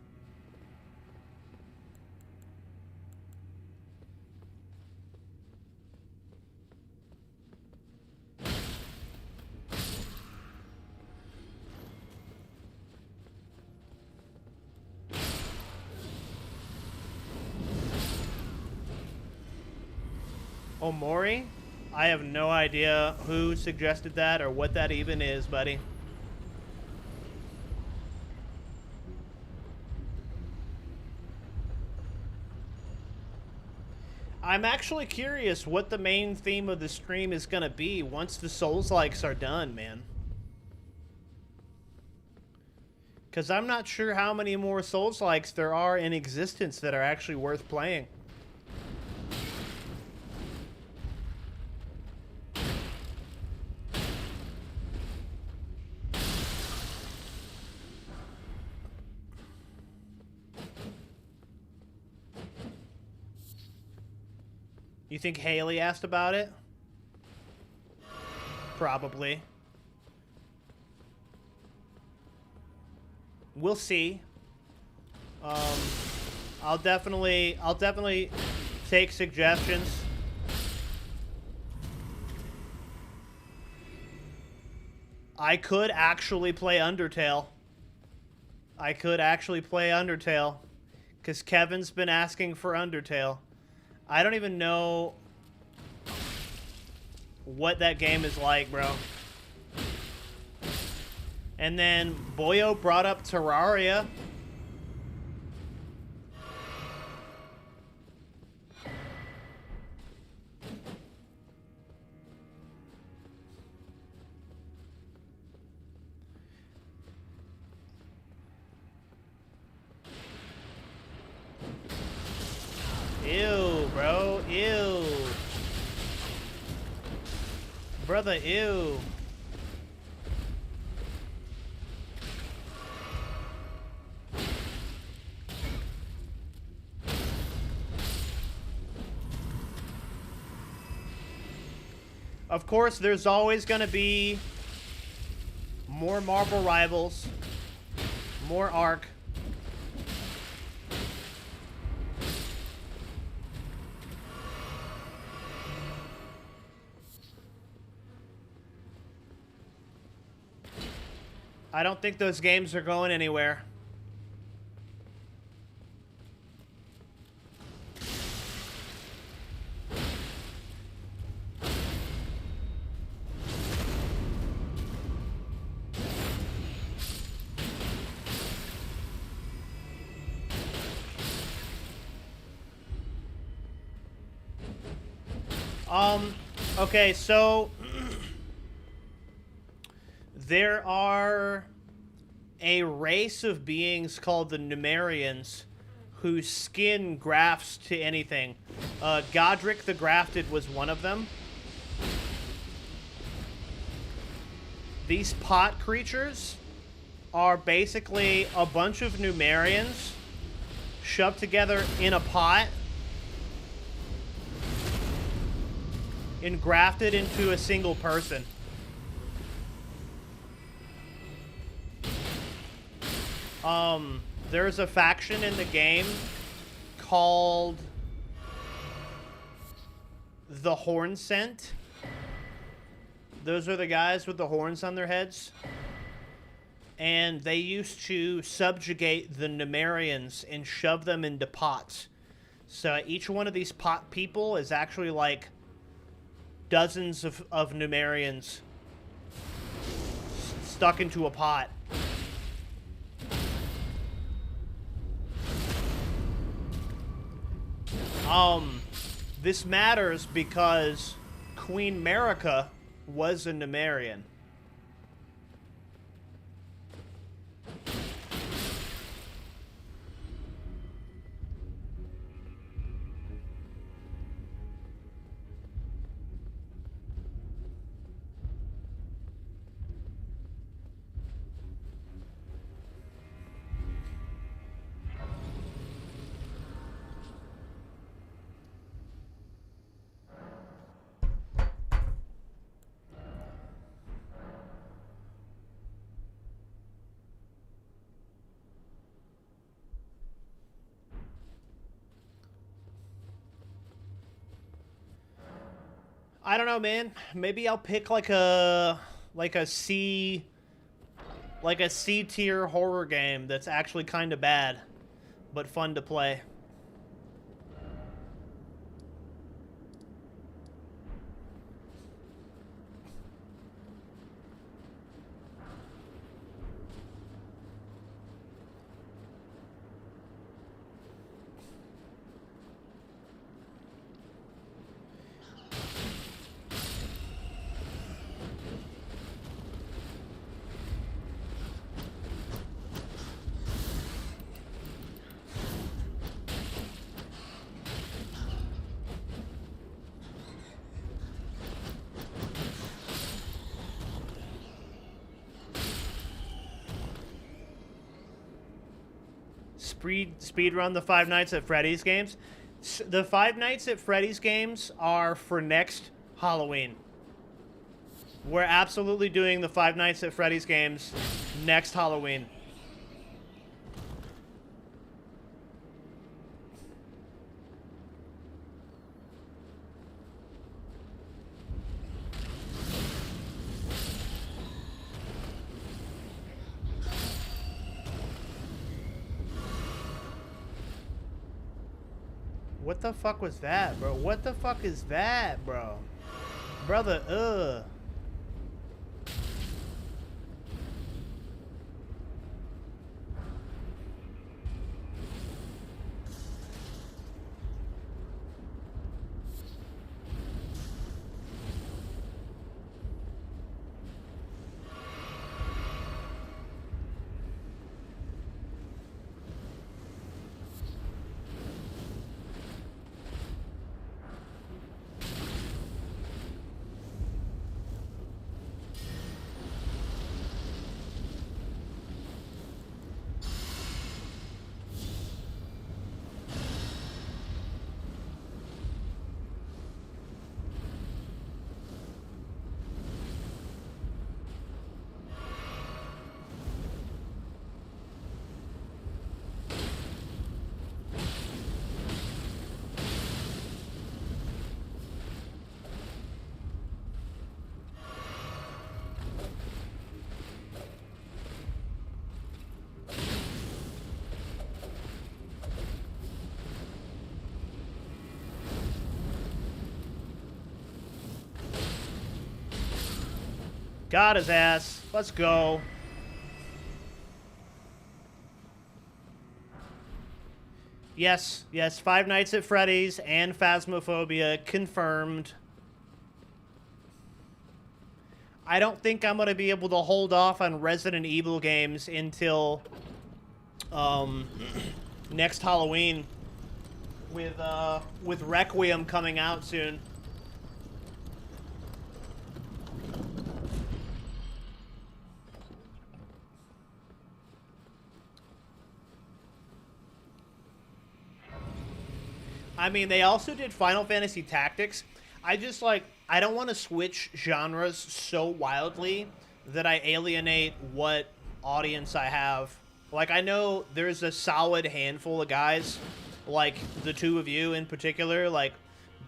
Omori? I have no idea who suggested that or what that even is, buddy. I'm actually curious what the main theme of the stream is going to be once the Souls-likes are done, man. Because I'm not sure how many more Souls-likes there are in existence that are actually worth playing. You think Haley asked about it? Probably. We'll see. I'll definitely take suggestions. I could actually play Undertale. Because Kevin's been asking for Undertale. I don't even know what that game is like, bro. And then Boyo brought up Terraria. Ew, bro. Ew. Brother, ew. Of course, there's always going to be more Marvel Rivals, more Ark. I don't think those games are going anywhere. Okay, so there are a race of beings called the Numerians whose skin grafts to anything. Godric the Grafted was one of them. These pot creatures are basically a bunch of Numerians shoved together in a pot and grafted into a single person. There's a faction in the game called the Horn Scent. Those are the guys with the horns on their heads. And they used to subjugate the Numerians and shove them into pots. So each one of these pot people is actually like dozens of Numerians stuck into a pot. This matters because Queen Marika was a Numerian. I don't know, man. Maybe I'll pick like a C tier horror game that's actually kind of bad, but fun to play. Speed run the Five Nights at Freddy's games. The Five Nights at Freddy's games are for next Halloween. We're absolutely doing the Five Nights at Freddy's games next Halloween. What the fuck was that, bro? What the fuck is that, bro? Brother, ugh. Got his ass. Let's go. Yes, yes, Five Nights at Freddy's and Phasmophobia confirmed. I don't think I'm going to be able to hold off on Resident Evil games until next Halloween with Requiem coming out soon. I mean, they also did Final Fantasy Tactics. I just, like, I don't want to switch genres so wildly that I alienate what audience I have. Like, I know there's a solid handful of guys, like the two of you in particular, like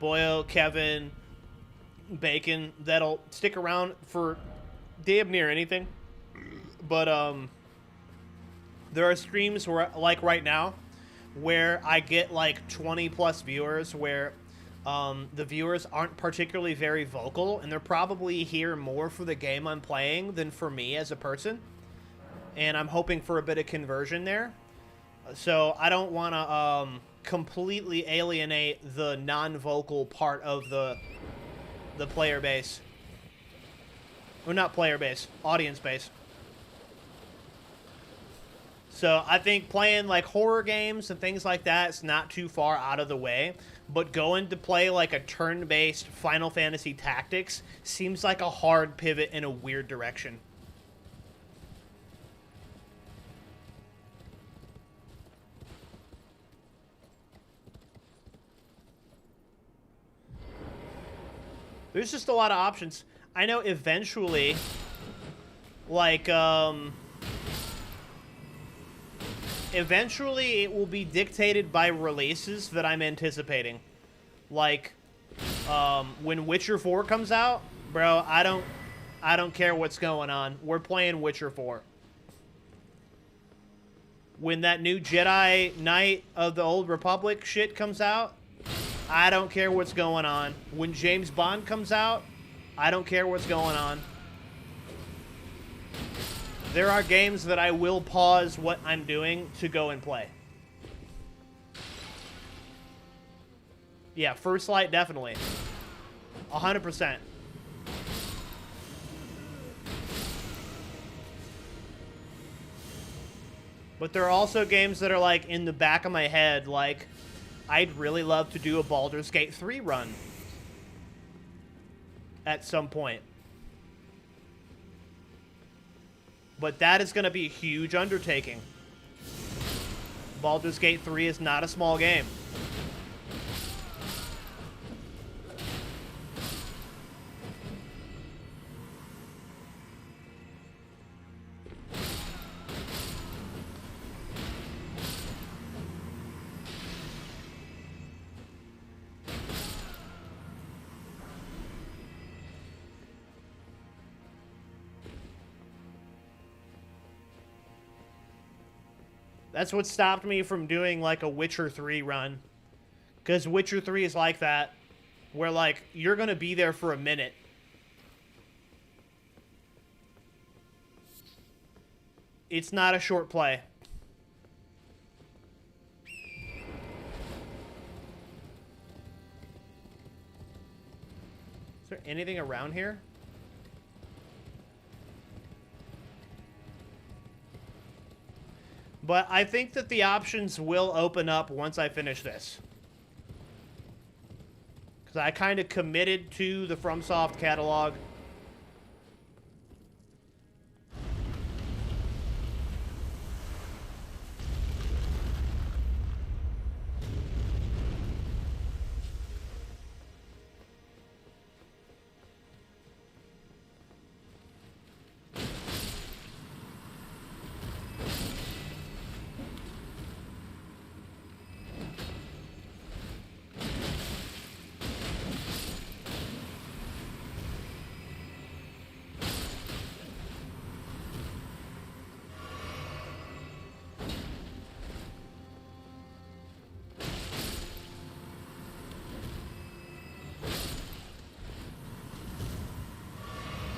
Boyo, Kevin, Bacon, that'll stick around for damn near anything. But, there are streams where, like right now, where I get like 20 plus viewers where the viewers aren't particularly very vocal and they're probably here more for the game I'm playing than for me as a person. And I'm hoping for a bit of conversion there. So I don't want to completely alienate the non-vocal part of the player base. Or not player base, audience base. So I think playing like horror games and things like that is not too far out of the way. But going to play like a turn-based Final Fantasy Tactics seems like a hard pivot in a weird direction. There's just a lot of options. I know eventually, like, eventually, it will be dictated by releases that I'm anticipating. Like, when Witcher 4 comes out, bro, I don't care what's going on. We're playing Witcher 4. When that new Jedi Knight of the Old Republic shit comes out, I don't care what's going on. When James Bond comes out, I don't care what's going on. There are games that I will pause what I'm doing to go and play. Yeah, First Light, definitely. 100%. But there are also games that are, like, in the back of my head, like, I'd really love to do a Baldur's Gate 3 run. At some point. But that is going to be a huge undertaking. Baldur's Gate 3 is not a small game. That's what stopped me from doing like a Witcher 3 run. Because Witcher 3 is like that, where like you're going to be there for a minute. It's not a short play. Is there anything around here? But I think that the options will open up once I finish this. Because I kind of committed to the FromSoft catalog.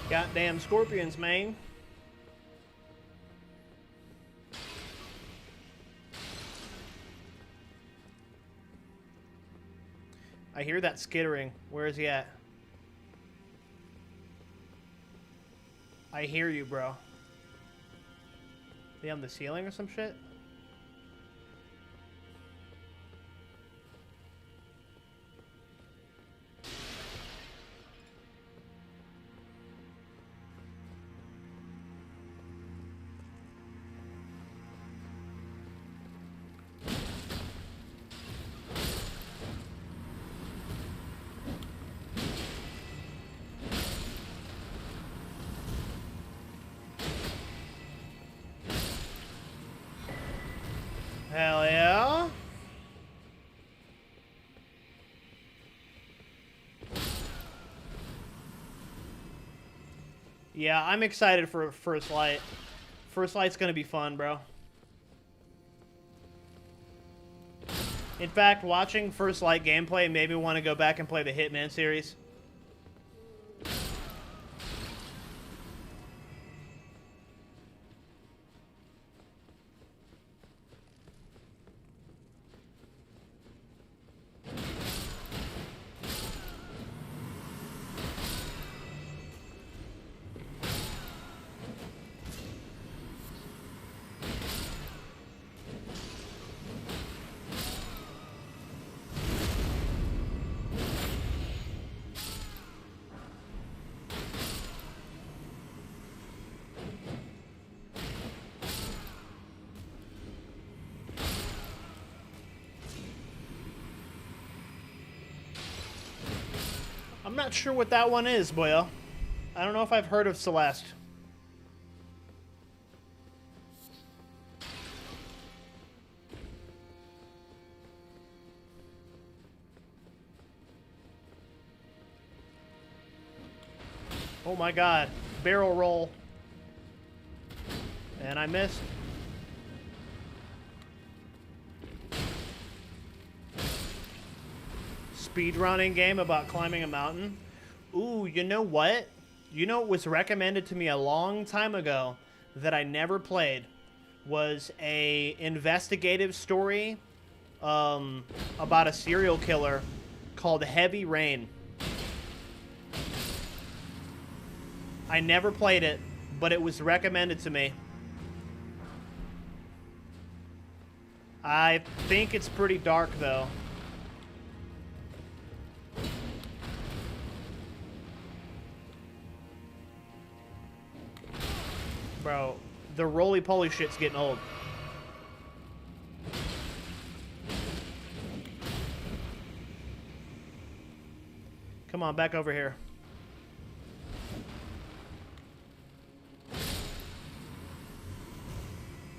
Goddamn scorpions, man. I hear that skittering. Where is he at? I hear you, bro. Is he on the ceiling or some shit? Hell yeah. Yeah, I'm excited for First Light. First Light's gonna be fun, bro. In fact, watching First Light gameplay made me want to go back and play the Hitman series. I'm not sure what that one is, boyo. I don't know if I've heard of Celeste. Oh my god. Barrel roll. And I missed. Speedrunning game about climbing a mountain. Ooh, you know what? You know what was recommended to me a long time ago that I never played was a investigative story about a serial killer called Heavy Rain. I never played it, but it was recommended to me. I think it's pretty dark, though. Bro, the roly-poly shit's getting old. Come on, back over here.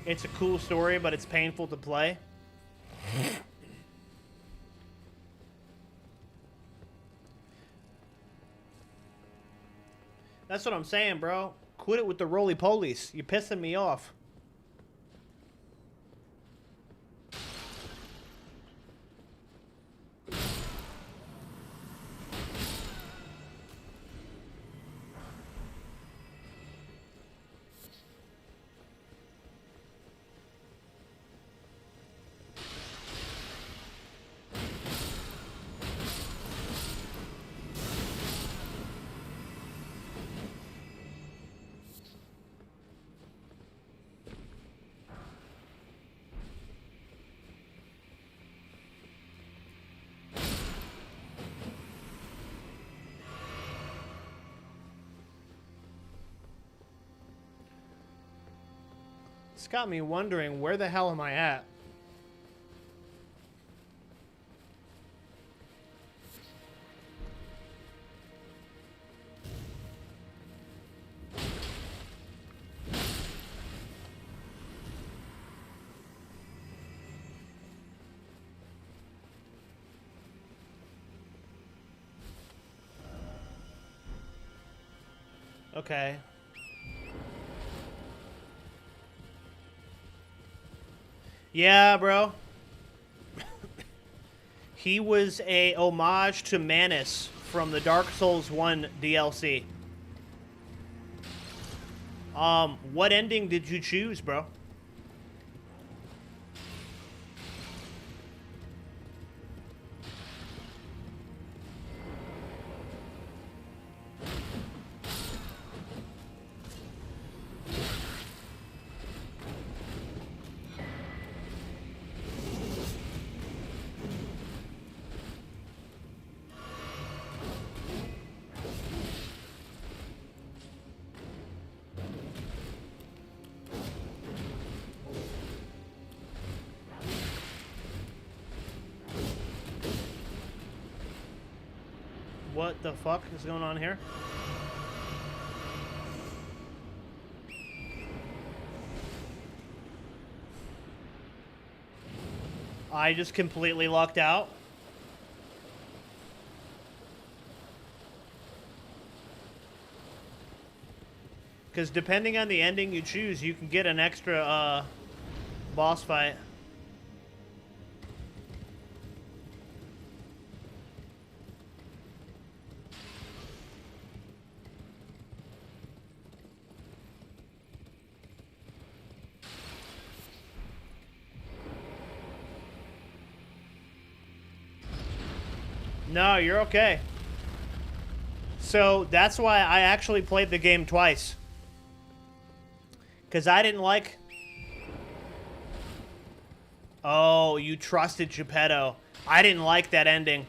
It's a cool story, but it's painful to play. That's what I'm saying, bro. Quit it with the roly-polies. You're pissing me off. It's got me wondering, where the hell am I at? Okay. Yeah, bro. He was a homage to Manus from the Dark Souls 1 DLC. What ending did you choose, bro? What the fuck is going on here? I just completely lucked out. Because depending on the ending you choose, you can get an extra boss fight. No, you're okay. So that's why I actually played the game twice. Because I didn't like... Oh, you trusted Geppetto. I didn't like that ending.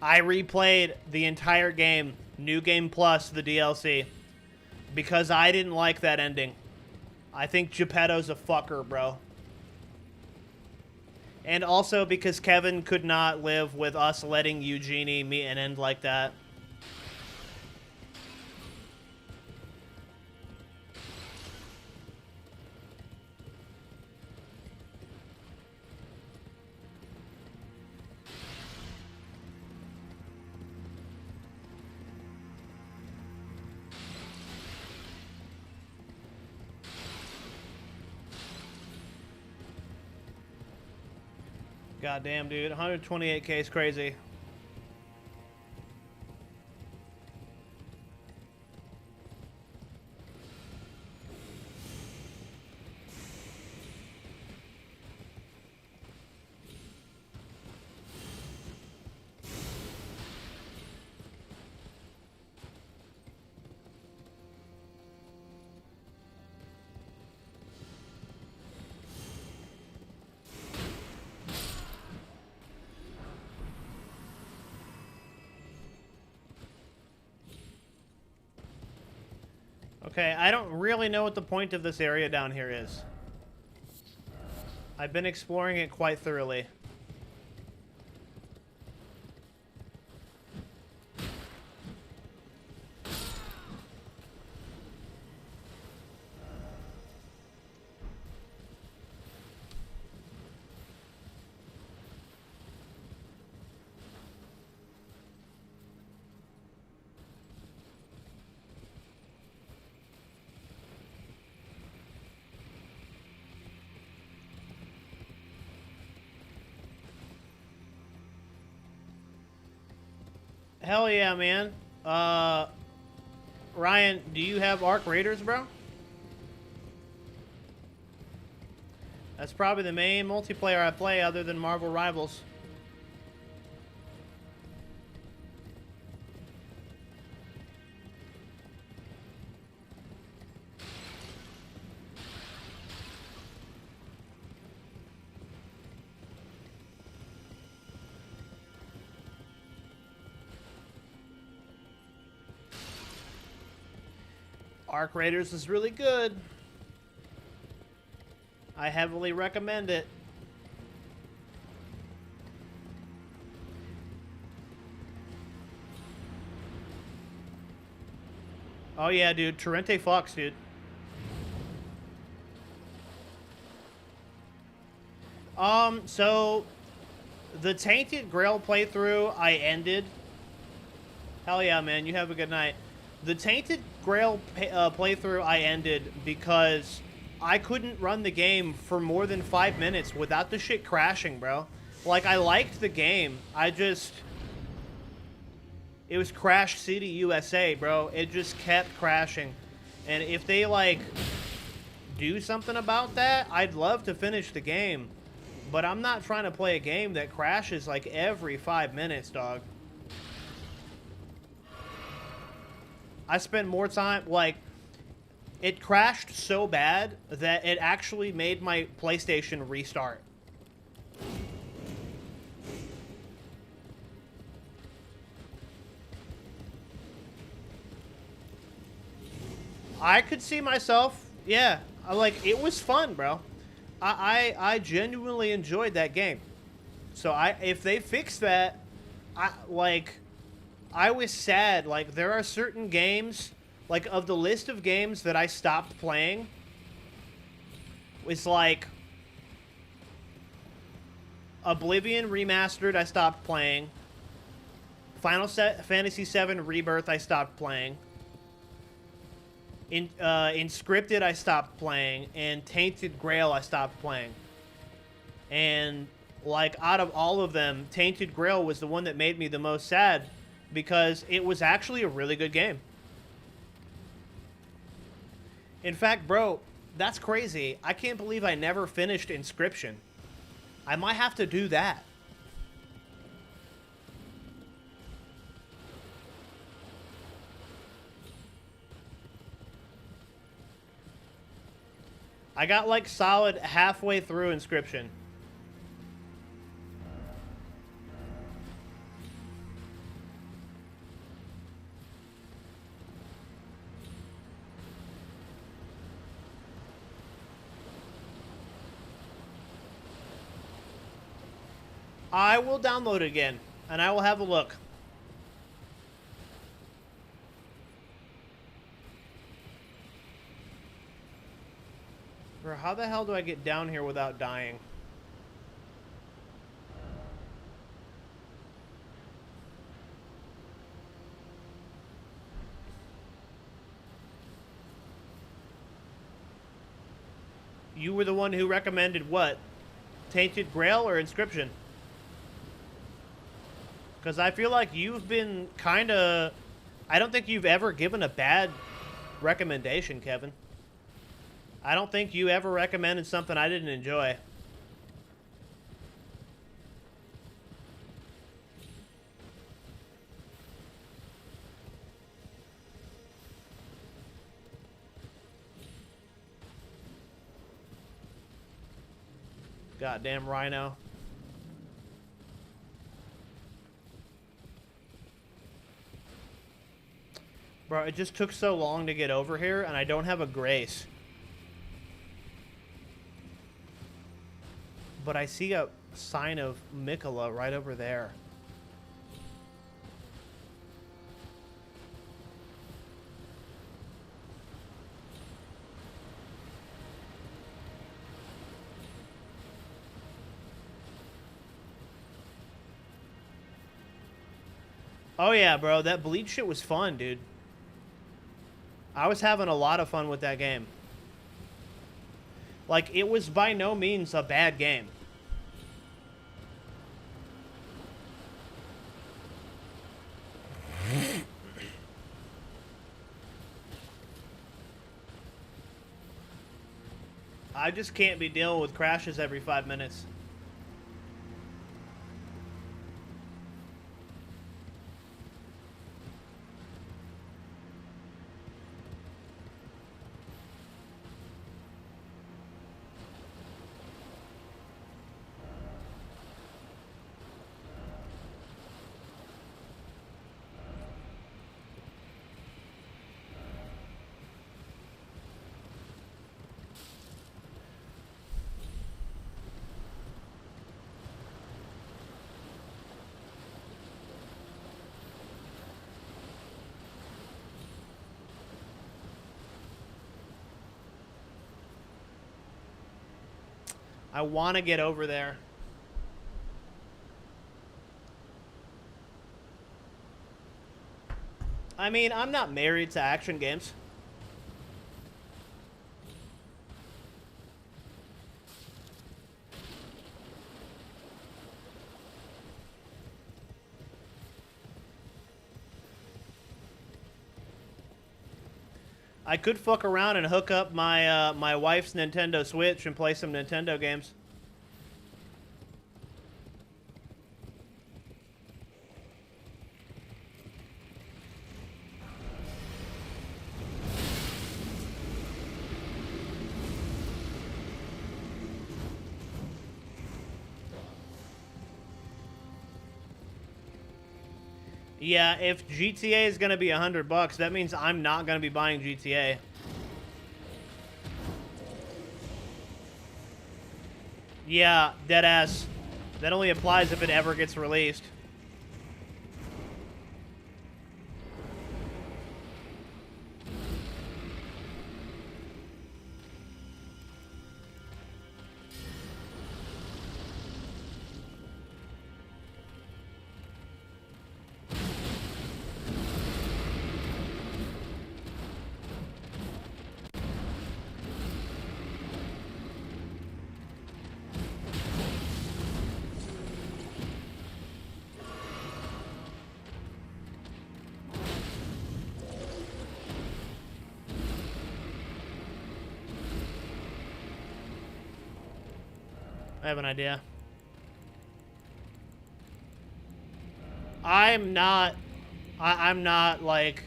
I replayed the entire game, New Game Plus, the DLC, because I didn't like that ending. I think Geppetto's a fucker, bro. And also because Kevin could not live with us letting Eugenie meet an end like that. Goddamn, dude. 128k is crazy. Okay, I don't really know what the point of this area down here is. I've been exploring it quite thoroughly. Hell yeah, man. Ryan, do you have Arc Raiders, bro? That's probably the main multiplayer I play other than Marvel Rivals. Arc Raiders is really good. I heavily recommend it. Oh yeah, dude. Torrente Fox, dude. So the Tainted Grail playthrough I ended. Hell yeah, man. You have a good night. The Tainted Grail playthrough I ended because I couldn't run the game for more than 5 minutes without the shit crashing, bro. Like, I liked the game. It was Crash City, USA, bro. It just kept crashing. And if they, like, do something about that, I'd love to finish the game. But I'm not trying to play a game that crashes, like, every 5 minutes, dog. I spend more time, like, it crashed so bad that it actually made my PlayStation restart. I could see myself, yeah, like, it was fun, bro. I genuinely enjoyed that game. So if they fix that, I was sad. Like, there are certain games, like, of the list of games that I stopped playing, it's like Oblivion Remastered, I stopped playing. Final Fantasy VII Rebirth, I stopped playing. Inscripted, I stopped playing. And Tainted Grail, I stopped playing. And, like, out of all of them, Tainted Grail was the one that made me the most sad because it was actually a really good game. In fact, bro, that's crazy. I can't believe I never finished Inscription. I might have to do that. I got, like, solid halfway through Inscription. I will download it again, and I will have a look. Bro, how the hell do I get down here without dying? You were the one who recommended what? Tainted Grail or Inscription? Because I feel like you've been kind of... I don't think you've ever given a bad recommendation, Kevin. I don't think you ever recommended something I didn't enjoy. Goddamn rhino. Bro, it just took so long to get over here, and I don't have a grace. But I see a sign of Mikola right over there. Oh yeah, bro, that Bleach shit was fun, dude. I was having a lot of fun with that game. Like, it was by no means a bad game. I just can't be dealing with crashes every 5 minutes. I want to get over there. I mean, I'm not married to action games. I could fuck around and hook up my my wife's Nintendo Switch and play some Nintendo games. Yeah, if GTA is gonna be $100, that means I'm not gonna be buying GTA. Yeah, deadass. That only applies if it ever gets released. I have an idea. I'm not like...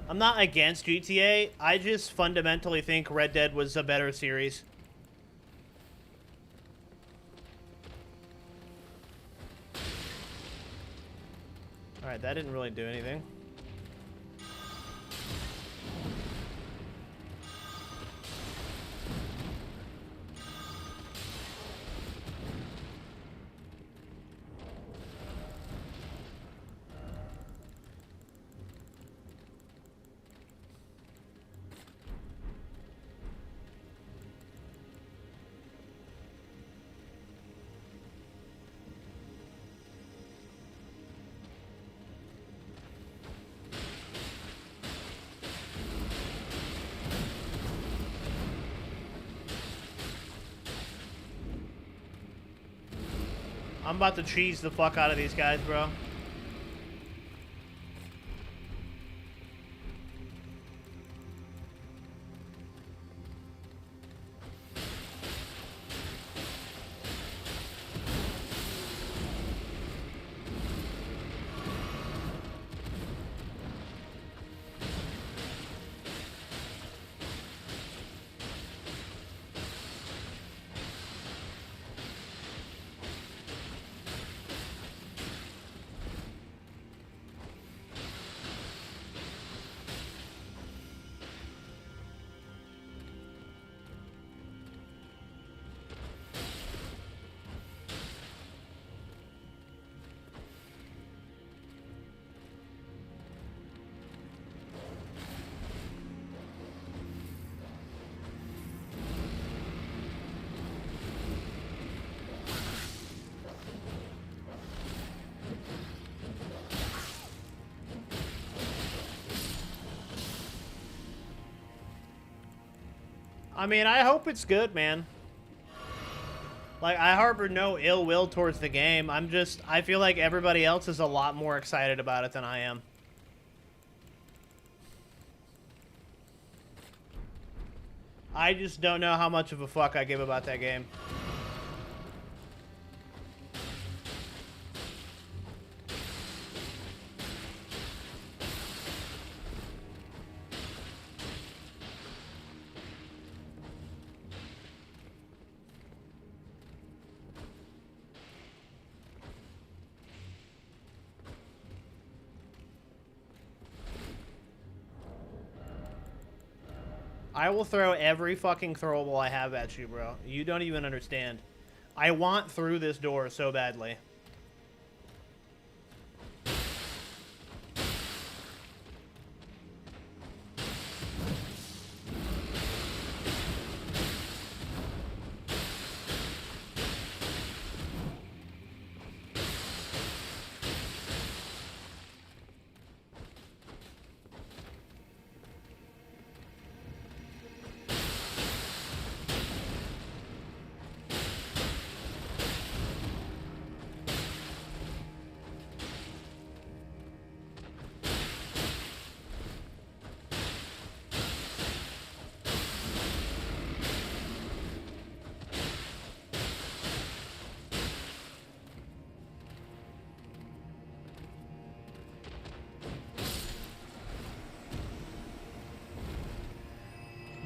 I'm not against GTA. I just fundamentally think Red Dead was a better series. Alright, that didn't really do anything. I'm about to cheese the fuck out of these guys, bro. I mean, I hope it's good, man. Like, I harbor no ill will towards the game. I feel like everybody else is a lot more excited about it than I am. I just don't know how much of a fuck I give about that game. I will throw every fucking throwable I have at you, bro. You don't even understand. I want through this door so badly.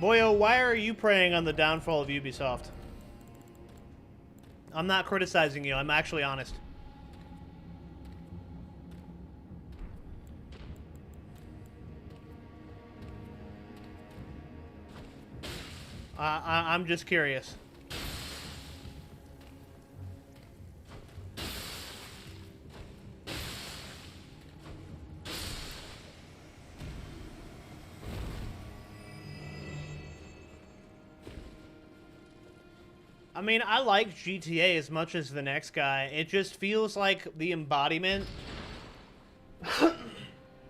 Boyo, why are you preying on the downfall of Ubisoft? I'm not criticizing you. I'm actually honest. I'm just curious. I mean, I like GTA as much as the next guy. It just feels like the embodiment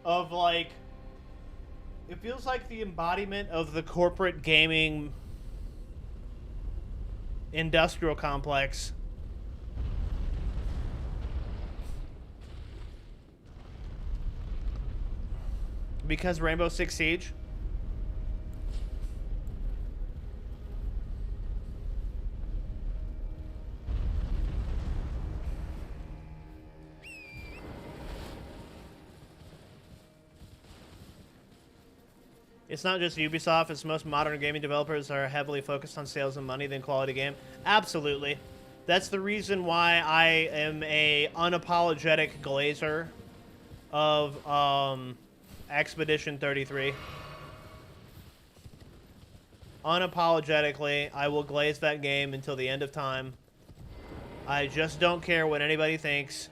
of, like... It feels like the embodiment of the corporate gaming industrial complex. Because Rainbow Six Siege? It's not just Ubisoft, it's most modern gaming developers are heavily focused on sales and money than quality game. Absolutely. That's the reason why I am a unapologetic glazer of Expedition 33. Unapologetically, I will glaze that game until the end of time. I just don't care what anybody thinks.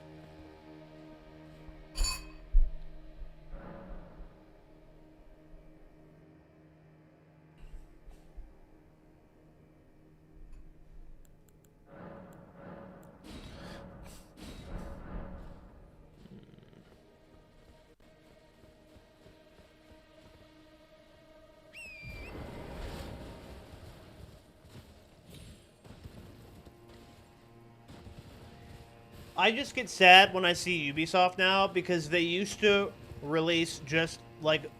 I just get sad when I see Ubisoft now because they used to release just like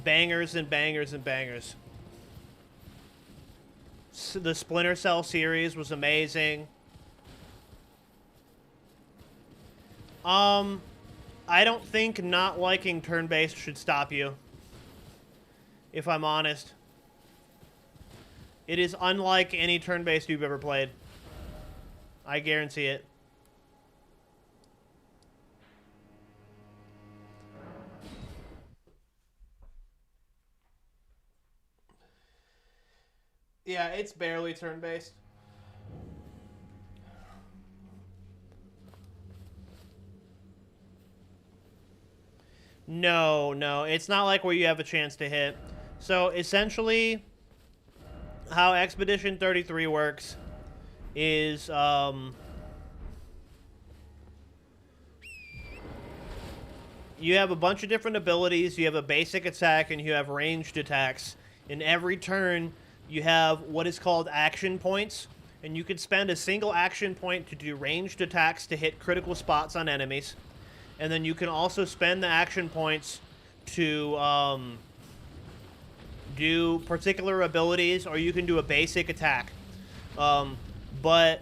bangers and bangers and bangers. The Splinter Cell series was amazing. I don't think not liking turn-based should stop you, if I'm honest. It is unlike any turn-based you've ever played. I guarantee it. Yeah, it's barely turn-based. No, it's not like where you have a chance to hit. So, essentially, how Expedition 33 works is, you have a bunch of different abilities. You have a basic attack, and you have ranged attacks. In every turn, you have what is called action points, and you can spend a single action point to do ranged attacks to hit critical spots on enemies. And then you can also spend the action points to do particular abilities, or you can do a basic attack. But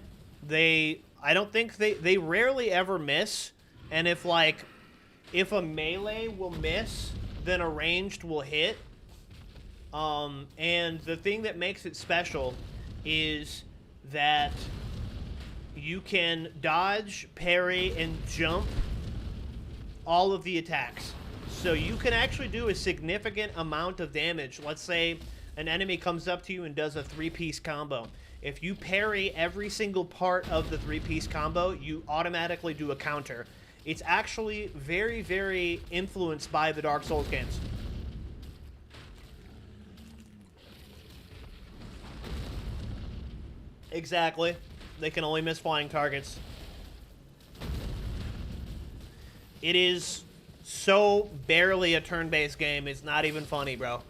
I don't think they rarely ever miss. And if a melee will miss, then a ranged will hit. And the thing that makes it special is that you can dodge, parry, and jump all of the attacks. So you can actually do a significant amount of damage. Let's say an enemy comes up to you and does a 3-piece combo. If you parry every single part of the 3-piece combo, you automatically do a counter. It's actually very, very influenced by the Dark Souls games. Exactly. They can only miss flying targets. It is so barely a turn-based game, it's not even funny, bro.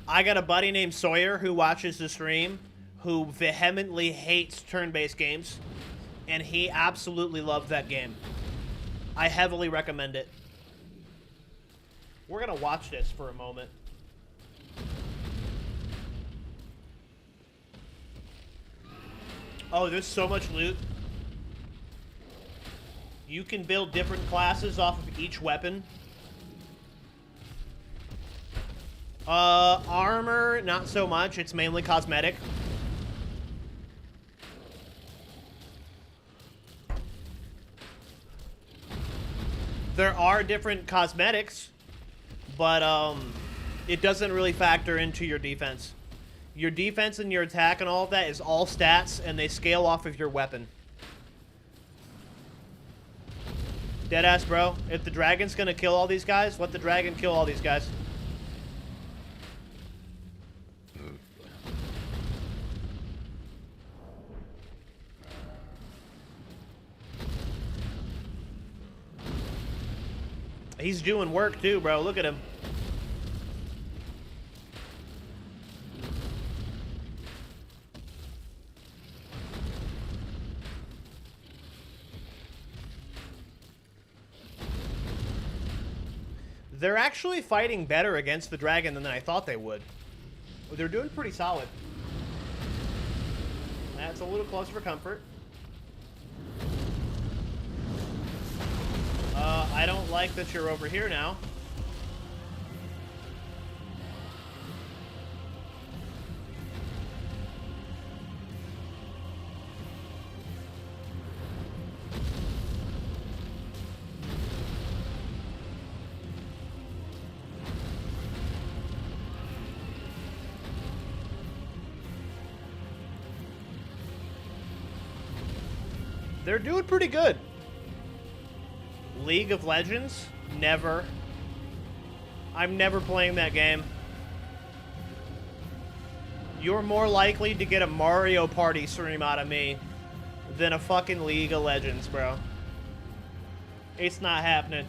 I got a buddy named Sawyer who watches the stream, who vehemently hates turn-based games, and he absolutely loved that game. I heavily recommend it. We're gonna watch this for a moment. Oh, there's so much loot. You can build different classes off of each weapon. Armor, not so much. It's mainly cosmetic. There are different cosmetics, but it doesn't really factor into your defense. Your defense and your attack and all of that is all stats, and they scale off of your weapon. Deadass, bro. If the dragon's gonna kill all these guys, let the dragon kill all these guys. He's doing work too, bro. Look at him. They're actually fighting better against the dragon than I thought they would. They're doing pretty solid. That's a little close for comfort. I don't like that you're over here now. They're doing pretty good. League of Legends? Never. I'm never playing that game. You're more likely to get a Mario Party stream out of me than a fucking League of Legends, bro. It's not happening.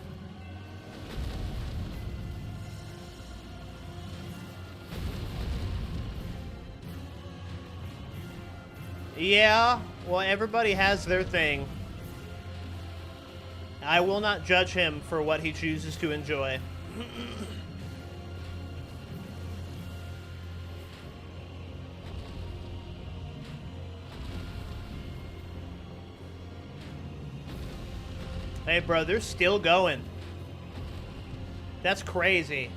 Yeah, well, everybody has their thing. I will not judge him for what he chooses to enjoy. Hey, bro, they're still going. That's crazy.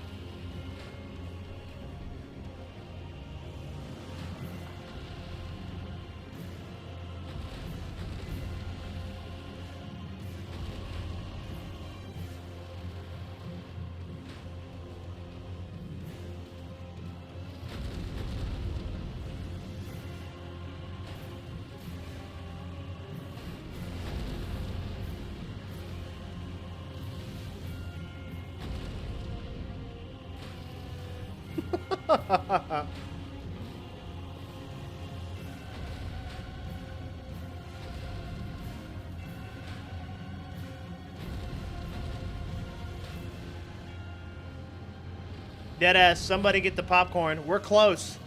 Deadass, somebody get the popcorn. We're close.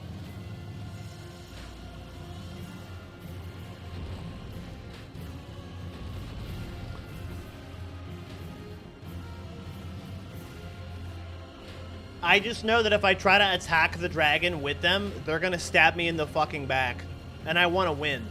I just know that if I try to attack the dragon with them, they're gonna stab me in the fucking back. And I want to win.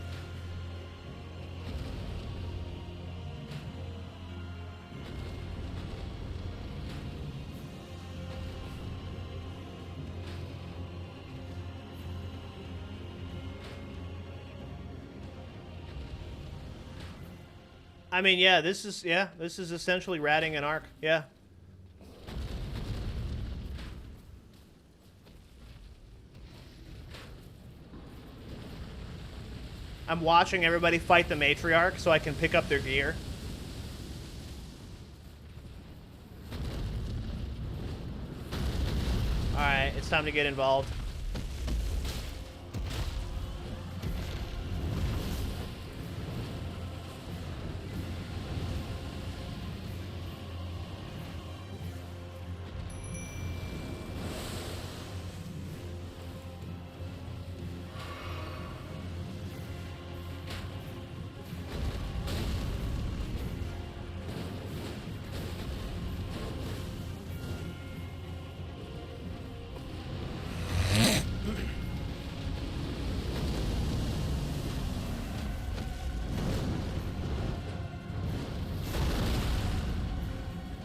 I mean, yeah, this is essentially ratting an arc. Yeah. I'm watching everybody fight the matriarch so I can pick up their gear. Alright, it's time to get involved.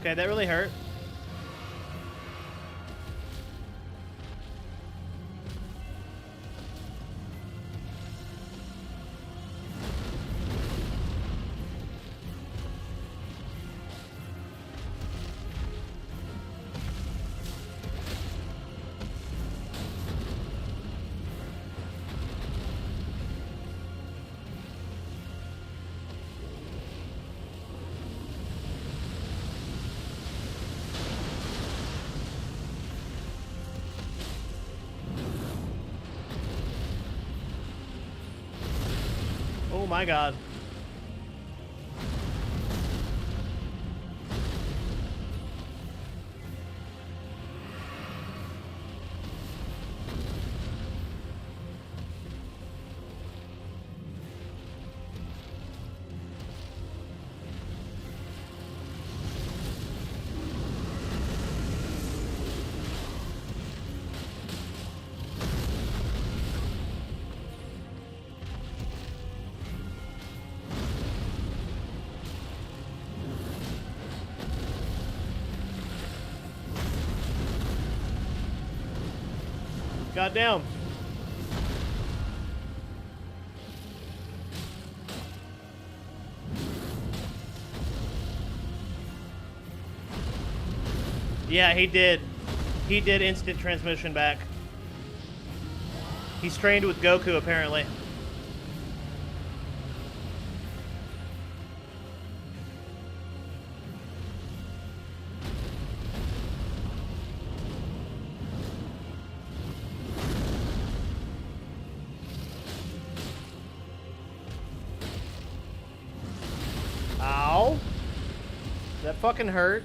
Okay, that really hurt. my god. Goddamn. Yeah, he did. He did instant transmission back. He's trained with Goku, apparently. Ow. That fucking hurt.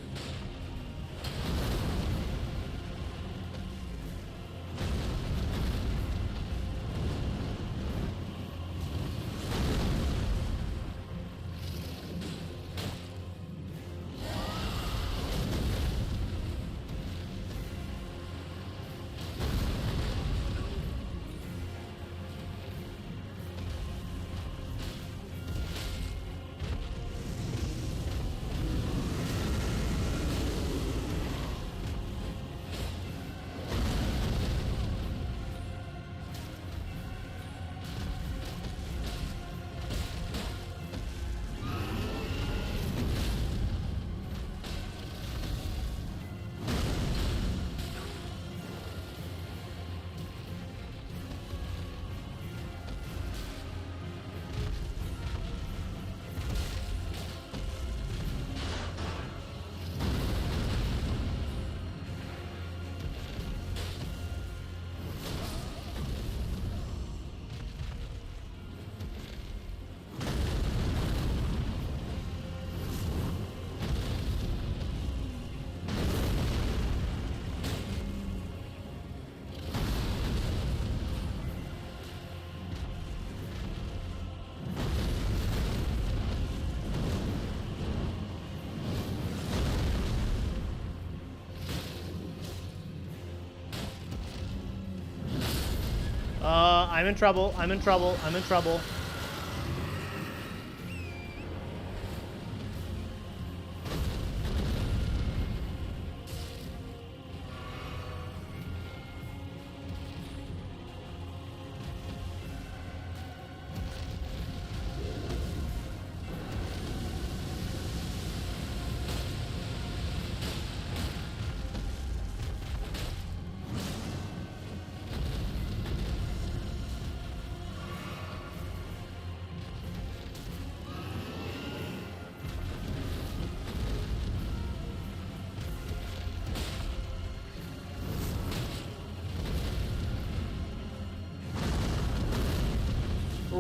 I'm in trouble. I'm in trouble. I'm in trouble.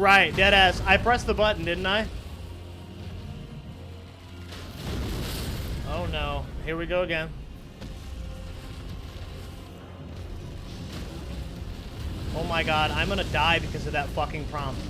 Right, deadass. I pressed the button, didn't I? Oh no. Here we go again. Oh my god, I'm gonna die because of that fucking prompt.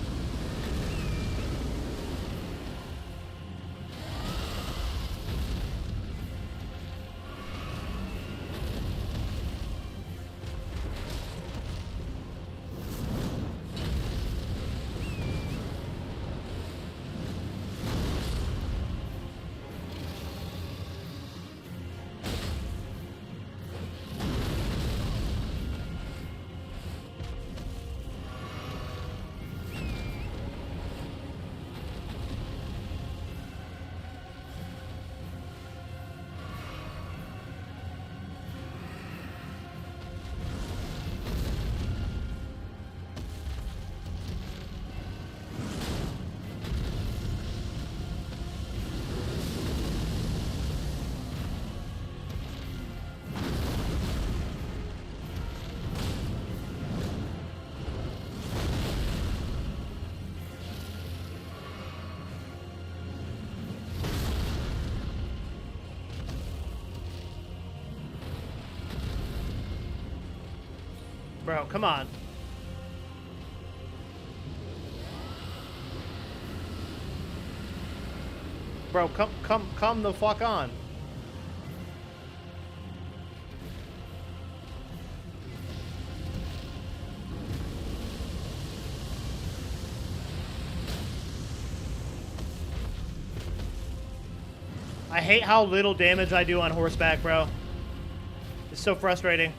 Bro, come on. Bro, come the fuck on. I hate how little damage I do on horseback, bro. It's so frustrating.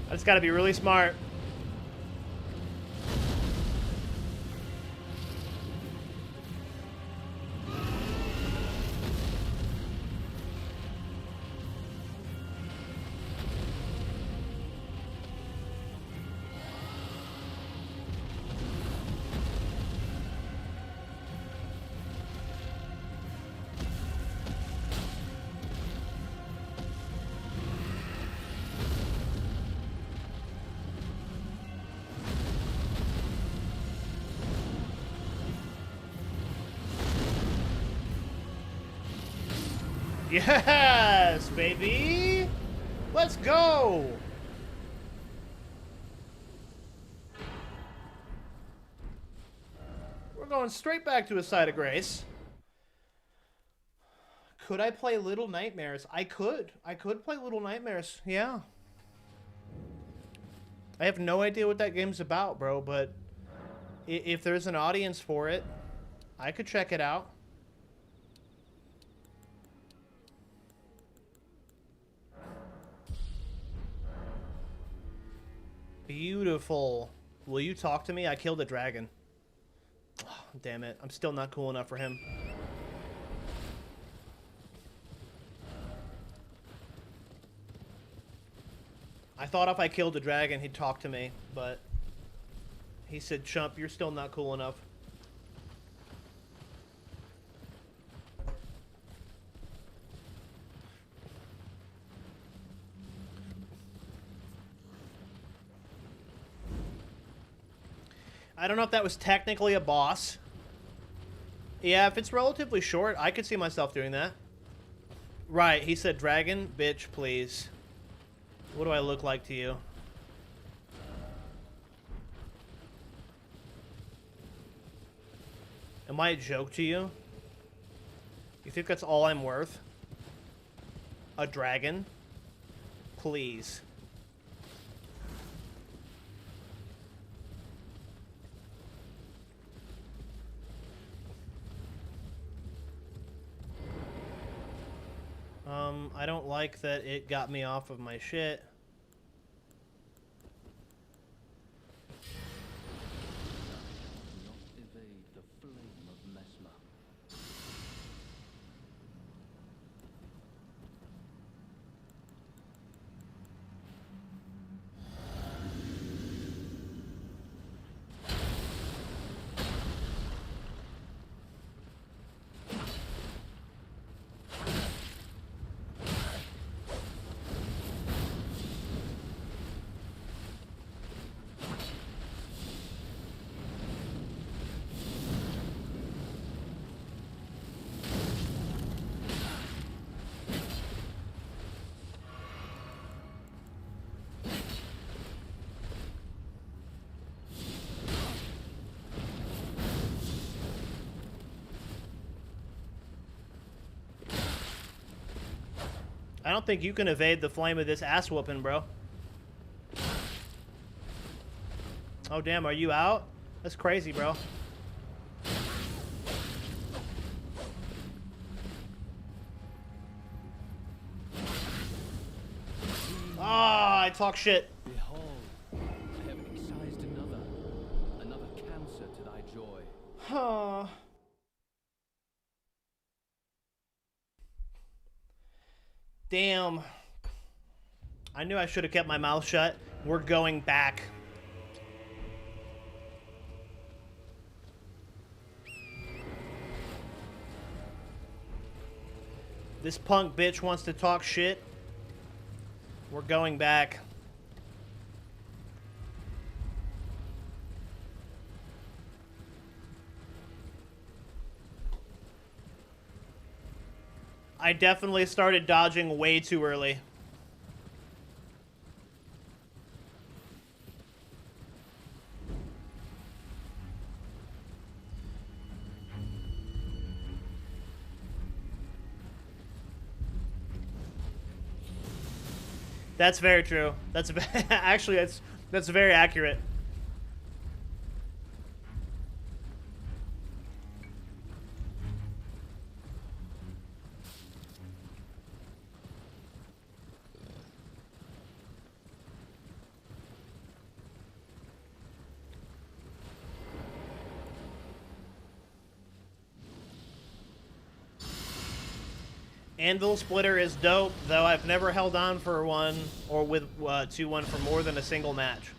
I just gotta be really smart. Yes, baby! Let's go! We're going straight back to a side of grace. Could I play Little Nightmares? I could. I could play Little Nightmares, yeah. I have no idea what that game's about, bro, but if there's an audience for it, I could check it out. Beautiful. Will you talk to me? I killed a dragon. Oh, damn it. I'm still not cool enough for him. I thought if I killed a dragon, he'd talk to me, but he said, "Chump, you're still not cool enough." I don't know if that was technically a boss. Yeah, if it's relatively short, I could see myself doing that. Right, he said, "Dragon, bitch, please. What do I look like to you?" Am I a joke to you? You think that's all I'm worth? A dragon? Please. I don't like that it got me off of my shit. Not evade the flame of Mesmer. don't think you can evade the flame of this ass whooping, bro. Oh, damn, are you out? That's crazy, bro. Ah, I talk shit. Behold, I have excised another cancer to thy joy. Huh. Damn. I knew I should have kept my mouth shut. We're going back. This punk bitch wants to talk shit. We're going back. I definitely started dodging way too early. That's very true. That's actually that's very accurate. Anvil Splitter is dope, though I've never held on for one or with to one for more than a single match.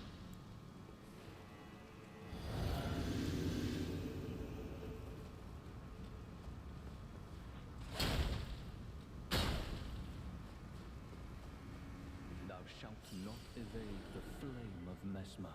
Thou shalt not evade the flame of Mesmer.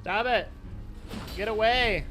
Stop it! Get away!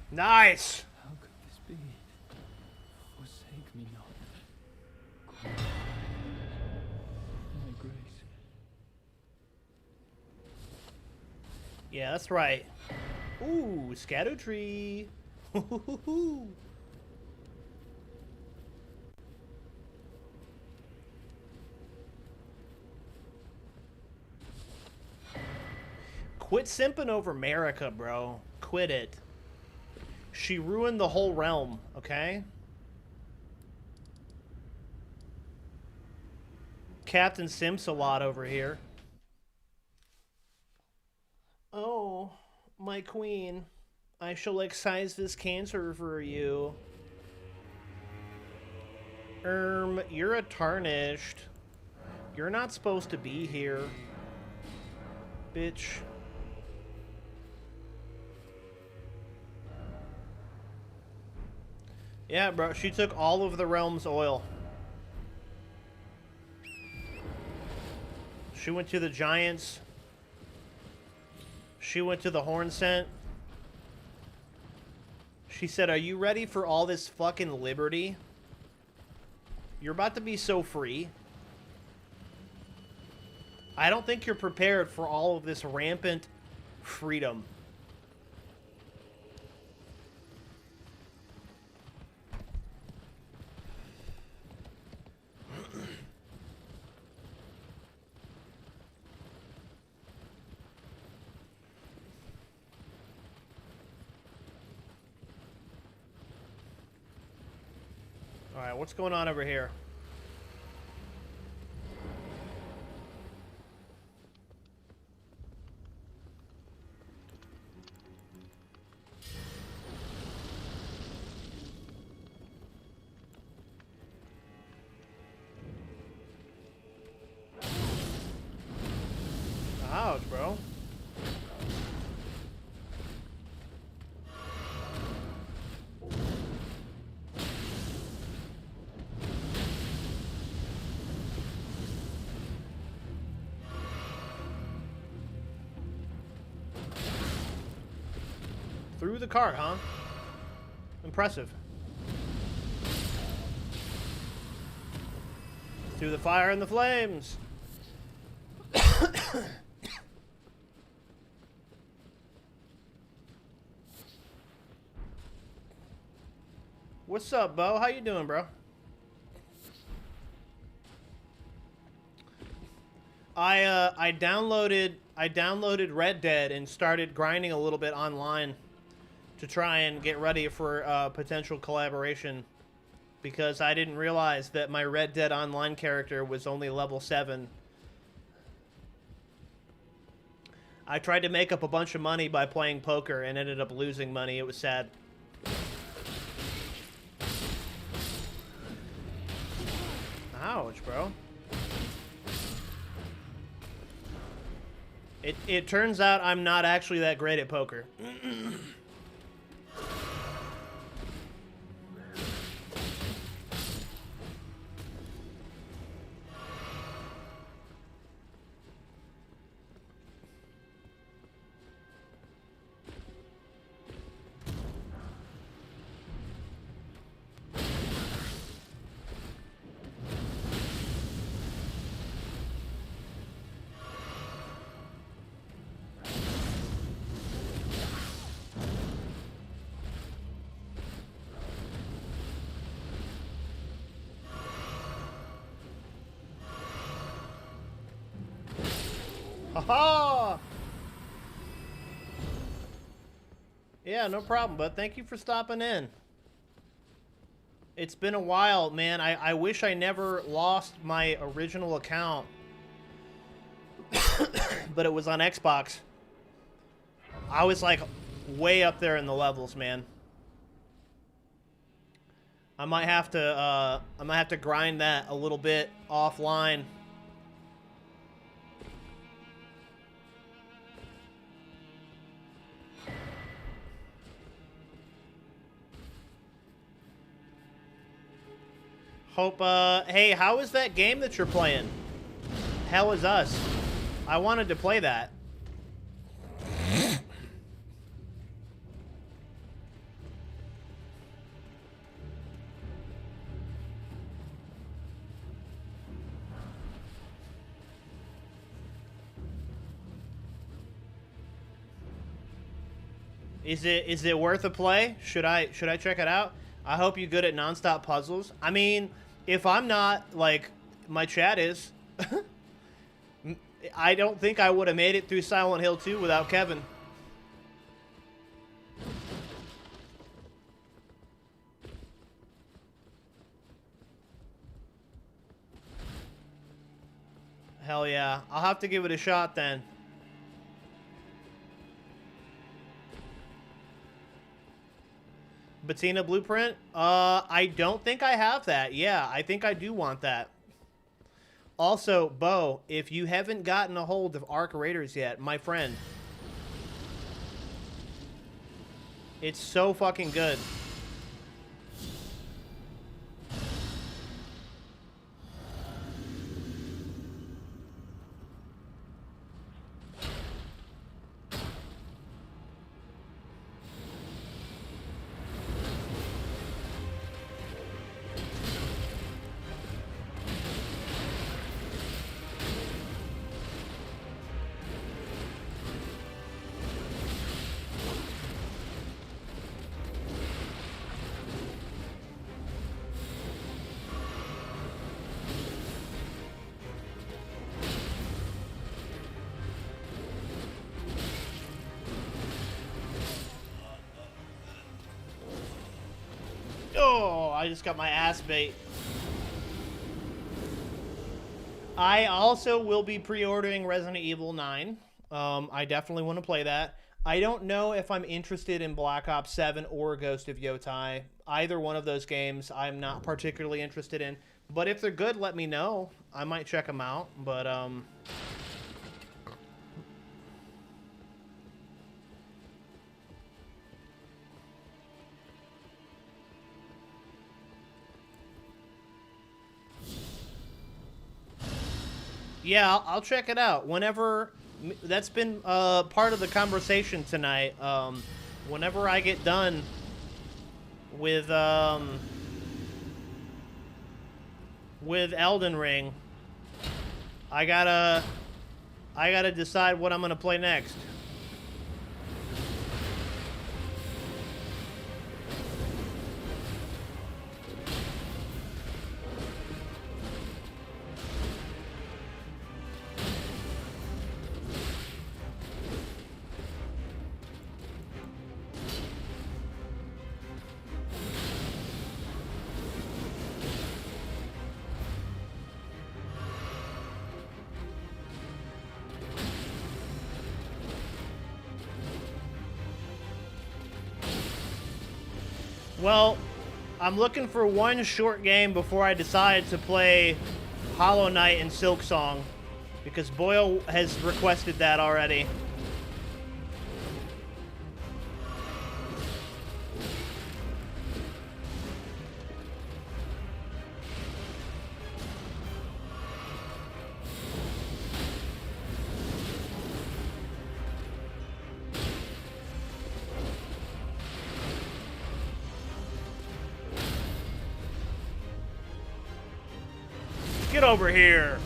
Nice! How could this be? Forsake me not. My grace. Yeah, that's right. Ooh, Shadutree. Quit simping over America, bro. Quit it. She ruined the whole realm, okay? Captain Simps a lot over here. Oh, my queen. I shall excise this cancer for you. You're a tarnished. You're not supposed to be here. Bitch. Yeah, bro, she took all of the realm's oil. She went to the giants. She went to the horn scent. She said, "Are you ready for all this fucking liberty? You're about to be so free. I don't think you're prepared for all of this rampant freedom." Alright, what's going on over here? Ouch, bro. Through the cart, huh? Impressive. Through the fire and the flames. What's up, Bo? How you doing, bro? I downloaded Red Dead and started grinding a little bit online to try and get ready for potential collaboration, because I didn't realize that my Red Dead Online character was only level 7. I tried to make up a bunch of money by playing poker and ended up losing money. It was sad. Ouch, bro. It turns out I'm not actually that great at poker. Haha! Yeah, no problem, but thank you for stopping in. It's been a while, man. I wish I never lost my original account. But it was on Xbox. I was like way up there in the levels, man. I might have to grind that a little bit offline. Hope, hey, how is that game that you're playing? Hell is Us. I wanted to play that. Is it worth a play? Should I check it out? I hope you're good at nonstop puzzles. I mean, if I'm not, like, my chat is. I don't think I would have made it through Silent Hill 2 without Kevin. Hell yeah. I'll have to give it a shot then. Bettina Blueprint? I don't think I have that. Yeah, I think I do want that. Also, Bo, if you haven't gotten a hold of Arc Raiders yet, my friend, it's so fucking good. Oh, I just got my ass bait. I also will be pre-ordering Resident Evil 9. I definitely want to play that. I don't know if I'm interested in Black Ops 7 or Ghost of Yotai. Either one of those games I'm not particularly interested in. But if they're good, let me know. I might check them out. But, yeah, I'll check it out. Whenever... That's been part of the conversation tonight. Whenever I get done with Elden Ring, I gotta decide what I'm gonna play next. Well, I'm looking for one short game before I decide to play Hollow Knight and Silksong, because Boyle has requested that already. Get over here.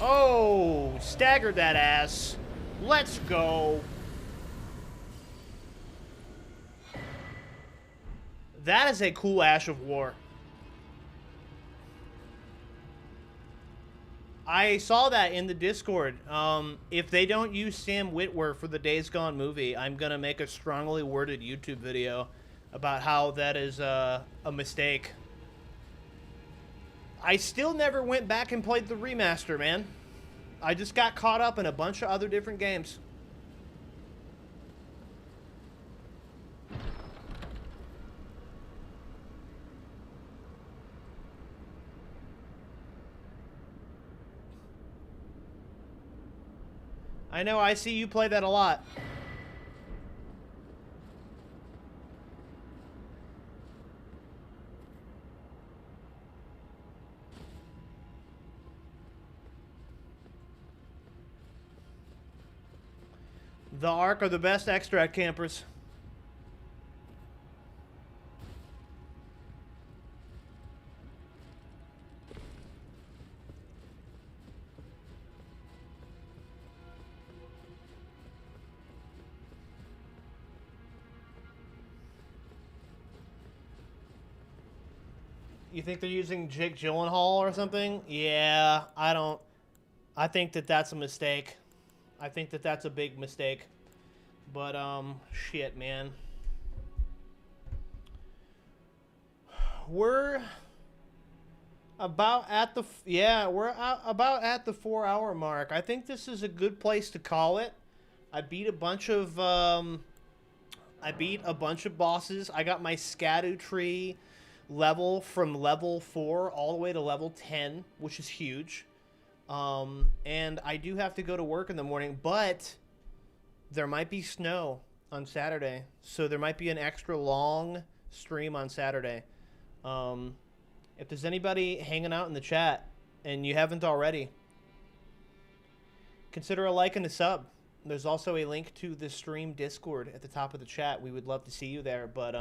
Oh, staggered that ass. Let's go. That is a cool Ash of War. I saw that in the Discord. If they don't use Sam Witwer for the Days Gone movie, I'm going to make a strongly worded YouTube video about how that is a mistake. I still never went back and played the remaster, man. I just got caught up in a bunch of other different games. I know, I see you play that a lot. The Ark are the best extract campers. You think they're using Jake Gyllenhaal or something? Yeah, I don't. I think that that's a mistake. I think that that's a big mistake. But, shit, man. About at the yeah, we're about at the 4 hour mark. I think this is a good place to call it. I beat a bunch of bosses. I got my Shadutree level from level 4 all the way to level 10, which is huge. And I do have to go to work in the morning, but there might be snow on Saturday, so there might be an extra long stream on Saturday. If there's anybody hanging out in the chat and you haven't already, consider a like and a sub. There's also a link to the stream Discord at the top of the chat. We would love to see you there, but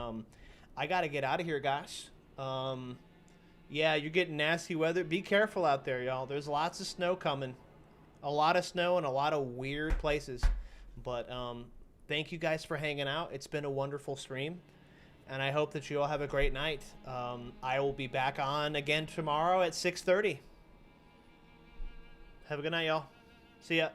I got to get out of here, guys. Yeah, you're getting nasty weather. Be careful out there, y'all. There's lots of snow coming. A lot of snow in a lot of weird places. But thank you guys for hanging out. It's been a wonderful stream. And I hope that you all have a great night. I will be back on again tomorrow at 6:30. Have a good night, y'all. See ya.